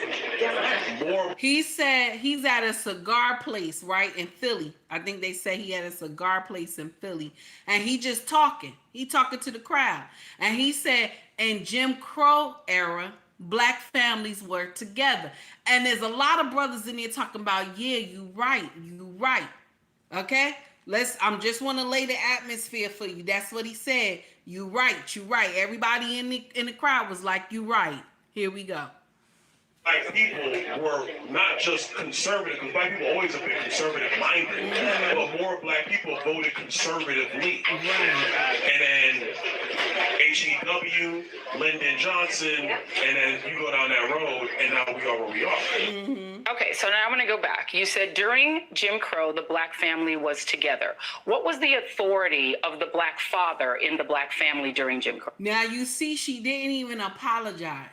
He said he's at a cigar place, right, in Philly. I think they say he had a cigar place in Philly. And he just talking. He talking to the crowd. And he said in Jim Crow era, Black families were together. And there's a lot of brothers in there talking about, yeah, you right. Okay? I'm just want to lay the atmosphere for you. That's what he said. You right. Everybody in the crowd was like, you right. Here we go. Black people were not just conservative, because Black people always have been conservative-minded, but more Black people voted conservatively. And then H.E.W., Lyndon Johnson, and then you go down that road, and now we are where we are. Okay, so now I'm going to go back. You said during Jim Crow, the Black family was together. What was the authority of the Black father in the Black family during Jim Crow? Now, you see, she didn't even apologize.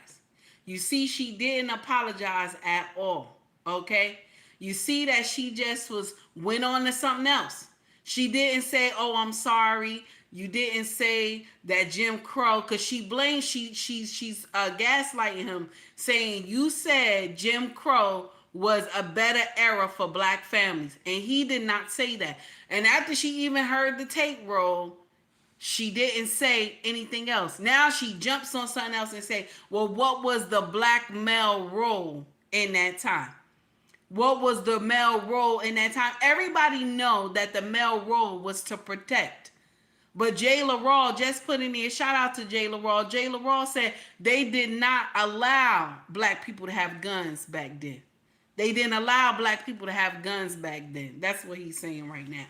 You see, she didn't apologize at all, okay? You see that she just went on to something else. She didn't say, oh, I'm sorry. You didn't say that Jim Crow, because she blames, she's gaslighting him, saying you said Jim Crow was a better era for Black families. And he did not say that. And after she even heard the tape roll, She didn't say anything else. Now she jumps on something else and say, well, what was the black male role in that time? What was the male role in that time? Everybody know that the male role was to protect. But Jay LaRaw just put in there, shout out to Jay LaRaw. Jay LaRaw said they did not allow black people to have guns back then. They didn't allow black people to have guns back then. That's what he's saying right now.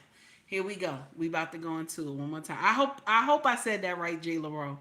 Here we go. We about to go into it one more time. I hope I said that right, Jay LaRaw.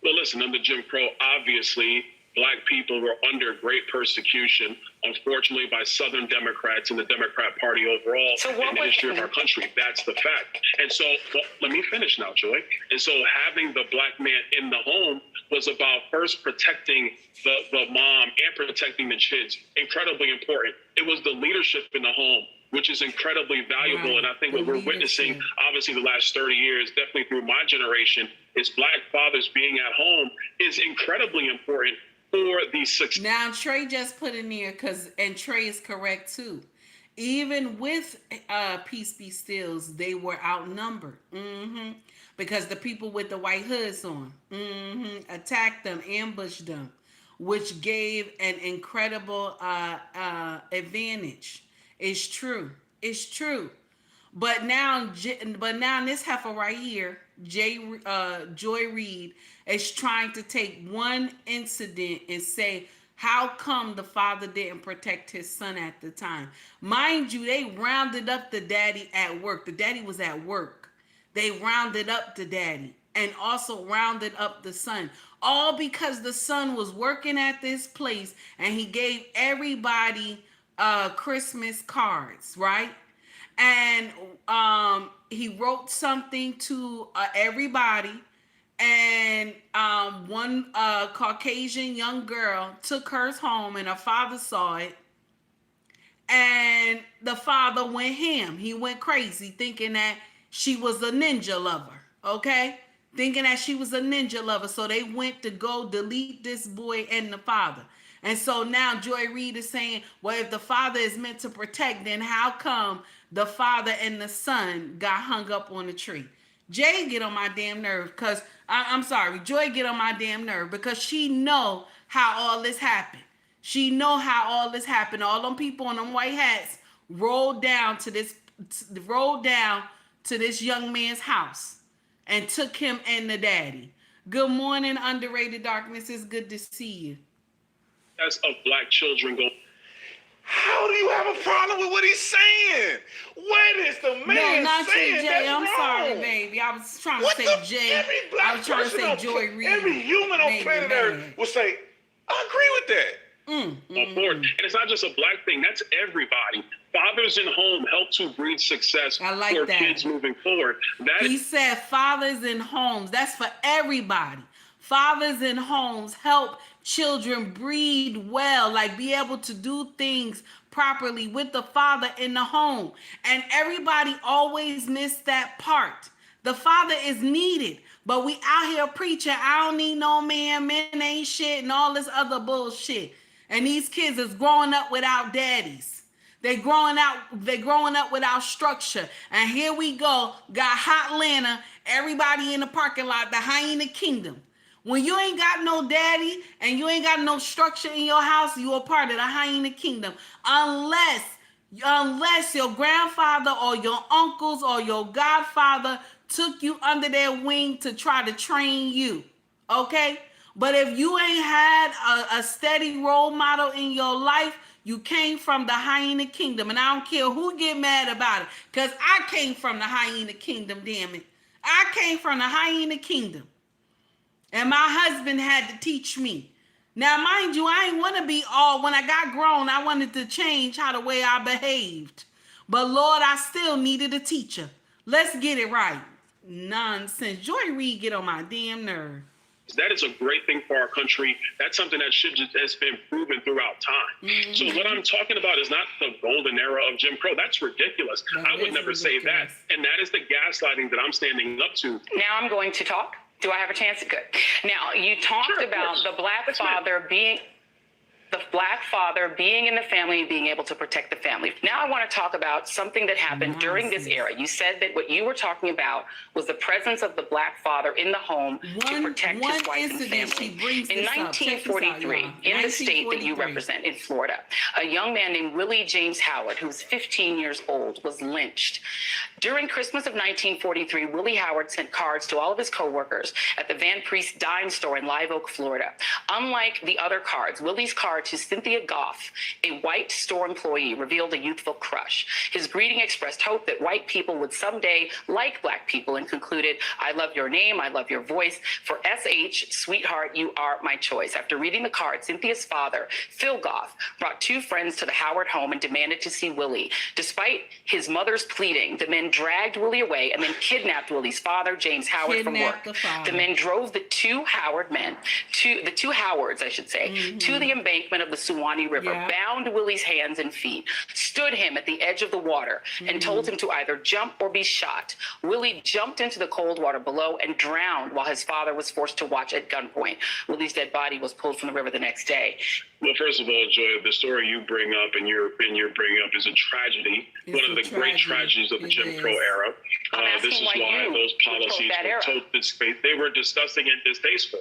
Well, listen, under Jim Crow, obviously, black people were under great persecution, unfortunately, by Southern Democrats and the Democrat Party overall in the history of our country. That's the fact. And so, well, let me finish now, Joy. And so having the black man in the home was about first protecting the mom and protecting the kids. Incredibly important. It was the leadership in the home, which is incredibly valuable. Right. And I think what we're witnessing, obviously, the last 30 years, definitely through my generation, is black fathers being at home is incredibly important for the success. Now, Trey just put in there, and Trey is correct too. Even with Peace Be Stills, they were outnumbered. Because the people with the white hoods on attacked them, ambushed them, which gave an incredible advantage. It's true. It's true. But now this heifer right here, Joy Reid, is trying to take one incident and say, how come the father didn't protect his son at the time? Mind you, they rounded up the daddy at work. The daddy was at work. They rounded up the daddy and also rounded up the son. All because the son was working at this place and he gave everybody Christmas cards, right? And he wrote something to everybody, and one Caucasian young girl took hers home, and her father saw it, and the father went ham. He went crazy, thinking that she was a ninja lover, okay? Thinking that she was a ninja lover, so they went to go delete this boy and the father. And so now Joy Reid is saying, well, if the father is meant to protect, then how come the father and the son got hung up on the tree? Jay get on my damn nerve because, I'm sorry, Joy get on my damn nerve because she know how all this happened. She know how all this happened. All them people in them white hats rolled down to this young man's house and took him and the daddy. Good morning, Underrated Darkness. It's good to see you. Of black children go. How do you have a problem with what he's saying? What is the man saying? You, Jay. I'm sorry, baby. I was trying to say Jay. I was trying to say Joy Reid. Every human on planet Earth will say, I agree with that. And it's not just a black thing. That's everybody. Fathers in home help to breed success for kids moving forward. He said fathers in homes. That's for everybody. Fathers in homes help children breed well, like be able to do things properly with the father in the home. And everybody always miss that part. The father is needed, but we out here preaching, I don't need no man, men ain't shit, and all this other bullshit. And these kids is growing up without daddies. They growing up without structure. And here we go, got Hot Atlanta, everybody in the parking lot, the hyena kingdom. When you ain't got no daddy and you ain't got no structure in your house, you are part of the hyena kingdom. Unless your grandfather or your uncles or your godfather took you under their wing to try to train you, okay? But if you ain't had a steady role model in your life, you came from the hyena kingdom. And I don't care who get mad about it, because I came from the hyena kingdom, damn it. I came from the hyena kingdom. And my husband had to teach me. Now, mind you, I ain't want to be all, when I got grown, I wanted to change how the way I behaved. But Lord, I still needed a teacher. Let's get it right. Nonsense. Joy Reid get on my damn nerve. That is a great thing for our country. That's something that has been proven throughout time. So what I'm talking about is not the golden era of Jim Crow. That's ridiculous. I would never say that. And that is the gaslighting that I'm standing up to. Now I'm going to talk. Do I have a chance? Good. Now, you talked about the black father being... the black father being in the family and being able to protect the family. Now I want to talk about something that happened during this era. You said that what you were talking about was the presence of the black father in the home to protect his wife and family. In 1943, in the state that you represent, in Florida, a young man named Willie James Howard, who was 15 years old, was lynched. During Christmas of 1943, Willie Howard sent cards to all of his coworkers at the Van Priest Dime store in Live Oak, Florida. Unlike the other cards, Willie's card to Cynthia Goff, a white store employee, revealed a youthful crush. His greeting expressed hope that white people would someday like black people and concluded, "I love your name, I love your voice. For SH, sweetheart, you are my choice." After reading the card, Cynthia's father, Phil Goff, brought two friends to the Howard home and demanded to see Willie. Despite his mother's pleading, the men dragged Willie away and then kidnapped Willie's father, James Howard, from work. The men drove the two Howards, I should say, to the embankment of the Suwannee River, bound Willie's hands and feet, stood him at the edge of the water, and told him to either jump or be shot. Willie jumped into the cold water below and drowned while his father was forced to watch at gunpoint. Willie's dead body was pulled from the river the next day. Well, first of all, Joy, the story you bring up and you're bringing up is a tragedy, one of the great tragedies of the Jim Crow era. This is why those policies they were disgusting and distasteful.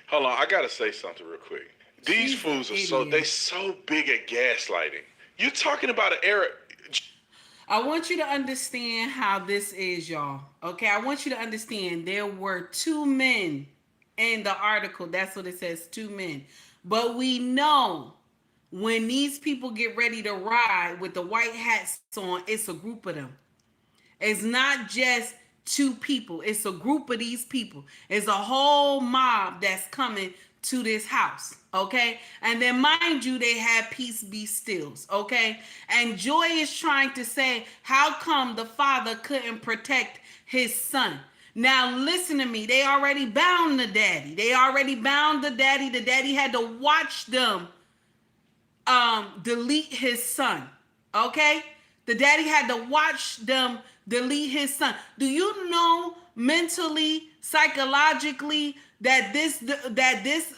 Hold on, I gotta say something real quick. These fools are so big at gaslighting. You're talking about an era. I want you to understand how this is, y'all. Okay, I want you to understand there were two men in the article. That's what it says, two men. But we know when these people get ready to ride with the white hats on, it's a group of them. It's not just two people. It's a group of these people. It's a whole mob that's coming to this house, okay? And then mind you, they had peace be stills, okay? And Joy is trying to say, how come the father couldn't protect his son? Now listen to me. They already bound the daddy. They already bound the daddy. The daddy had to watch them delete his son, okay? The daddy had to watch them delete his son. Do you know mentally, psychologically, that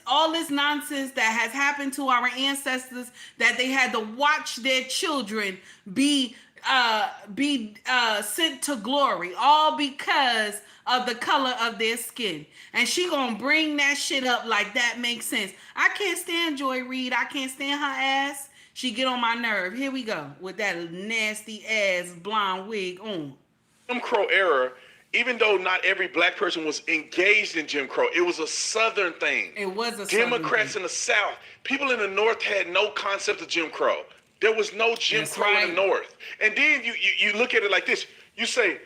all this nonsense that has happened to our ancestors, that they had to watch their children be sent to glory, all because of the color of their skin? And she gonna bring that shit up like that makes sense. I can't stand Joy Reid. I can't stand her ass. She get on my nerve. Here we go with that nasty ass blonde wig on. Jim Crow era, even though not every black person was engaged in Jim Crow, it was a Southern thing. It was a Democrats in the South. People in the North had no concept of Jim Crow. There was no Jim Crow in the North. And then you look at it like this. You say,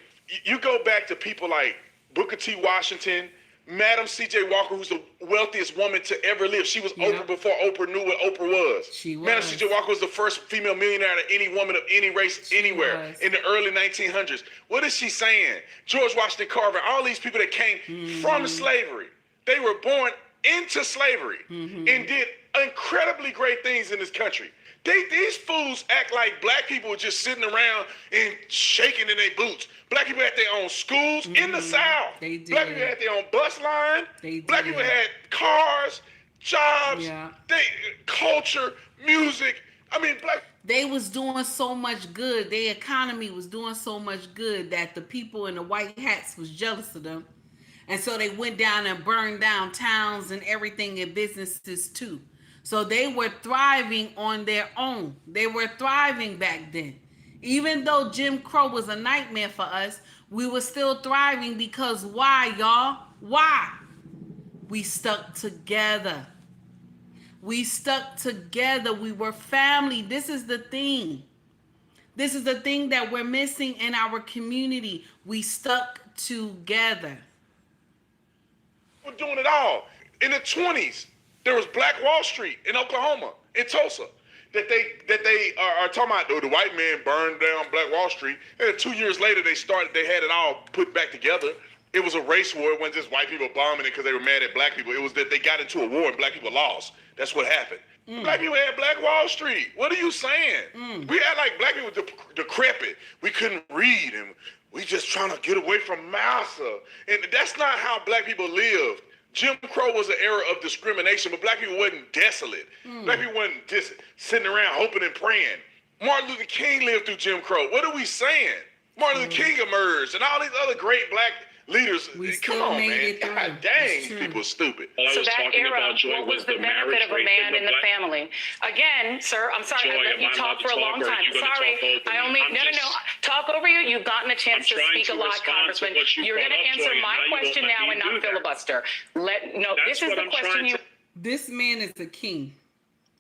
you go back to people like Booker T. Washington, Madam C.J. Walker, who's the wealthiest woman to ever live. She was Oprah before Oprah knew what Oprah was. Madam C.J. Walker was the first female millionaire to any woman of any race anywhere in the early 1900s. What is she saying? George Washington Carver, all these people that came from slavery, they were born into slavery and did incredibly great things in this country. These fools act like black people were just sitting around and shaking in their boots. Black people had their own schools in the South. Black people had their own bus line. Black people had cars, jobs, culture, music. I mean, they was doing so much good. Their economy was doing so much good that the people in the white hats was jealous of them. And so they went down and burned down towns and everything and businesses too. So they were thriving on their own. They were thriving back then. Even though Jim Crow was a nightmare for us, we were still thriving because why, y'all? Why? We stuck together. We stuck together. We were family. This is the thing. This is the thing that we're missing in our community. We stuck together. We're doing it all. In the 20s, there was Black Wall Street in Oklahoma, in Tulsa, that they are talking about. The white man burned down Black Wall Street, and 2 years later they had it all put back together. It was a race war. It wasn't just white people bombing it because they were mad at black people. It was that they got into a war and black people lost. That's what happened. Black people had Black Wall Street. What are you saying? We had like black people decrepit. We couldn't read and we just trying to get away from massa. And that's not how black people lived. Jim Crow was an era of discrimination, but black people wasn't desolate. Black people wasn't just sitting around hoping and praying. Martin Luther King lived through Jim Crow. What are we saying? Martin Luther King emerged, and all these other great black leaders. Come on, man. God dang, these people are stupid. So that era, what was the benefit of a man in the family? Again, sir, I'm sorry, I let you talk for a long time. Sorry, talk over you. You've gotten a chance to speak a lot, Congressman. You're going to answer my question now and not filibuster. This is the question you... This man is a king.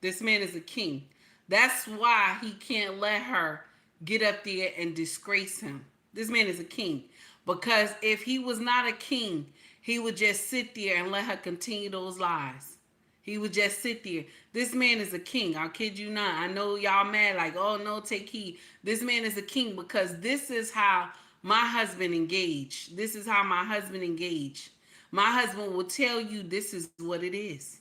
This man is a king. That's why he can't let her get up there and disgrace him. This man is a king. Because if he was not a king, he would just sit there and let her continue those lies. He would just sit there. This man is a king. I'll kid you not. I know y'all mad like, oh, no, take heed. This man is a king because this is how my husband engaged. This is how my husband engaged. My husband will tell you this is what it is.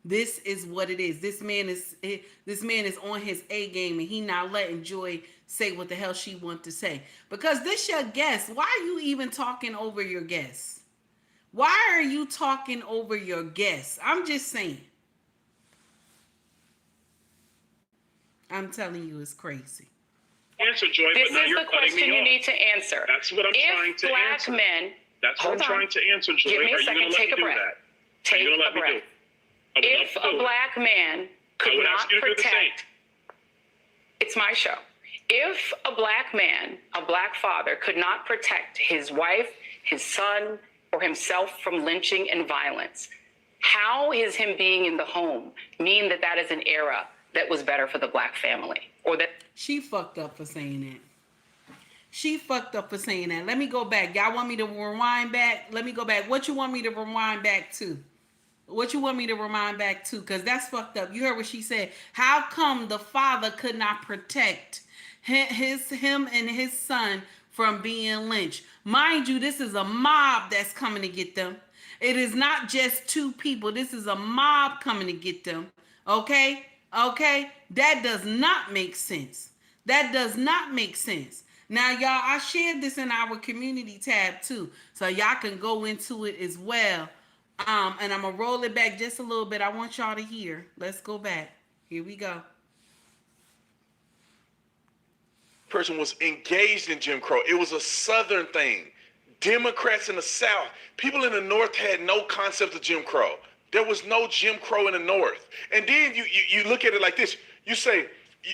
This is what it is. This man is on his A game, and he not letting Joy say what the hell she want to say. Because this your guest. Why are you even talking over your guests? Why are you talking over your guests? I'm just saying. I'm telling you, it's crazy. Answer, Joy, this but is the question you need to answer. That's what I'm trying to answer. Men, that's what I'm trying to answer, Joy. Give me a second. Take a breath. Take a breath. If a black man could not protect, it's my show. If a black man, a black father, could not protect his wife, his son, or himself from lynching and violence, how is him being in the home mean that that is an era that was better for the black family? Or that she fucked up for saying that. She fucked up for saying that. Let me go back. Y'all want me to rewind back? Let me go back. What you want me to rewind back to? What you want me to remind back to? Because that's fucked up. You heard what she said. How come the father could not protect him and his son from being lynched? Mind you, this is a mob that's coming to get them. It is not just two people. This is a mob coming to get them. Okay? Okay? That does not make sense. That does not make sense. Now, y'all, I shared this in our community tab too. So y'all can go into it as well. And I'm going to roll it back just a little bit. I want y'all to hear. Let's go back. Here we go. Person was engaged in Jim Crow. It was a Southern thing. Democrats in the South, people in the North had no concept of Jim Crow. There was no Jim Crow in the North. And then you look at it like this. You say,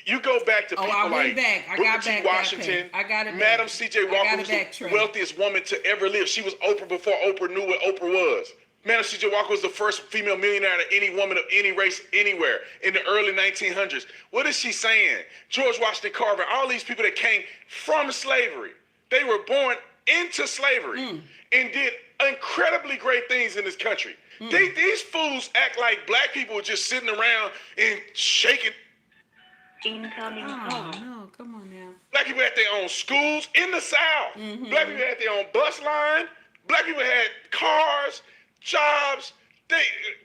you go back to people like Booker T. Washington, Madam C.J. Walker was the wealthiest woman to ever live. She was Oprah before Oprah knew what Oprah was. Madam C.J. Walker was the first female millionaire to any woman of any race anywhere in the early 1900s. What is she saying? George Washington Carver, all these people that came from slavery, they were born into slavery and did incredibly great things in this country. These fools act like black people were just sitting around and shaking. Oh, no, come on now. Black people had their own schools in the South. Black people had their own bus line. Black people had cars, jobs,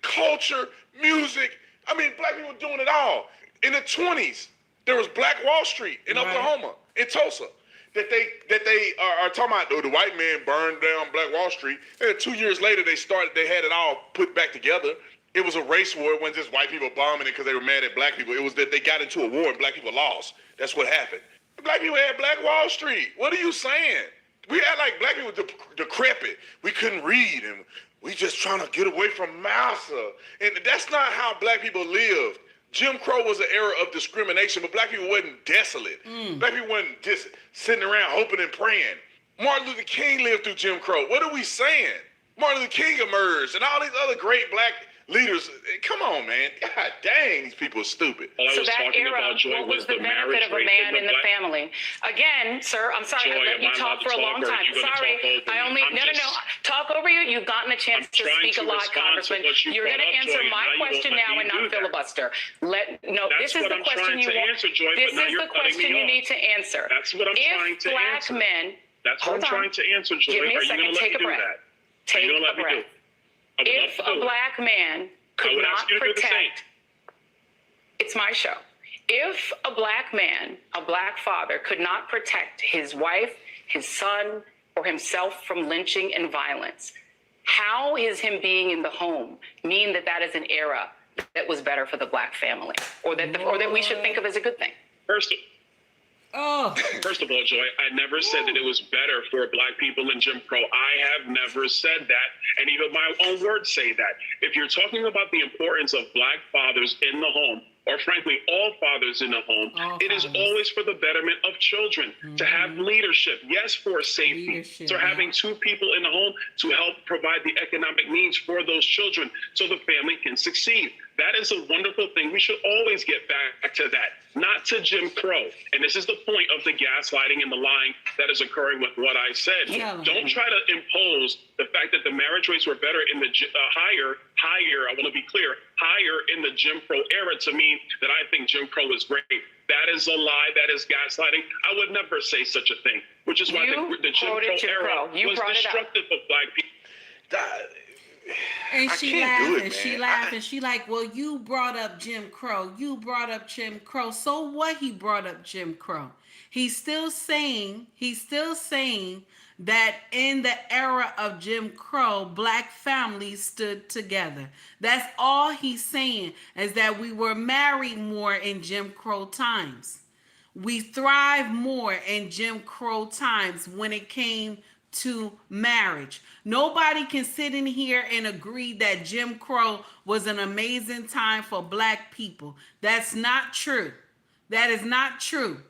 culture, music. I mean, black people were doing it all. In the 20s, there was Black Wall Street in Oklahoma, in Tulsa, that they are talking about. The white man burned down Black Wall Street, and 2 years later they had it all put back together. It was a race war. It wasn't just white people bombing it because they were mad at black people. It was that they got into a war and black people lost. That's what happened. Black people had Black Wall Street. What are you saying? We act like black people decrepit. We couldn't read and we just trying to get away from massa. And that's not how black people lived. Jim Crow was an era of discrimination, but black people wasn't desolate. Black people wasn't just sitting around hoping and praying. Martin Luther King lived through Jim Crow. What are we saying? Martin Luther King emerged and all these other great black leaders. Come on, man. God dang, these people are stupid. So that era, what was the benefit of a man in the family? Again, sir, I'm sorry, I let you talk for a long time. Sorry, talk over you. You've gotten a chance to speak a lot, Congressman. You're going to answer my question now and not filibuster. This is the question you want. This is the question you need to answer. That's what I'm trying to answer. Men, that's what I'm trying to answer, Joy. Give me a second. Take a breath. Take a breath. If a black man could not protect, it's my show. If a black man, a black father, could not protect his wife, his son, or himself from lynching and violence, How is him being in the home mean that that is an era that was better for the Black family, or that we should think of as a good thing? First of all, Joy, I never said that it was better for Black people in Jim Crow. I have never said that, and even my own words say that. If you're talking about the importance of Black fathers in the home, or frankly, all fathers in the home, it is always for the betterment of children, to have leadership, yes, for safety, so having two people in the home to help provide the economic needs for those children so the family can succeed. That is a wonderful thing. We should always get back to that, not to Jim Crow. And this is the point of the gaslighting and the lying that is occurring with what I said. Don't try to impose the fact that the marriage rates were better in the higher, I want to be clear, higher in the Jim Crow era to mean that I think Jim Crow is great. That is a lie. That is gaslighting. I would never say such a thing, which is why the Jim Crow era was destructive of Black people. And she laughed, and she like, well, you brought up Jim Crow. You brought up Jim Crow. So what? He brought up Jim Crow. He's still saying that in the era of Jim Crow, Black families stood together. That's all he's saying, is that we were married more in Jim Crow times. We thrive more in Jim Crow times when it came to marriage. Nobody can sit in here and agree that Jim Crow was an amazing time for Black people. That's not true. That is not true.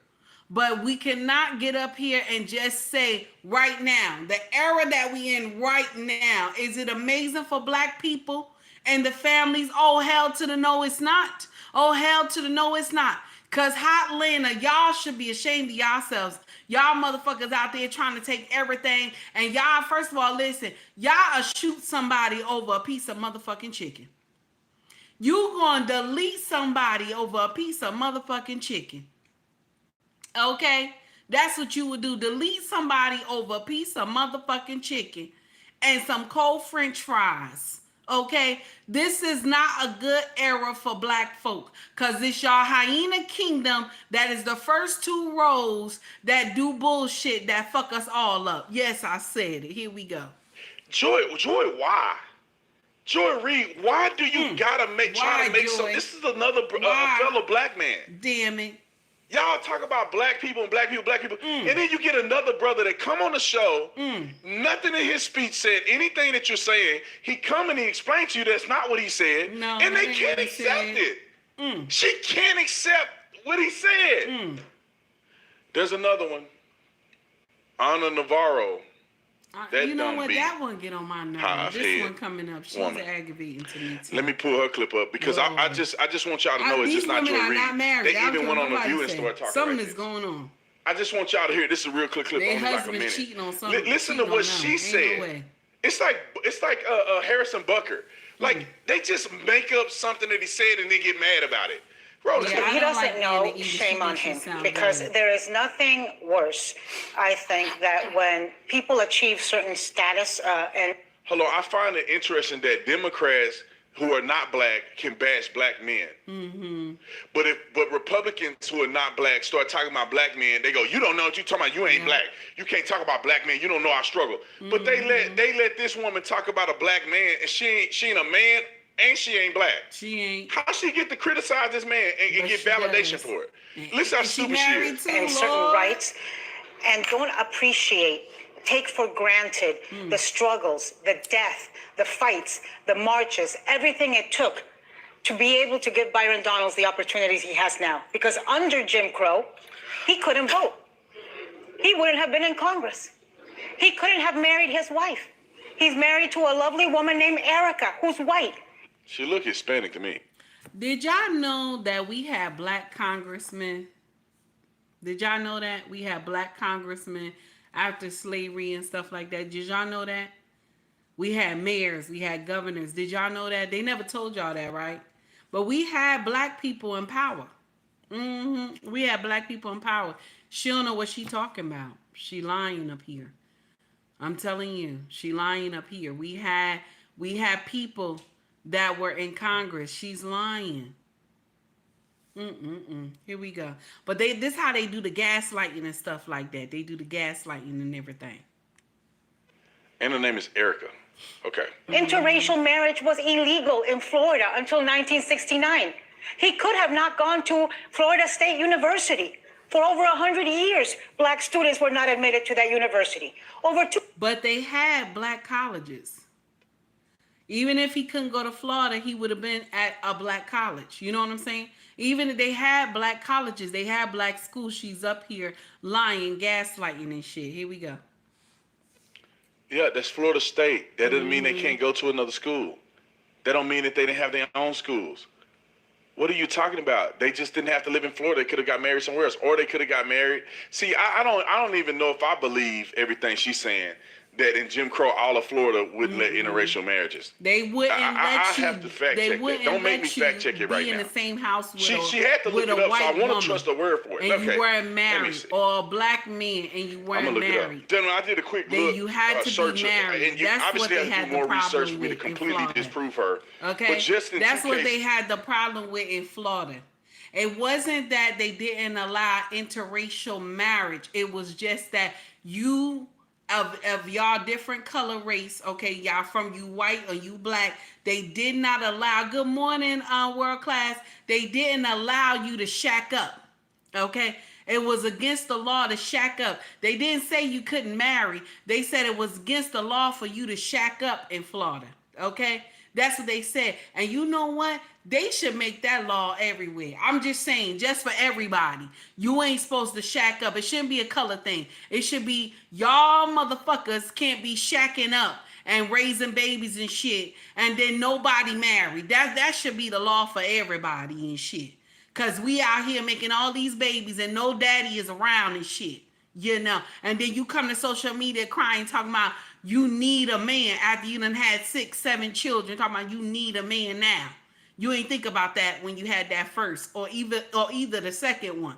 But we cannot get up here and just say right now, the era that we in right now, is it amazing for Black people and the families? Oh, hell to the no, it's not. Oh, hell to the no, it's not. Because Hotlanta, y'all should be ashamed of yourselves. Y'all motherfuckers out there trying to take everything. And y'all, first of all, listen, y'all shoot somebody over a piece of motherfucking chicken. You gonna delete somebody over a piece of motherfucking chicken. Okay? That's what you would do. Delete somebody over a piece of motherfucking chicken and some cold French fries. Okay? This is not a good era for Black folk, because it's y'all hyena kingdom that is the first two rows that do bullshit that fuck us all up. Yes, I said it. Here we go. Joy, why? Joy Reid, why do you gotta try to make some? This is another fellow Black man. Damn it. Y'all talk about Black people and Black people, and then you get another brother that come on the show, nothing in his speech said anything that you're saying. He come and he explained to you that's not what he said, and they can't accept it. She can't accept what he said. There's another one, Ana Navarro. You know what? That one get on my nerves. This one coming up, she's aggravating to me too. Let me pull her clip up, because I just want y'all to know it's just not Joy Reid. They even went on the View and started talking. Something is going on. I just want y'all to hear. This is a real quick clip. Their Only like a husband minute. cheating on somebody. Listen to what she said. It's like Harrison Bucker. Like they just make up something that he said and then get mad about it. Bro, if he doesn't know, shame on him. Because there is nothing worse, I think, that when people achieve certain status and... Hello, I find it interesting that Democrats who are not Black can bash Black men. But Republicans who are not Black start talking about Black men, they go, you don't know what you're talking about, you ain't Black. You can't talk about Black men, you don't know our struggle. But they let this woman talk about a Black man, and she ain't a man, and she ain't Black. She ain't. How she get to criticize this man and get validation for it? Listen how stupid she is. And certain rights, and don't appreciate, take for granted the struggles, the death, the fights, the marches, everything it took to be able to give Byron Donalds the opportunities he has now. Because under Jim Crow, he couldn't vote. He wouldn't have been in Congress. He couldn't have married his wife. He's married to a lovely woman named Erica, who's white. She look Hispanic to me. Did y'all know that we had Black congressmen? Did y'all know that we had Black congressmen after slavery and stuff like that? Did y'all know that? We had mayors, we had governors. Did y'all know that? They never told y'all that, right? But we had Black people in power. We had Black people in power. She don't know what she talking about. She lying up here. I'm telling you, she lying up here. We had people that were in Congress. She's lying. Here we go. But this how they do the gaslighting and stuff like that. They do the gaslighting and everything. And her name is Erica. Okay. Interracial marriage was illegal in Florida until 1969. He could have not gone to Florida State University. For over 100 years, black students were not admitted to that university. But they had black colleges. Even if he couldn't go to Florida, he would have been at a black college. You know what I'm saying? Even if they had black colleges, they had black schools. She's up here lying, gaslighting and shit. Here we go. Yeah, that's Florida State. That doesn't mean they can't go to another school. That don't mean that they didn't have their own schools. What are you talking about? They just didn't have to live in Florida. They could have got married somewhere else, or they could have got married. See, I don't even know if I believe everything she's saying. That in Jim Crow, all of Florida wouldn't let interracial marriages. They wouldn't let you. I have to fact check that. Don't make me fact check it right now. Be in the same house with she a, had to look with it a up, white so I want woman, to trust her word for it. and Okay. you weren't married, or a black man and you weren't married. Gentlemen, I did a quick Then look. you had to search be married. And you That's obviously what they have had to do more the problem research for me to with in completely Florida. disprove her. Okay, But just in that's two what cases, they had the problem with in Florida. It wasn't that they didn't allow interracial marriage. It was just that you of y'all different color race, okay, y'all from you white or you black, they did not allow, good morning, world class, they didn't allow you to shack up, okay? It was against the law to shack up. They didn't say you couldn't marry. They said it was against the law for you to shack up in Florida, okay? That's what they said. And you know what? They should make that law everywhere. I'm just saying, just for everybody. You ain't supposed to shack up. It shouldn't be a color thing. It should be y'all motherfuckers can't be shacking up and raising babies and shit and then nobody married. That should be the law for everybody and shit. Cause we out here making all these babies and no daddy is around and shit. You know, and then you come to social media crying, talking about you need a man after you done had 6, 7 children, talking about you need a man now. You ain't think about that when you had that first, or either the second one.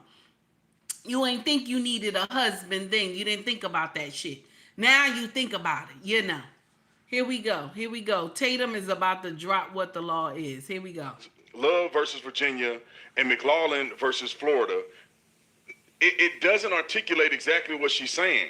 You ain't think you needed a husband then. You didn't think about that shit. Now you think about it, you know. Here we go. Tatum is about to drop what the law is. Here we go. Love versus Virginia and McLaughlin versus Florida. It doesn't articulate exactly what she's saying.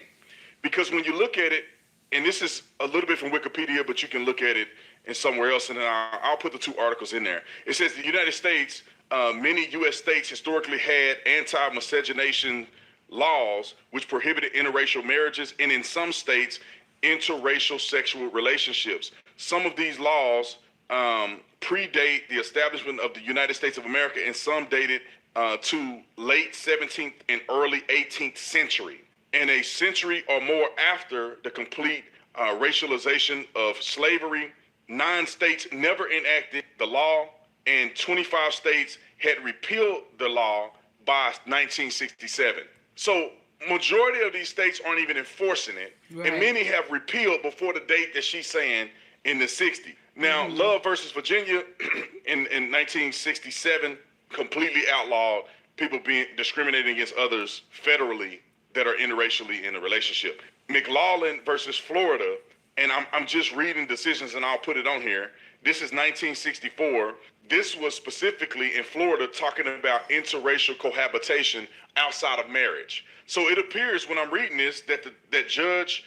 Because when you look at it, and this is a little bit from Wikipedia, but you can look at it in somewhere else, and then I'll put the 2 articles in there. It says the United States, many U.S. states historically had anti-miscegenation laws which prohibited interracial marriages, and in some states, interracial sexual relationships. Some of these laws predate the establishment of the United States of America, and some dated to late 17th and early 18th century. And a century or more after the complete racialization of slavery, 9 states never enacted the law, and 25 states had repealed the law by 1967. So majority of these states aren't even enforcing it, and many have repealed before the date that she's saying in the 60s. Now, Love versus Virginia in 1967 completely outlawed people being discriminating against others federally that are interracially in a relationship. McLaughlin versus Florida, and I'm just reading decisions and I'll put it on here. This is 1964. This was specifically in Florida talking about interracial cohabitation outside of marriage. So it appears when I'm reading this that that Judge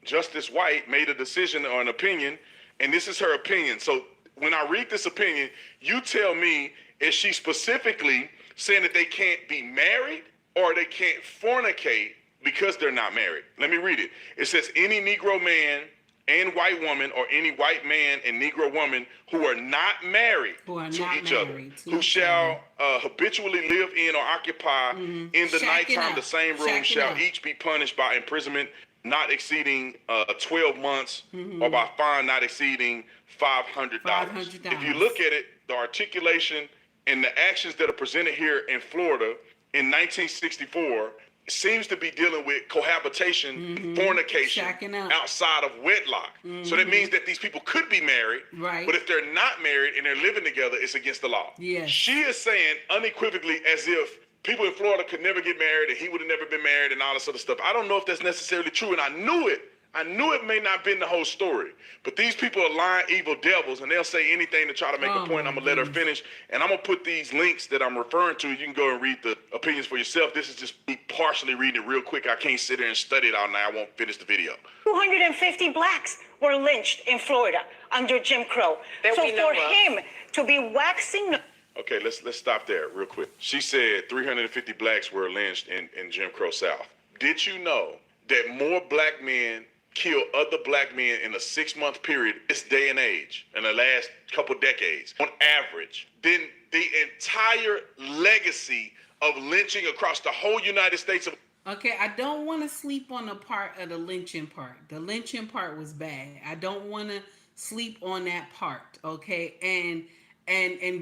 Justice White made a decision or an opinion, and this is her opinion. So when I read this opinion, you tell me, is she specifically saying that they can't be married or they can't fornicate because they're not married? Let me read it. It says any Negro man and white woman, or any white man and Negro woman who are not married to each other, who shall habitually live in or occupy in the nighttime the same room, shall each be punished by imprisonment not exceeding 12 months or by fine not exceeding $500. If you look at it, the articulation and the actions that are presented here in Florida in 1964 seems to be dealing with cohabitation, fornication outside of wedlock. So that means that these people could be married, but if they're not married and they're living together, it's against the law. She is saying unequivocally as if people in Florida could never get married and he would have never been married and all this other stuff. I don't know if that's necessarily true, and I knew it may not have been the whole story, but these people are lying evil devils, and they'll say anything to try to make a point. I'm going to let her finish, and I'm going to put these links that I'm referring to. You can go and read the opinions for yourself. This is just me partially reading it real quick. I can't sit there and study it all night. I won't finish the video. 250 blacks were lynched in Florida under Jim Crow. That So we know for of. him to be waxing... Okay, let's stop there real quick. She said 350 blacks were lynched in Jim Crow South. Did you know that more black men kill other black men in a 6-month period this day and age, in the last couple decades, on average, than the entire legacy of lynching across the whole United States of... Okay, I don't want to sleep on the part of the lynching part. The lynching part was bad. I don't want to sleep on that part, okay? And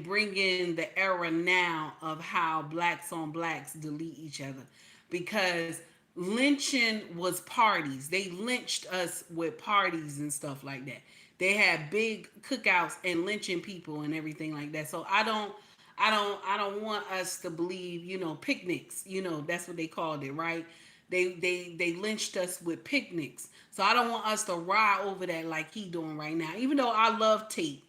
bring in the era now of how blacks on blacks delete each other. Because lynching was parties. They lynched us with parties and stuff like that. They had big cookouts and lynching people and everything like that. So I don't want us to believe, picnics, that's what they called it, right? They lynched us with picnics. So I don't want us to ride over that like he doing right now. Even though I love Tate,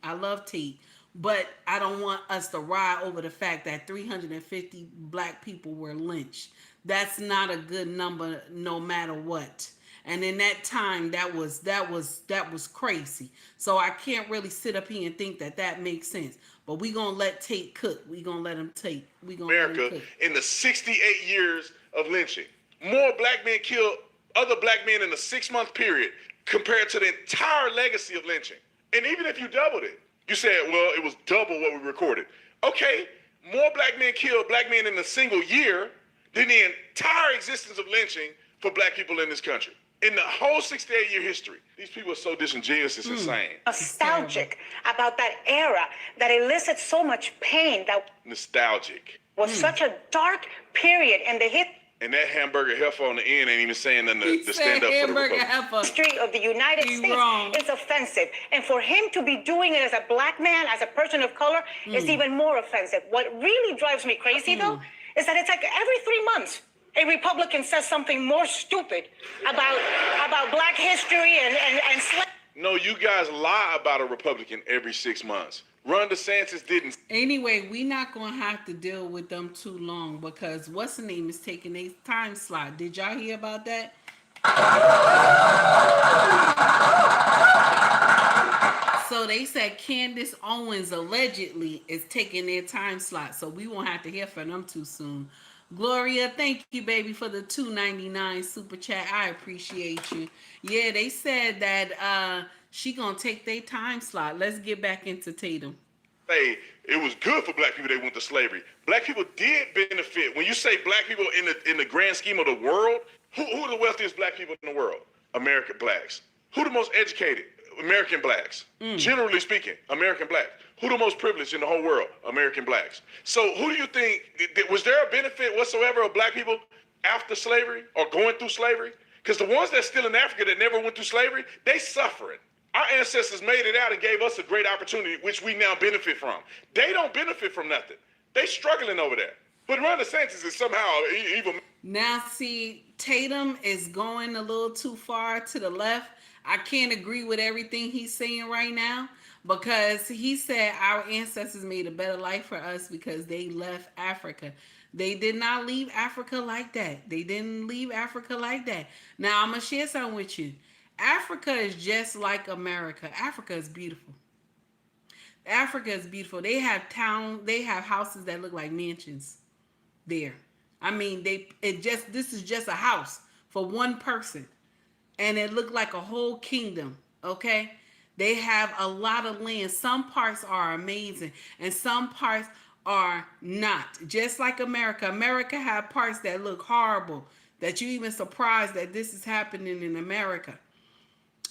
but I don't want us to ride over the fact that 350 black people were lynched. That's not a good number no matter what. And in that time, that was crazy. So I can't really sit up here and think that makes sense. But we gonna let Tate cook. We gonna let him Tate. We gonna America let him cook. In the 68 years of lynching, more black men killed other black men in a 6-month period compared to the entire legacy of lynching. And even if you doubled it, you said, well, it was double what we recorded. Okay, more black men killed black men in a single year than the entire existence of lynching for black people in this country. In the whole 68-year history. These people are so disingenuous, it's insane. Nostalgic about that era that elicits so much pain, that Nostalgic. was such a dark period in the And that hamburger heifer on the end ain't even saying nothing to stand up for the Republic. history of the United States. Wrong. It's offensive. And for him to be doing it as a black man, as a person of color, is even more offensive. What really drives me crazy, though, is that it's like every 3 months, a Republican says something more stupid about black history and slavery. No, you guys lie about a Republican every 6 months. Ron DeSantis didn't. Anyway, we not gonna have to deal with them too long because what's the name is taking a time slot. Did y'all hear about that? So they said Candace Owens allegedly is taking their time slot, so we won't have to hear from them too soon. Gloria, thank you, baby, for the $2.99 super chat. I appreciate you. Yeah, they said that she gonna take their time slot. Let's get back into Tatum. Say it was good for black people they went to slavery. Black people did benefit. When you say black people in the grand scheme of the world, who are the wealthiest black people in the world? American blacks. Who the most educated? American blacks. Generally speaking, American blacks. Who the most privileged in the whole world? American blacks. So who do you think, was there a benefit whatsoever of black people after slavery or going through slavery? Because the ones that's still in Africa that never went through slavery, they suffering. Our ancestors made it out and gave us a great opportunity, which we now benefit from. They don't benefit from nothing. They struggling over there. But Ron DeSantis is somehow evil. Now, see, Tatum is going a little too far to the left. I can't agree with everything he's saying right now because he said our ancestors made a better life for us because they left Africa. They did not leave Africa like that. They didn't leave Africa like that. Now, I'm going to share something with you. Africa is just like America. Africa is beautiful. Africa is beautiful. They have houses that look like mansions there. I mean, this is just a house for one person. And it looked like a whole kingdom, okay? They have a lot of land. Some parts are amazing and some parts are not. Just like America. America have parts that look horrible, that you even surprised that this is happening in America.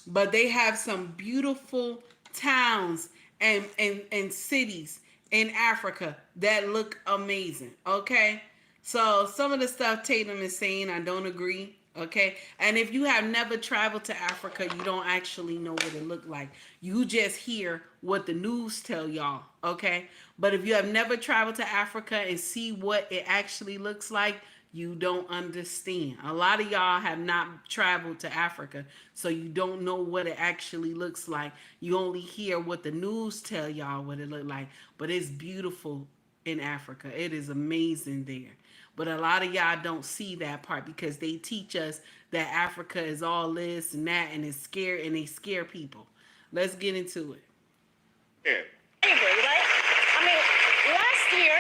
But they have some beautiful towns and cities in Africa that look amazing, okay? So some of the stuff Tatum is saying, I don't agree. Okay, and if you have never traveled to Africa, you don't actually know what it looked like. You just hear what the news tell y'all, okay? But if you have never traveled to Africa and see what it actually looks like, you don't understand. A lot of y'all have not traveled to Africa, so you don't know what it actually looks like. You only hear what the news tell y'all what it looked like, but it's beautiful in Africa. It is amazing there. But a lot of y'all don't see that part because they teach us that Africa is all this and that and it's scary and they scare people. Let's get into it. Yeah. Right? I mean, last year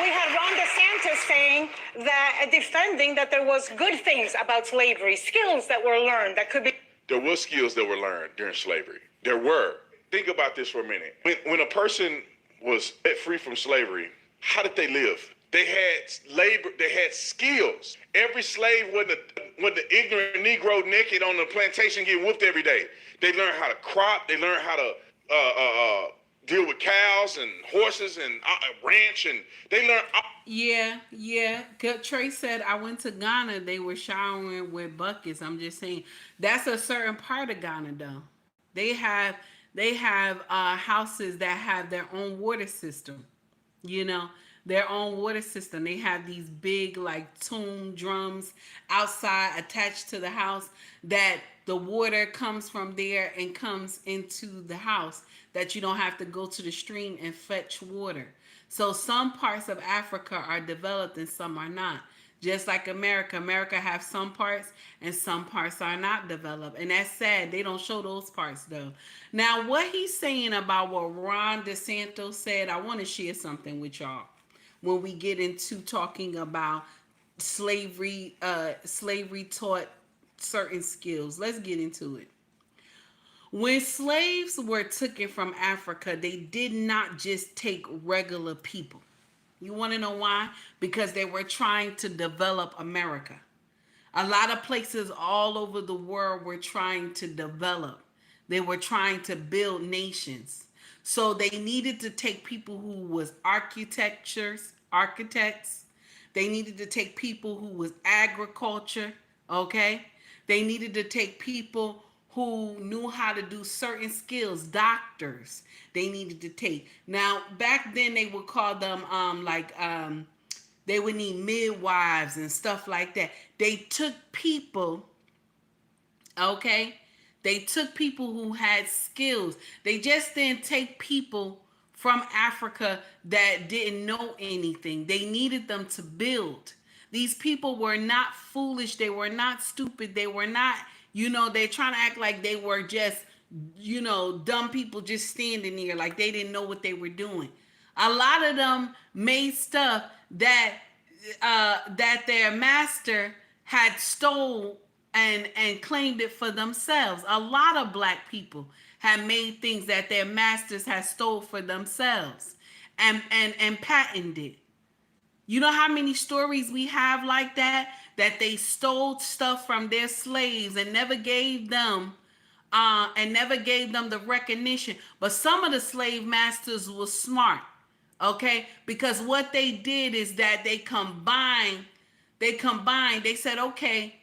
we had Ron DeSantis saying that, defending that there was good things about slavery, skills that were learned that could be. There were skills that were learned during slavery. There were. Think about this for a minute. When a person was set free from slavery, how did they live? They had labor. They had skills. Every slave wasn't the ignorant Negro naked on the plantation getting whooped every day. They learned how to crop. They learned how to deal with cows and horses and ranch, and they learned. Yeah. Trey said, I went to Ghana. They were showering with buckets. I'm just saying that's a certain part of Ghana, though. They have houses that have their own water system. You know, their own water system. They have these big like tomb drums outside attached to the house that the water comes from there and comes into the house, that you don't have to go to the stream and fetch water. So some parts of Africa are developed and some are not. Just like America. America have some parts and some parts are not developed. And that's sad. They don't show those parts though. Now, what he's saying about what Ron DeSantis said, I want to share something with y'all when we get into talking about slavery. Slavery taught certain skills. Let's get into it. When slaves were taken from Africa, they did not just take regular people. You want to know why? Because they were trying to develop America. A lot of places all over the world were trying to develop. They were trying to build nations. So they needed to take people who was architects. They needed to take people who was agriculture, okay? They needed to take people who knew how to do certain skills, doctors. They needed to take. Now, back then they would call them they would need midwives and stuff like that. They took people, okay? They took people who had skills. They just didn't take people from Africa that didn't know anything. They needed them to build. These people were not foolish. They were not stupid. They were not, they're trying to act like they were just, dumb people just standing there like they didn't know what they were doing. A lot of them made stuff that their master had stole and claimed it for themselves. A lot of black people have made things that their masters had stole for themselves and patented it. You know how many stories we have like that they stole stuff from their slaves and never gave them the recognition. But some of the slave masters were smart, okay? Because what they did is that they combined. They said, okay,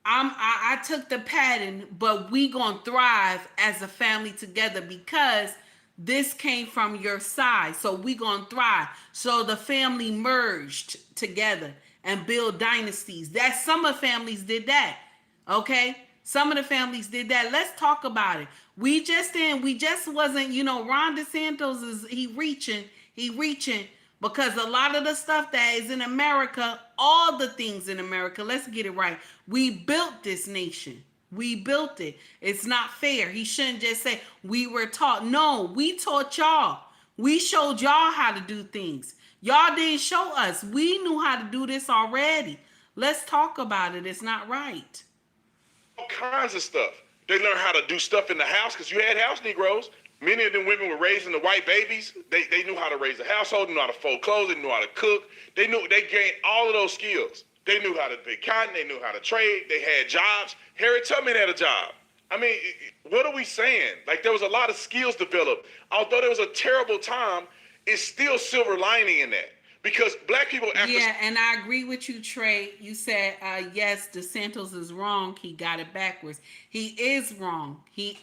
I took the pattern, but we gonna thrive as a family together because this came from your side, so we gonna thrive. So the family merged together and build dynasties. That some of families did that, okay? Some of the families did that. Let's talk about it. We just wasn't, Ron DeSantis he reaching because a lot of the stuff that is in America, all the things in America, let's get it right. We built this nation. We built it. It's not fair. He shouldn't just say we were taught. No, we taught y'all. We showed y'all how to do things. Y'all didn't show us. We knew how to do this already. Let's talk about it. It's not right. All kinds of stuff. They learned how to do stuff in the house because you had house Negroes. Many of them women were raising the white babies. They knew how to raise a household, they knew how to fold clothes, they knew how to cook. They gained all of those skills. They knew how to pick cotton, they knew how to trade, they had jobs. Harriet Tubman had a job. I mean, what are we saying? Like, there was a lot of skills developed. Although there was a terrible time, it's still silver lining in that. Because black people... and I agree with you, Trey. You said, yes, DeSantis is wrong. He got it backwards. He is wrong. He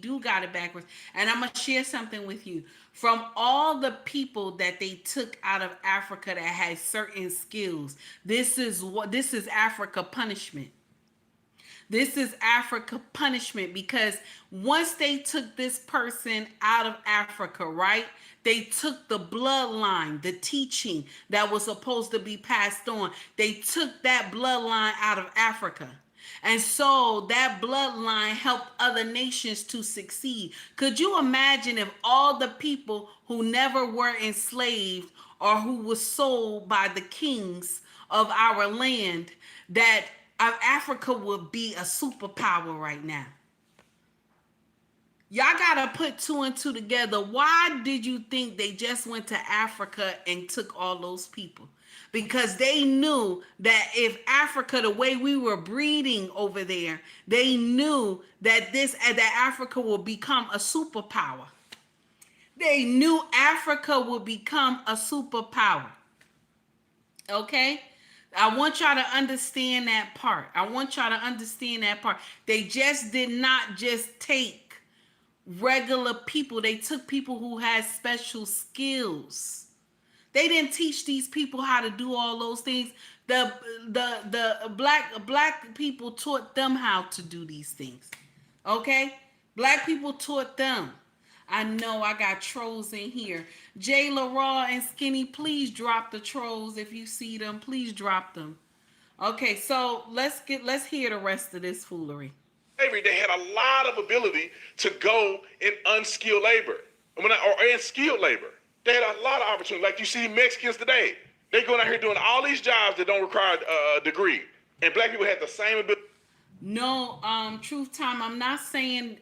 do got it backwards. And I'm going to share something with you. From all the people that they took out of Africa that had certain skills, this is Africa punishment. This is Africa punishment, because once they took this person out of Africa, right? They took the bloodline, the teaching that was supposed to be passed on. They took that bloodline out of Africa. And so that bloodline helped other nations to succeed. Could you imagine if all the people who never were enslaved or who were sold by the kings of our land, that Africa would be a superpower right now? Y'all gotta put two and two together. Why did you think they just went to Africa and took all those people? Because they knew that if Africa, the way we were breeding over there, they knew that that Africa will become a superpower. They knew Africa would become a superpower. Okay? I want y'all to understand that part. They just did not just take regular people. They took people who had special skills. They didn't teach these people how to do all those things. The black people taught them how to do these things. Okay? Black people taught them. I know I got trolls in here. Jay LaRaw and Skinny, please drop the trolls if you see them. Please drop them. Okay, so let's hear the rest of this foolery. They had a lot of ability to go in unskilled labor, or in skilled labor. They had a lot of opportunity. Like you see Mexicans today, they going out here doing all these jobs that don't require a degree, and black people had the same ability. No, truth time. I'm not saying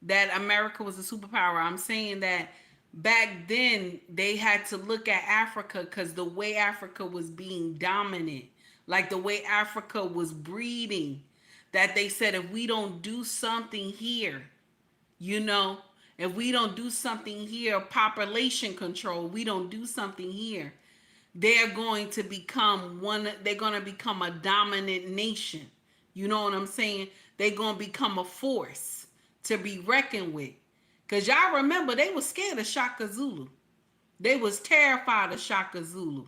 that America was a superpower. I'm saying that back then they had to look at Africa because the way Africa was being dominant, like the way Africa was breeding, that they said if we don't do something here, if we don't do something here, population control, we don't do something here, they're going to become a dominant nation. You know what I'm saying? They're going to become a force to be reckoned with. Because y'all remember, they were scared of Shaka Zulu. They was terrified of Shaka Zulu.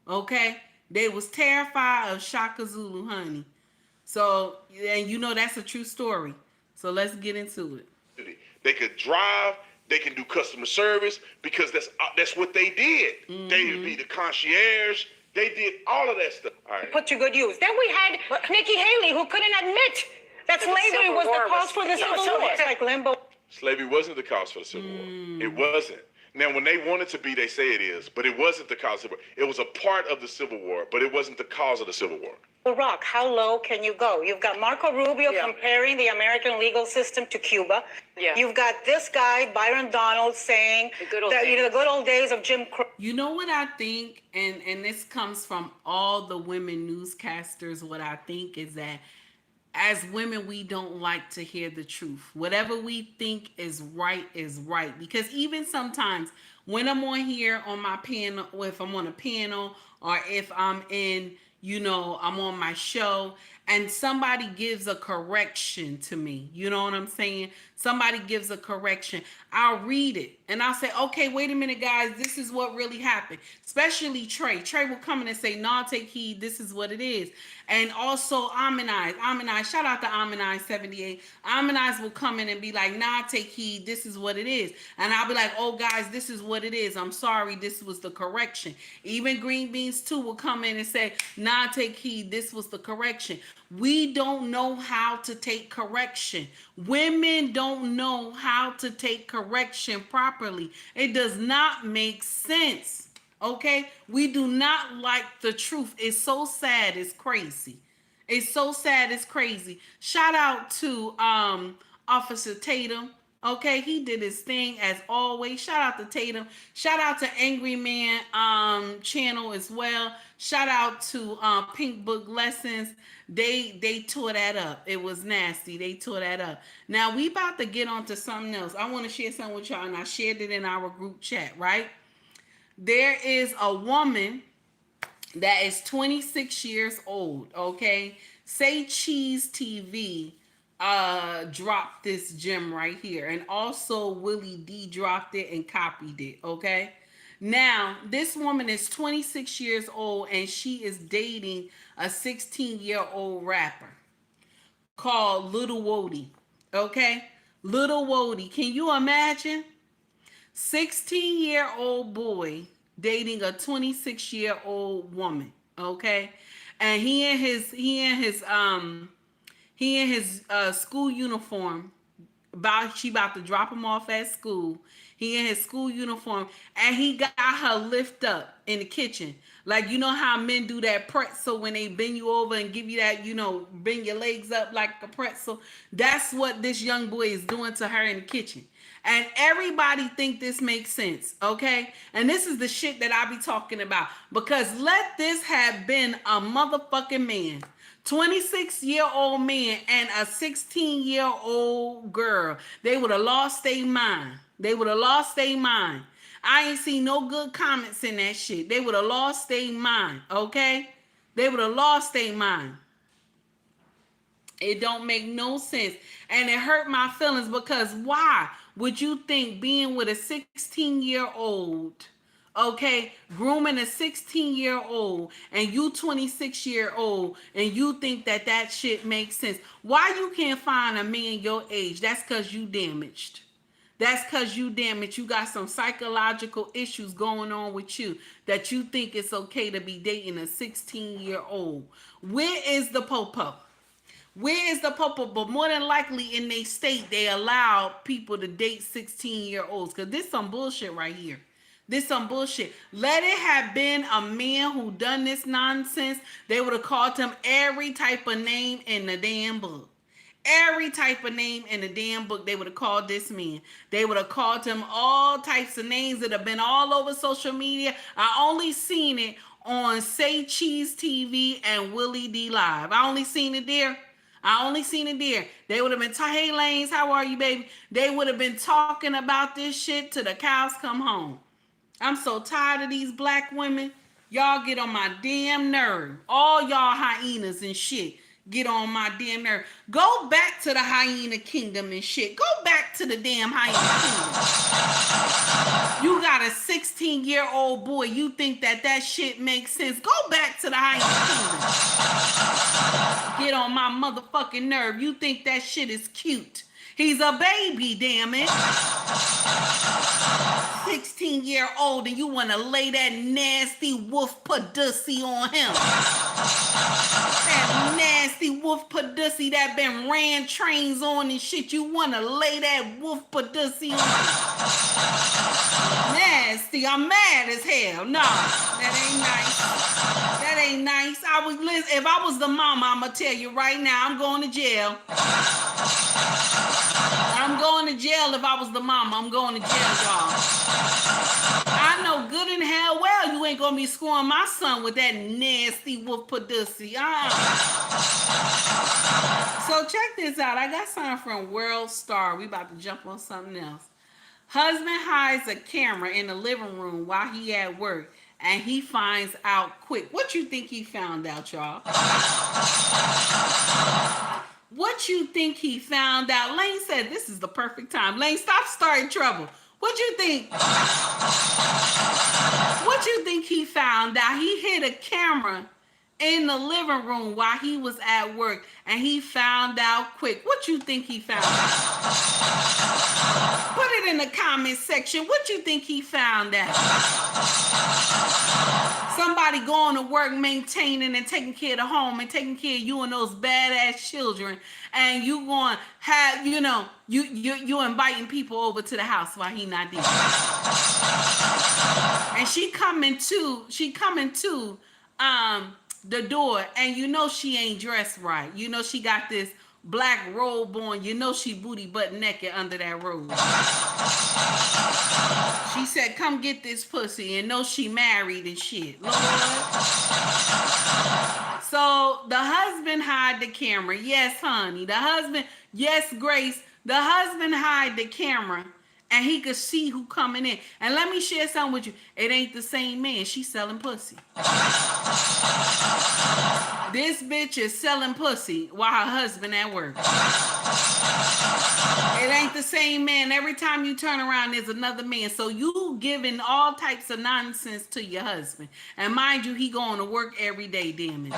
Okay? They was terrified of Shaka Zulu, honey. So, and that's a true story. So let's get into it. They could drive, they can do customer service, because that's what they did. Mm-hmm. They would be the concierge. They did all of that stuff. All right. Put to good use. Then we had Nikki Haley, who couldn't admit that slavery was the cause for the Civil War. It's like limbo. Slavery wasn't the cause for the Civil War. It wasn't. Now, when they want it to be, they say it is, but it wasn't the cause of it. It was a part of the Civil War, but it wasn't the cause of the Civil War. Rock, how low can you go? You've got Marco Rubio comparing the American legal system to Cuba. Yeah. You've got this guy, Byron Donald, saying the good old days of Jim Crow. You know what I think, and this comes from all the women newscasters, what I think is that as women, we don't like to hear the truth. Whatever we think is right is right. Because even sometimes when I'm on here on my panel, or if I'm on a panel, or if I'm in, I'm on my show and somebody gives a correction to me, you know what I'm saying? Somebody gives a correction. I'll read it and I'll say, okay, wait a minute, guys, this is what really happened. Especially Trey. Trey will come in and say, nah, take heed, this is what it is. And also Amanize, shout out to Amanize78. Amanize will come in and be like, nah, take heed, this is what it is. And I'll be like, oh guys, this is what it is. I'm sorry, this was the correction. Even Green Beans 2 will come in and say, nah, take heed, this was the correction. We don't know how to take correction. Women don't know how to take correction properly. It does not make sense. Okay? We do not like the truth. It's so sad. It's crazy. It's so sad. It's crazy. Shout out to Officer Tatum. Okay, he did his thing as always. Shout out to Tatum. Shout out to Angry Man channel as well. Shout out to Pink Book Lessons. They tore that up. It was nasty. They tore that up. Now we about to get on to something else. I want to share something with y'all, and I shared it in our group chat, right? There is a woman that is 26 years old, okay? Say Cheese TV dropped this gem right here, and also Willie D dropped it and copied it, okay? Now, this woman is 26 years old and she is dating a 16-year-old rapper called Little Wody. Okay? Little Wody. Can you imagine? 16-year-old boy dating a 26-year-old woman. Okay? And he in his school uniform. She about to drop him off at school. He in his school uniform, and he got her lift up in the kitchen. Like, you know how men do that pretzel when they bend you over and give you that, bend your legs up like a pretzel. That's what this young boy is doing to her in the kitchen. And everybody think this makes sense, okay? And this is the shit that I be talking about. Because let this have been a motherfucking man. 26-year-old man and a 16-year-old girl. They would have lost their mind. They would have lost their mind. I ain't seen no good comments in that shit. They would have lost their mind, okay? They would have lost their mind. It don't make no sense. And it hurt my feelings because why would you think being with a 16-year-old, okay, grooming a 16-year-old and you 26-year-old and you think that shit makes sense? Why you can't find a man your age? That's because you damaged. That's because you damaged. You got some psychological issues going on with you that you think it's okay to be dating a 16-year-old. Where is the popo? Where is the popo? But more than likely in their state, they allow people to date 16-year-olds. Because this some bullshit right here. This some bullshit. Let it have been a man who done this nonsense. They would have called him every type of name in the damn book. Every type of name in the damn book, they would have called this man. They would have called him all types of names that have been all over social media. I only seen it on Say Cheese TV and Willie D Live. I only seen it there. They would have been, hey Lanes, how are you, baby? They would have been talking about this shit till the cows come home. I'm so tired of these black women. Y'all get on my damn nerve. All y'all hyenas and shit get on my damn nerve. Go back to the hyena kingdom and shit. Go back to the damn hyena kingdom. You got a 16-year-old boy. You think that shit makes sense. Go back to the hyena kingdom. Get on my motherfucking nerve. You think that shit is cute. He's a baby, damn it. 16-year-old and you want to lay that nasty wolf pussy on him. That nasty wolf pussy that been ran trains on and shit. You want to lay that wolf pussy on him. Nasty. I'm mad as hell. No, that ain't nice. That ain't nice. If I was the mama, I'm going to tell you right now, I'm going to jail. I'm going to jail if I was the mama. I'm going to jail, y'all. I know good and hell well you ain't going to be scoring my son with that nasty wolf pussy. So check this out. I got something from World Star. We about to jump on something else. Husband hides a camera in the living room while he at work. And he finds out quick. What you think he found out, y'all? What you think he found out? Lane said this is the perfect time. Lane, stop starting trouble. What you think? What you think he found out? He hid a camera in the living room while he was at work, and he found out quick. What you think he found out? Put it in the comment section. What you think he found out? Somebody going to work, maintaining and taking care of the home and taking care of you and those badass children, and you going to have, you inviting people over to the house while he not there. And she coming to the door, and she ain't dressed right. She got this black robe on. She booty butt naked under that robe. She said, come get this pussy, and she married and shit. Lord. So the husband hide the camera. Yes, honey. Yes, Grace. The husband hide the camera, and he could see who coming in. And let me share something with you. It ain't the same man. She's selling pussy. This bitch is selling pussy while her husband at work. It ain't the same man. Every time you turn around, there's another man. So you giving all types of nonsense to your husband. And mind you, he going to work every day, damn it.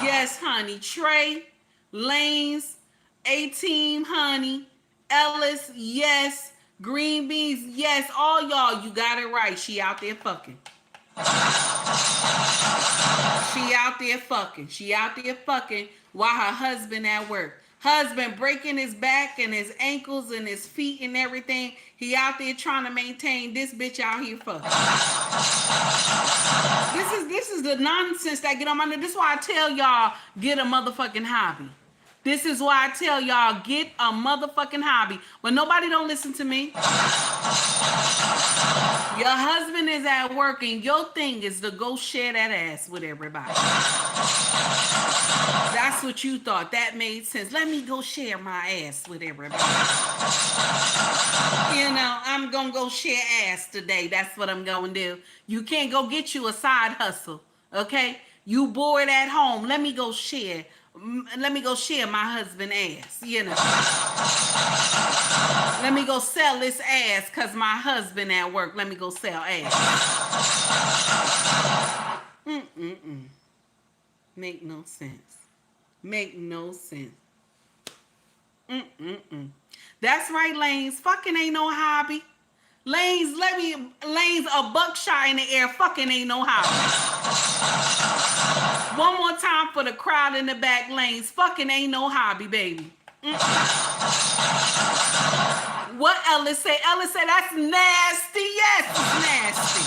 Yes, honey. Trey, Lanes, A-Team, honey. Ellis, yes. Green Beans, yes. All y'all, you got it right. She out there fucking. She out there fucking. She out there fucking while her husband at work. Husband breaking his back and his ankles and his feet and everything. He out there trying to maintain this bitch out here fucking. This is the nonsense that get on my nerves. This is why I tell y'all, get a motherfucking hobby. This is why I tell y'all, get a motherfucking hobby. But nobody don't listen to me. Your husband is at work and your thing is to go share that ass with everybody. That's what you thought. That made sense. Let me go share my ass with everybody. You know, I'm going to go share ass today. That's what I'm going to do. You can't go get you a side hustle, okay? You bored at home. Let me go share my husband ass, you know. Let me go sell this ass because my husband at work. Let me go sell ass. Make no sense. Make no sense. That's right, Lanes. Fucking ain't no hobby. Lanes, a buckshot in the air. Fucking ain't no hobby. One more time for the crowd in the back, Lanes. Fucking ain't no hobby, baby. What Ellis say? Ellis said that's nasty. Yes, it's nasty.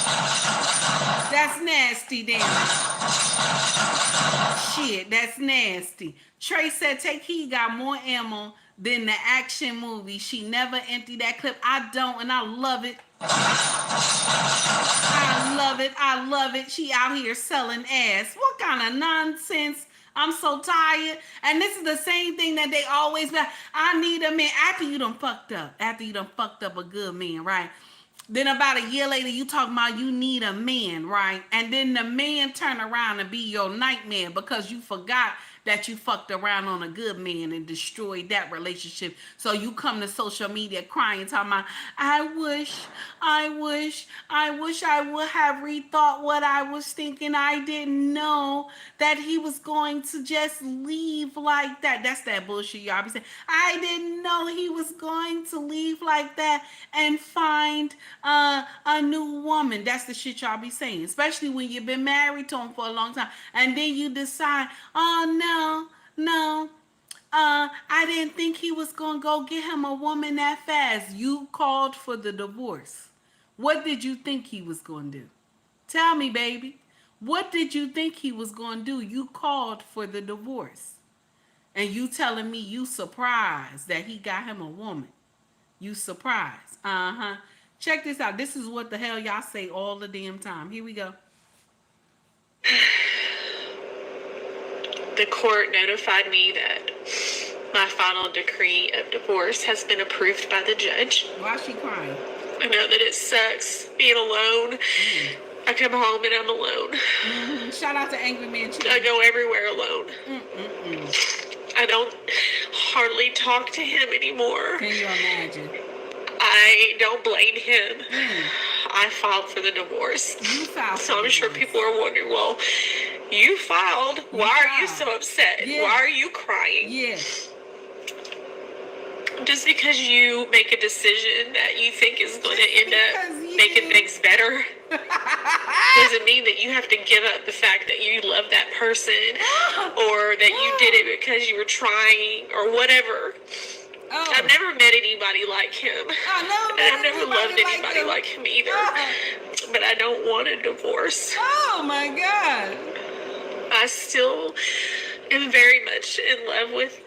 That's nasty, damn it. Shit, that's nasty. Trey said, take heed, got more ammo than the action movie. She never emptied that clip. I don't, and I love it. I love it. She out here selling ass. What kind of nonsense? I'm so tired. And this is the same thing that they always be like, I need a man. After you done fucked up a good man, right? Then about a year later, you talking about you need a man, right? And then the man turn around and be your nightmare because you forgot that you fucked around on a good man and destroyed that relationship. So you come to social media crying, talking about, I wish I would have rethought what I was thinking. I didn't know that he was going to just leave like that. That's that bullshit y'all be saying. I didn't know he was going to leave like that and find a new woman. That's the shit y'all be saying, especially when you've been married to him for a long time. And then you decide, oh no, I didn't think he was going to go get him a woman that fast. You called for the divorce. What did you think he was going to do? Tell me, baby. What did you think he was going to do? You called for the divorce. And you telling me you surprised that he got him a woman. You surprised. Check this out. This is what the hell y'all say all the damn time. Here we go. The court notified me that my final decree of divorce has been approved by the judge. Why is she crying? I know that it sucks being alone. I come home and I'm alone. Shout out to Angry Man too. I go everywhere alone. I don't hardly talk to him anymore. Can you imagine? I don't blame him. I filed for the divorce. So I'm sure people are wondering, well, you filed. Why are you so upset? Yeah. Why are you crying? Yes. Just because you make a decision that you think is going to end up making things better doesn't mean that you have to give up the fact that you love that person or that you did it because you were trying or whatever. I've never met anybody like him. I've never loved anybody like him either. But I don't want a divorce. Oh my God. I still am very much in love with him.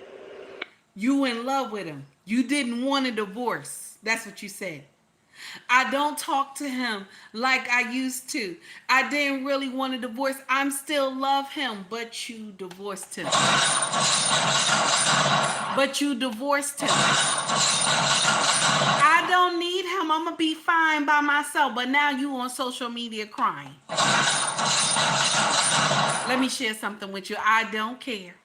You in love with him. You didn't want a divorce. That's what you said. I don't talk to him like I used to. I didn't really want a divorce. I still love him, but you divorced him. I don't need him. I'm going to be fine by myself. But now you on social media crying. Let me share something with you. I don't care.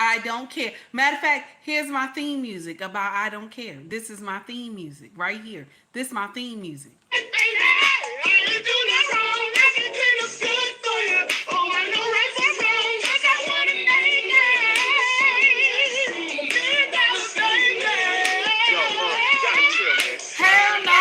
I don't care. Matter of fact, here's my theme music about I don't care. This is my theme music right here. This is my theme music. Hell no!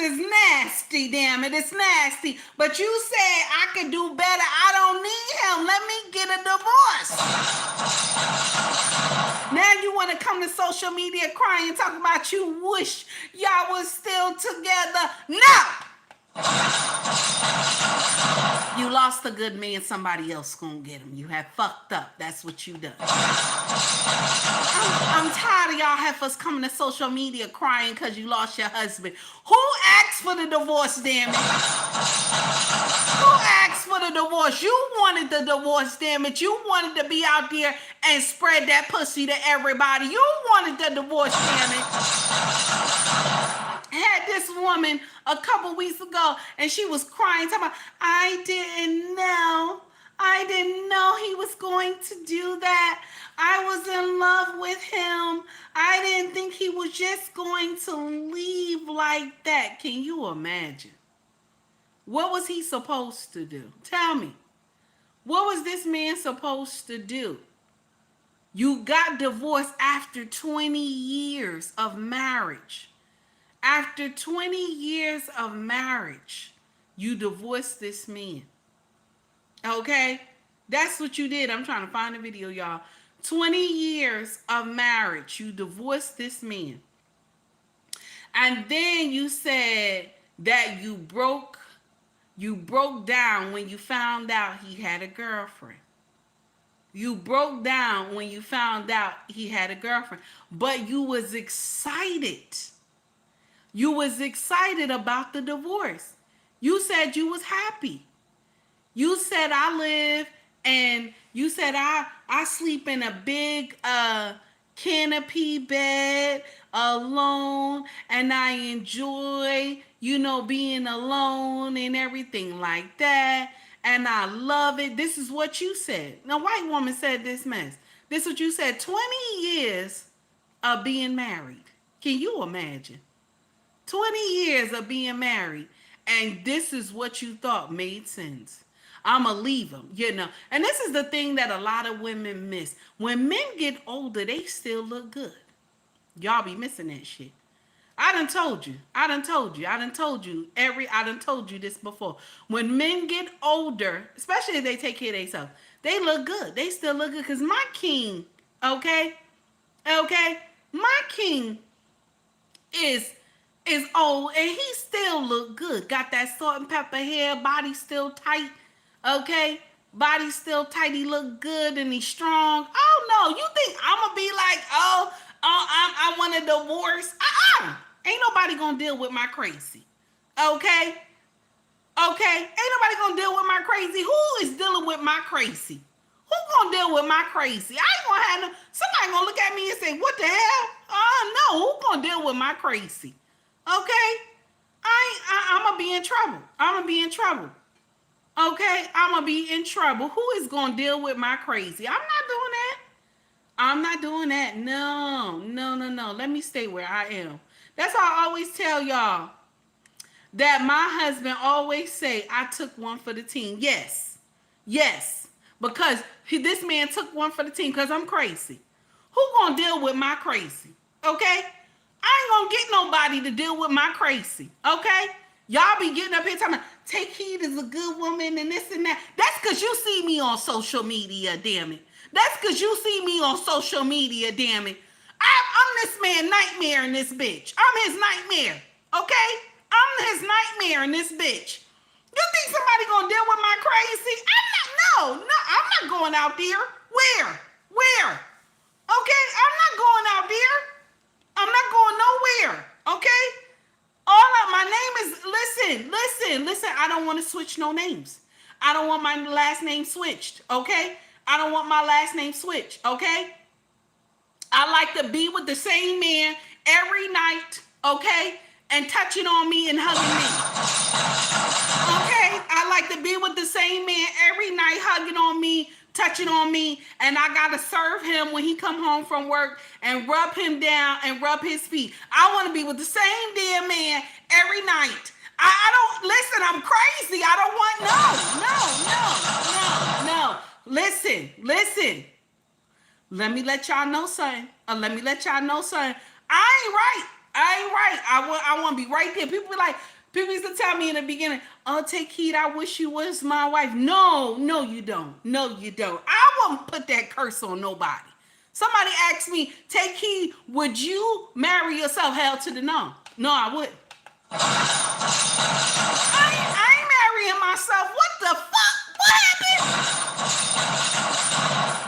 It's nasty, damn it. It's nasty. But you said I could do better. I don't need him. Let me get a divorce. Now you want to come to social media crying, talking about you wish y'all was still together. No! You lost a good man, somebody else gonna get him. You have fucked up. That's what you done. I'm tired of y'all heifers coming to social media crying because you lost your husband. Who asked for the divorce, damn it? Who asked for the divorce? You wanted the divorce, damn it. You wanted to be out there and spread that pussy to everybody. You wanted the divorce, damn it. Had this woman a couple weeks ago and she was crying, talking about, I didn't know he was going to do that. I was in love with him. I didn't think he was just going to leave like that. Can you imagine? What was he supposed to do? Tell me. What was this man supposed to do? You got divorced after 20 years of marriage. After 20 years of marriage, you divorced this man. Okay? That's what you did. I'm trying to find a video, y'all. 20 years of marriage, you divorced this man. And then you said that you broke down when you found out he had a girlfriend. You broke down when you found out he had a girlfriend. But you was excited. You was excited about the divorce. You said you was happy. You said I live and you said I sleep in a big canopy bed alone and I enjoy, being alone and everything like that. And I love it. This is what you said. Now, white woman said this mess. This is what you said. 20 years of being married. Can you imagine? 20 years of being married. And this is what you thought made sense. I'ma leave him, And this is the thing that a lot of women miss. When men get older, they still look good. Y'all be missing that shit. I done told you this before. When men get older, especially if they take care of themselves, they look good. They still look good. Because my king, okay? My king is old and he still look good. Got that salt and pepper hair, body still tight, okay? Body still tight, he look good and he's strong. Oh no, you think I'm gonna be like, I want a divorce? Ain't nobody gonna deal with my crazy, okay? Ain't nobody gonna deal with my crazy. Who is dealing with my crazy? Who gonna deal with my crazy? I ain't gonna have somebody gonna look at me and say, what the hell? No, who gonna deal with my crazy? Okay? I'm gonna be in trouble. Okay? I'm gonna be in trouble. Who is gonna deal with my crazy? I'm not doing that. No. Let me stay where I am. That's why I always tell y'all that my husband always say, I took one for the team. Yes. Because this man took one for the team because I'm crazy. Who gonna deal with my crazy? Okay? I ain't gonna get nobody to deal with my crazy. Okay? Y'all be getting up here talking about, Take Heed is a good woman and this and that. That's because you see me on social media, damn it. I'm this man nightmare in this bitch. I'm his nightmare. Okay? I'm his nightmare in this bitch. You think somebody gonna deal with my crazy? I'm not going out there. Where? Okay? I'm not going out there. I'm not going nowhere. Okay? My name is, listen. I don't want to switch no names. I don't want my last name switched. Okay? I don't want my last name switched. Okay? I like to be with the same man every night, okay? And touching on me and hugging me. Okay? I like to be with the same man every night, hugging on me, touching on me, and I gotta serve him when he come home from work and rub him down and rub his feet. I want to be with the same damn man every night. I don't listen. I'm crazy. I don't want no. Listen. Let me let y'all know something. I ain't right. I want to be right there. People used to tell me in the beginning, "Oh, take heed. I wish you was my wife." No, you don't. I won't put that curse on nobody. Somebody asked me, "Take heed. Would you marry yourself?" Hell to the no. No, I wouldn't. I ain't marrying myself. What the fuck? What happened?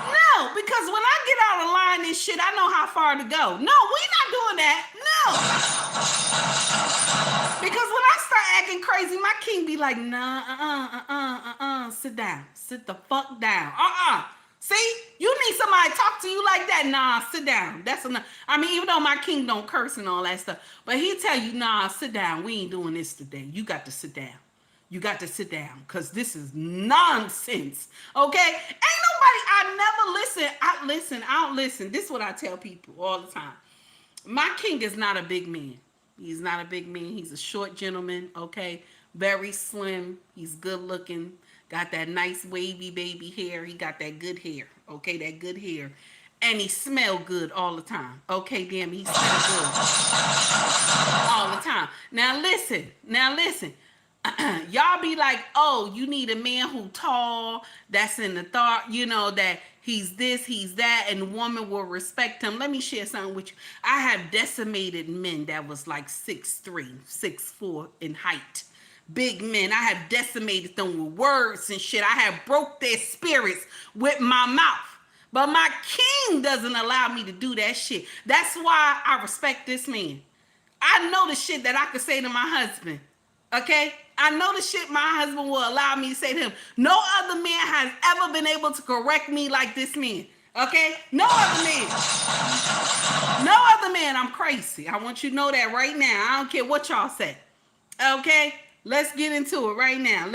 No, because when I get out of line and shit, I know how far to go. No, we not doing that. No. Because when I start acting crazy, my king be like, nah, sit down. Sit the fuck down. See? You need somebody to talk to you like that. Nah, sit down. That's enough. I mean, even though my king don't curse and all that stuff, but he tell you, nah, sit down. We ain't doing this today. You got to sit down. Because this is nonsense. Okay? Ain't nobody, I don't listen. This is what I tell people all the time. My king is not a big man. He's not a big man. He's a short gentleman, okay? Very slim. He's good looking. Got that nice wavy baby hair. He got that good hair, okay? That good hair. And he smell good all the time. Okay, damn, he smell good all the time. Now listen. Y'all be like, oh, you need a man who tall, that's in the thought, that he's this, he's that, and the woman will respect him. Let me share something with you. I have decimated men that was like 6'3", 6'4" in height. Big men. I have decimated them with words and shit. I have broke their spirits with my mouth. But my king doesn't allow me to do that shit. That's why I respect this man. I know the shit that I could say to my husband. Okay? I know the shit my husband will allow me to say to him. No other man has ever been able to correct me like this man. Okay? No other man. I'm crazy. I want you to know that right now. I don't care what y'all say. Okay? Let's get into it right now.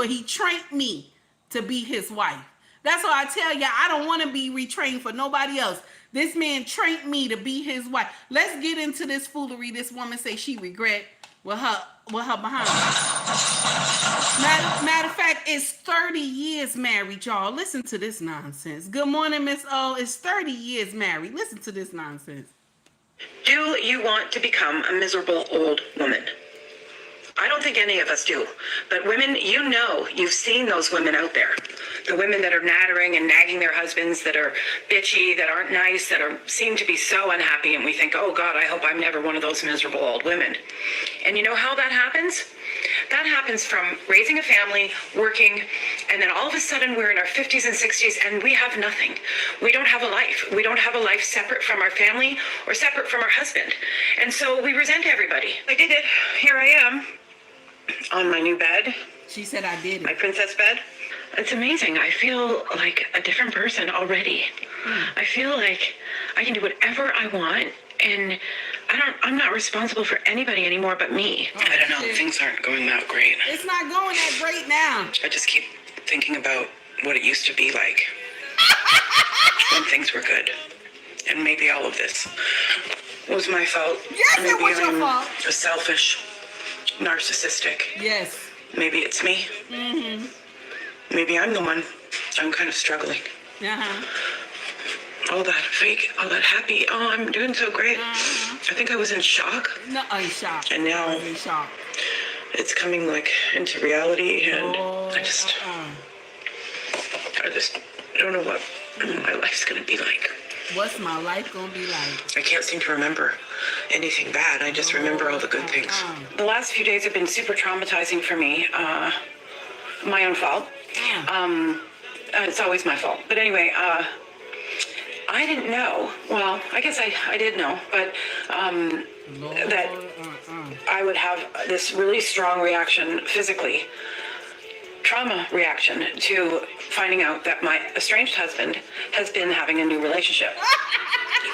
He trained me to be his wife. That's why I tell you, I don't want to be retrained for nobody else. This man trained me to be his wife. Let's get into this foolery. This woman say she regret with her behind. Matter of fact, it's 30 years married, y'all. Listen to this nonsense. Good morning, Miss O. It's 30 years married. Listen to this nonsense. Do you want to become a miserable old woman? I don't think any of us do. But women, you've seen those women out there. The women that are nattering and nagging their husbands, that are bitchy, that aren't nice, that seem to be so unhappy. And we think, oh God, I hope I'm never one of those miserable old women. And you know how that happens? That happens from raising a family, working, and then all of a sudden we're in our 50s and 60s and we have nothing. We don't have a life. We don't have a life separate from our family or separate from our husband. And so we resent everybody. I did it. Here I am. On my new bed. She said I did it. My princess bed. It's amazing. I feel like a different person already. I feel like I can do whatever I want, and I'm not responsible for anybody anymore but me. I don't know. Things aren't going that great. It's not going that great now. I just keep thinking about what it used to be like when things were good. And maybe all of this was my fault. Yes, maybe it was your fault. A selfish, narcissistic. Yes. Maybe it's me. Mm-hmm. Maybe I'm the one. I'm kind of struggling. Uh-huh. All that fake, all that happy. Oh, I'm doing so great. Uh-huh. I think I was in shock. No, in shock. And now in shock. It's coming into reality, and I just don't know what my life's gonna be like. What's my life gonna be like? I can't seem to remember anything bad. I just remember all the good things. The last few days have been super traumatizing for me. My own fault. It's always my fault. But anyway, I didn't know. Well, I guess I did know, but that I would have this really strong reaction physically. Trauma reaction to finding out that my estranged husband has been having a new relationship.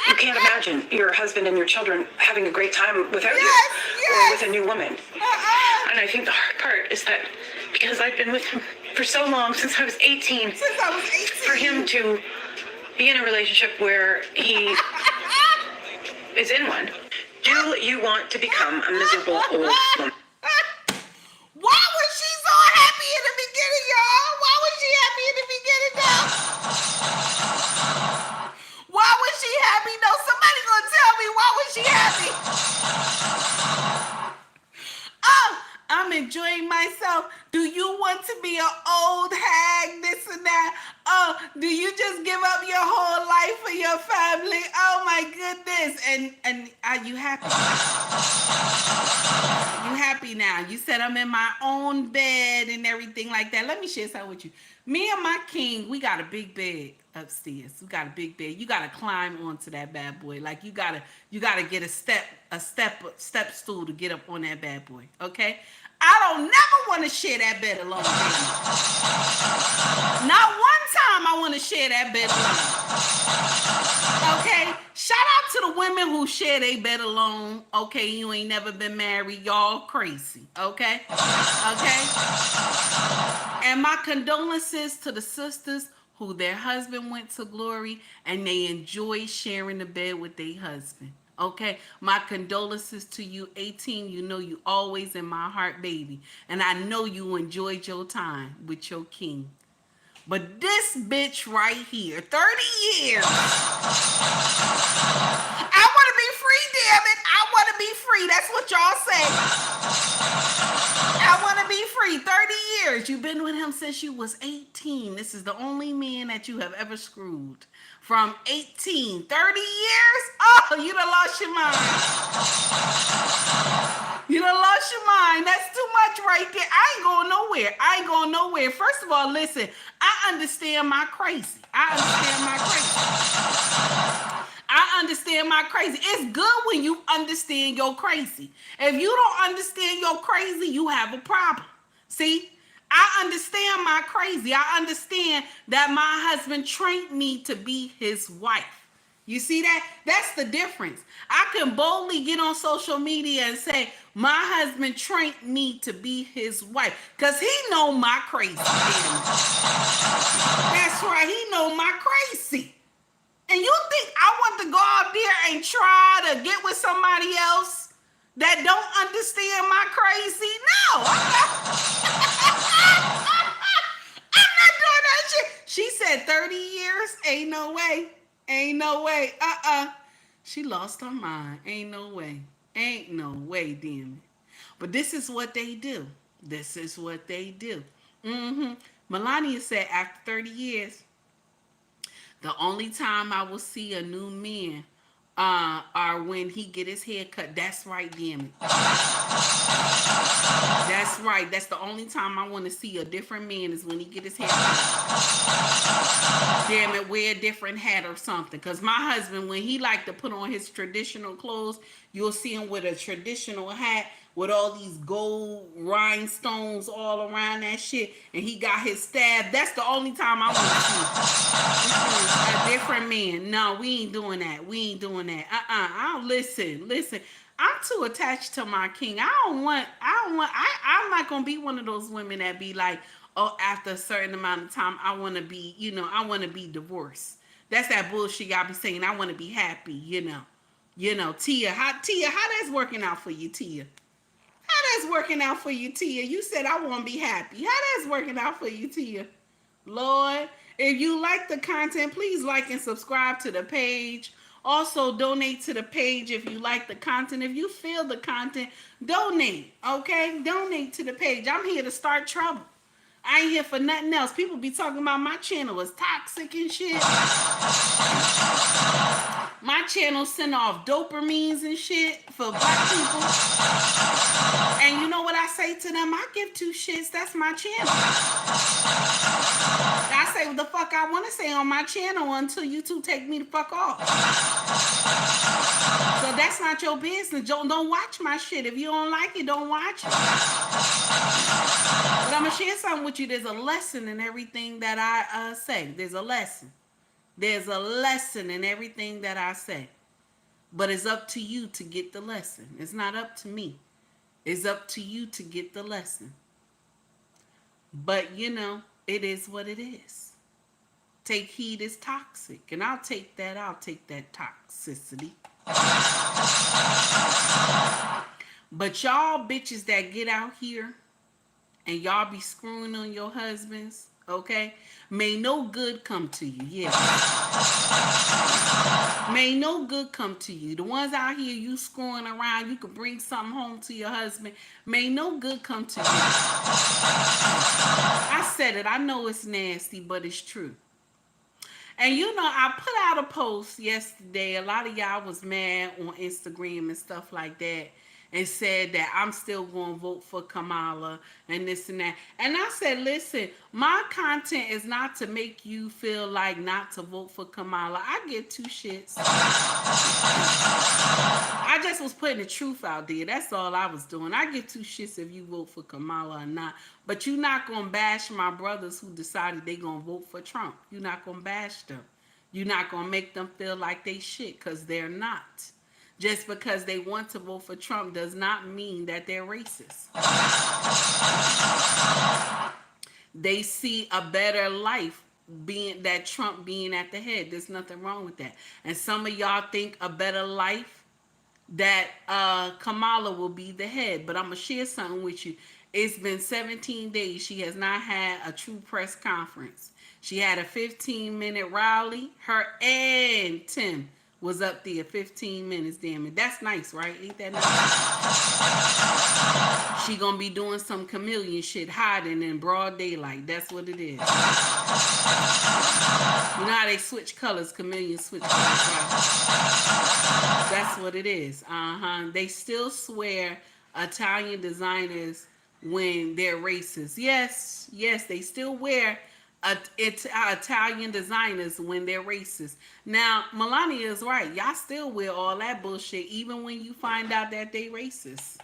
You can't imagine your husband and your children having a great time without you or with a new woman. And I think the hard part is that because I've been with him for so long, since I was 18, for him to be in a relationship where he is in one. Do you want to become a miserable old woman? Why was she so happy in the beginning, y'all? Why was she happy in the beginning, though? Why was she happy? No, somebody gonna tell me why was she happy? Oh, I'm enjoying myself. Do you want to be an old hag, this and that? Oh, do you just give up your whole life for your family? Oh my goodness. And are you happy? You happy now? You said I'm in my own bed and everything like that. Let me share something with you. Me and my king, we got a big bed upstairs. We got a big bed. You gotta climb onto that bad boy. Like you gotta get a step stool to get up on that bad boy. Okay? I don't never want to share that bed alone. Not one time I want to share that bed alone. Okay? Shout out to the women who share their bed alone. Okay, you ain't never been married. Y'all crazy. Okay? Okay? And my condolences to the sisters who their husband went to glory and they enjoy sharing the bed with their husband. Okay, my condolences to you, 18. You know you always in my heart, baby. And I know you enjoyed your time with your king. But this bitch right here, 30 years. I want to be free, damn it. I want to be free. That's what y'all say. I want to be free. 30 years. You've been with him since you was 18. This is the only man that you have ever screwed. From 18, 30 years? Oh, you done lost your mind. You done lost your mind. That's too much right there. I ain't going nowhere. I ain't going nowhere. First of all, listen, I understand my crazy. I understand my crazy. It's good when you understand your crazy. If you don't understand your crazy, you have a problem. See? I understand my crazy. I understand that my husband trained me to be his wife. You see that? That's the difference. I can boldly get on social media and say, my husband trained me to be his wife. Because he know my crazy. That's right. He know my crazy. And you think I want to go out there and try to get with somebody else that don't understand my crazy? No. I'm not doing that shit. She said 30 years? Ain't no way. Ain't no way. She lost her mind. Ain't no way. Ain't no way, damn it. But this is what they do. This is what they do. Melania said after 30 years, the only time I will see a new man are when he get his hair cut. That's right, damn it. That's right. That's the only time I want to see a different man is when he get his hair cut. Damn it, wear a different hat or something. Because my husband, when he like to put on his traditional clothes, you'll see him with a traditional hat with all these gold rhinestones all around that shit. And he got his staff. That's the only time I want to see a different man. No, we ain't doing that. We ain't doing that. I don't listen. I'm too attached to my king. I'm not gonna be one of those women that be like, oh, after a certain amount of time, I want to be divorced. That's that bullshit y'all be saying. I want to be happy, Tia, how that's working out for you, Tia? How that's working out for you, Tia? You said I want to be happy. How that's working out for you, Tia? Lord, if you like the content, please like and subscribe to the page. Also, donate to the page if you like the content. If you feel the content, donate, okay? Donate to the page. I'm here to start trouble. I ain't here for nothing else. People be talking about my channel is toxic and shit. My channel send off dopamines and shit for black people. And you know what I say to them? I give two shits. That's my channel. I say what the fuck I want to say on my channel until you two take me the fuck off. So that's not your business. Don't watch my shit. If you don't like it, don't watch it. But I'm going to share something with you. There's a lesson in everything that I say. There's a lesson. There's a lesson in everything that I say. But it's up to you to get the lesson. It's not up to me. It's up to you to get the lesson. But it is what it is. Take heed is toxic. And I'll take that toxicity. But y'all bitches that get out here and y'all be screwing on your husbands, okay? May no good come to you. Yeah. May no good come to you. The ones out here you screwing around, you could bring something home to your husband. May no good come to you. I said it. I know it's nasty, but it's true. And I put out a post yesterday. A lot of y'all was mad on Instagram and stuff like that, and said that I'm still going to vote for Kamala and this and that. And I said, listen, my content is not to make you feel like not to vote for Kamala. I get two shits. I just was putting the truth out there. That's all I was doing. I get two shits if you vote for Kamala or not. But you're not going to bash my brothers who decided they're going to vote for Trump. You're not going to bash them. You're not going to make them feel like they shit, because they're not. Just because they want to vote for Trump does not mean that they're racist. They see a better life that Trump being at the head. There's nothing wrong with that. And some of y'all think a better life that Kamala will be the head. But I'm going to share something with you. It's been 17 days. She has not had a true press conference. She had a 15-minute rally. Her and Tim was up there 15 minutes, damn it. That's nice, right? Ain't that nice? She gonna be doing some chameleon shit, hiding in broad daylight. That's what it is. You know how they switch colors, chameleons switch colors, right? That's what it is. They still swear Italian designers when they're racist. Yes, they still wear Italian designers when they're racist. Now, Melania is right. Y'all still wear all that bullshit even when you find out that they racist.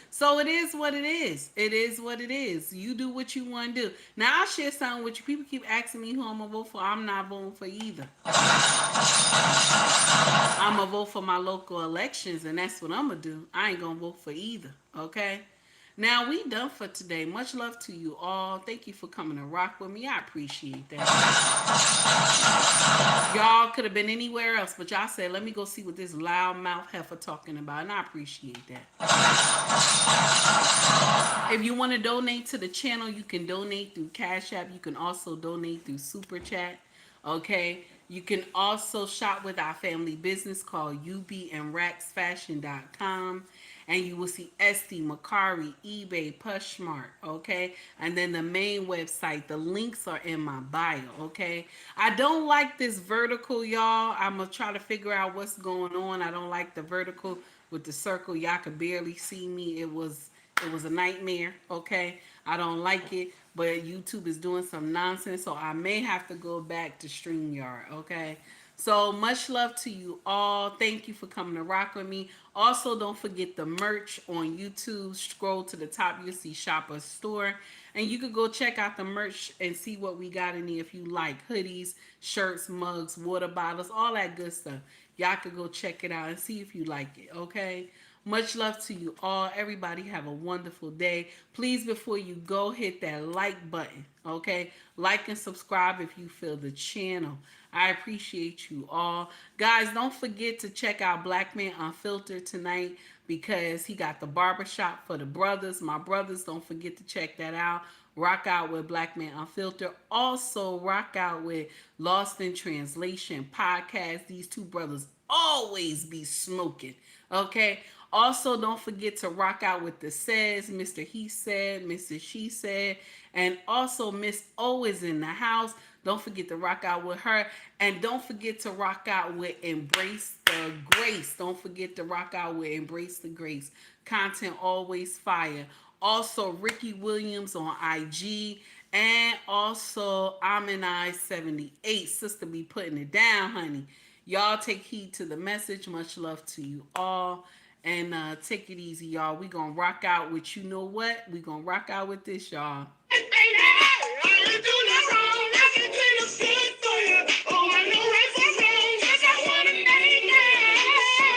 So it is what it is. It is what it is. You do what you want to do. Now, I'll share something with you. People keep asking me who I'm going to vote for. I'm not voting for either. I'm going to vote for my local elections, and that's what I'm going to do. I ain't going to vote for either, okay? Now, we done for today. Much love to you all. Thank you for coming to rock with me. I appreciate that. Y'all could have been anywhere else, but y'all said, let me go see what this loudmouth heifer talking about, and I appreciate that. If you want to donate to the channel, you can donate through Cash App. You can also donate through Super Chat, okay? You can also shop with our family business called ubnracksfashion.com. And you will see Esty, Macari, eBay, Pushmart, okay? And then the main website, the links are in my bio, okay? I don't like this vertical, y'all. I'm going to try to figure out what's going on. I don't like the vertical with the circle. Y'all could barely see me. It was a nightmare, okay? I don't like it, but YouTube is doing some nonsense, so I may have to go back to StreamYard, okay? So much love to you all. Thank you for coming to rock with me. Also, don't forget the merch on YouTube. Scroll to the top, you'll see Shop Us Store. And you can go check out the merch and see what we got in there if you like. Hoodies, shirts, mugs, water bottles, all that good stuff. Y'all can go check it out and see if you like it, okay? Much love to you all. Everybody have a wonderful day. Please, before you go, hit that like button, okay? Like and subscribe if you feel the channel. I appreciate you all. Guys, don't forget to check out Black Man Unfiltered tonight because he got the barbershop for the brothers. My brothers, don't forget to check that out. Rock out with Black Man Unfiltered. Also, rock out with Lost in Translation podcast. These two brothers always be smoking, okay? Also, don't forget to rock out with the Says, Mr. He Said, Mrs. She Said, and also Miss O is in the house. Don't forget to rock out with her. And don't forget to rock out with Embrace the Grace. Don't forget to rock out with Embrace the Grace. Content always fire. Also, Ricky Williams on IG. And also, Aminai78. Sister be putting it down, honey. Y'all take heed to the message. Much love to you all. And take it easy, y'all. We gonna rock out with, you know what? We gonna rock out with this, y'all.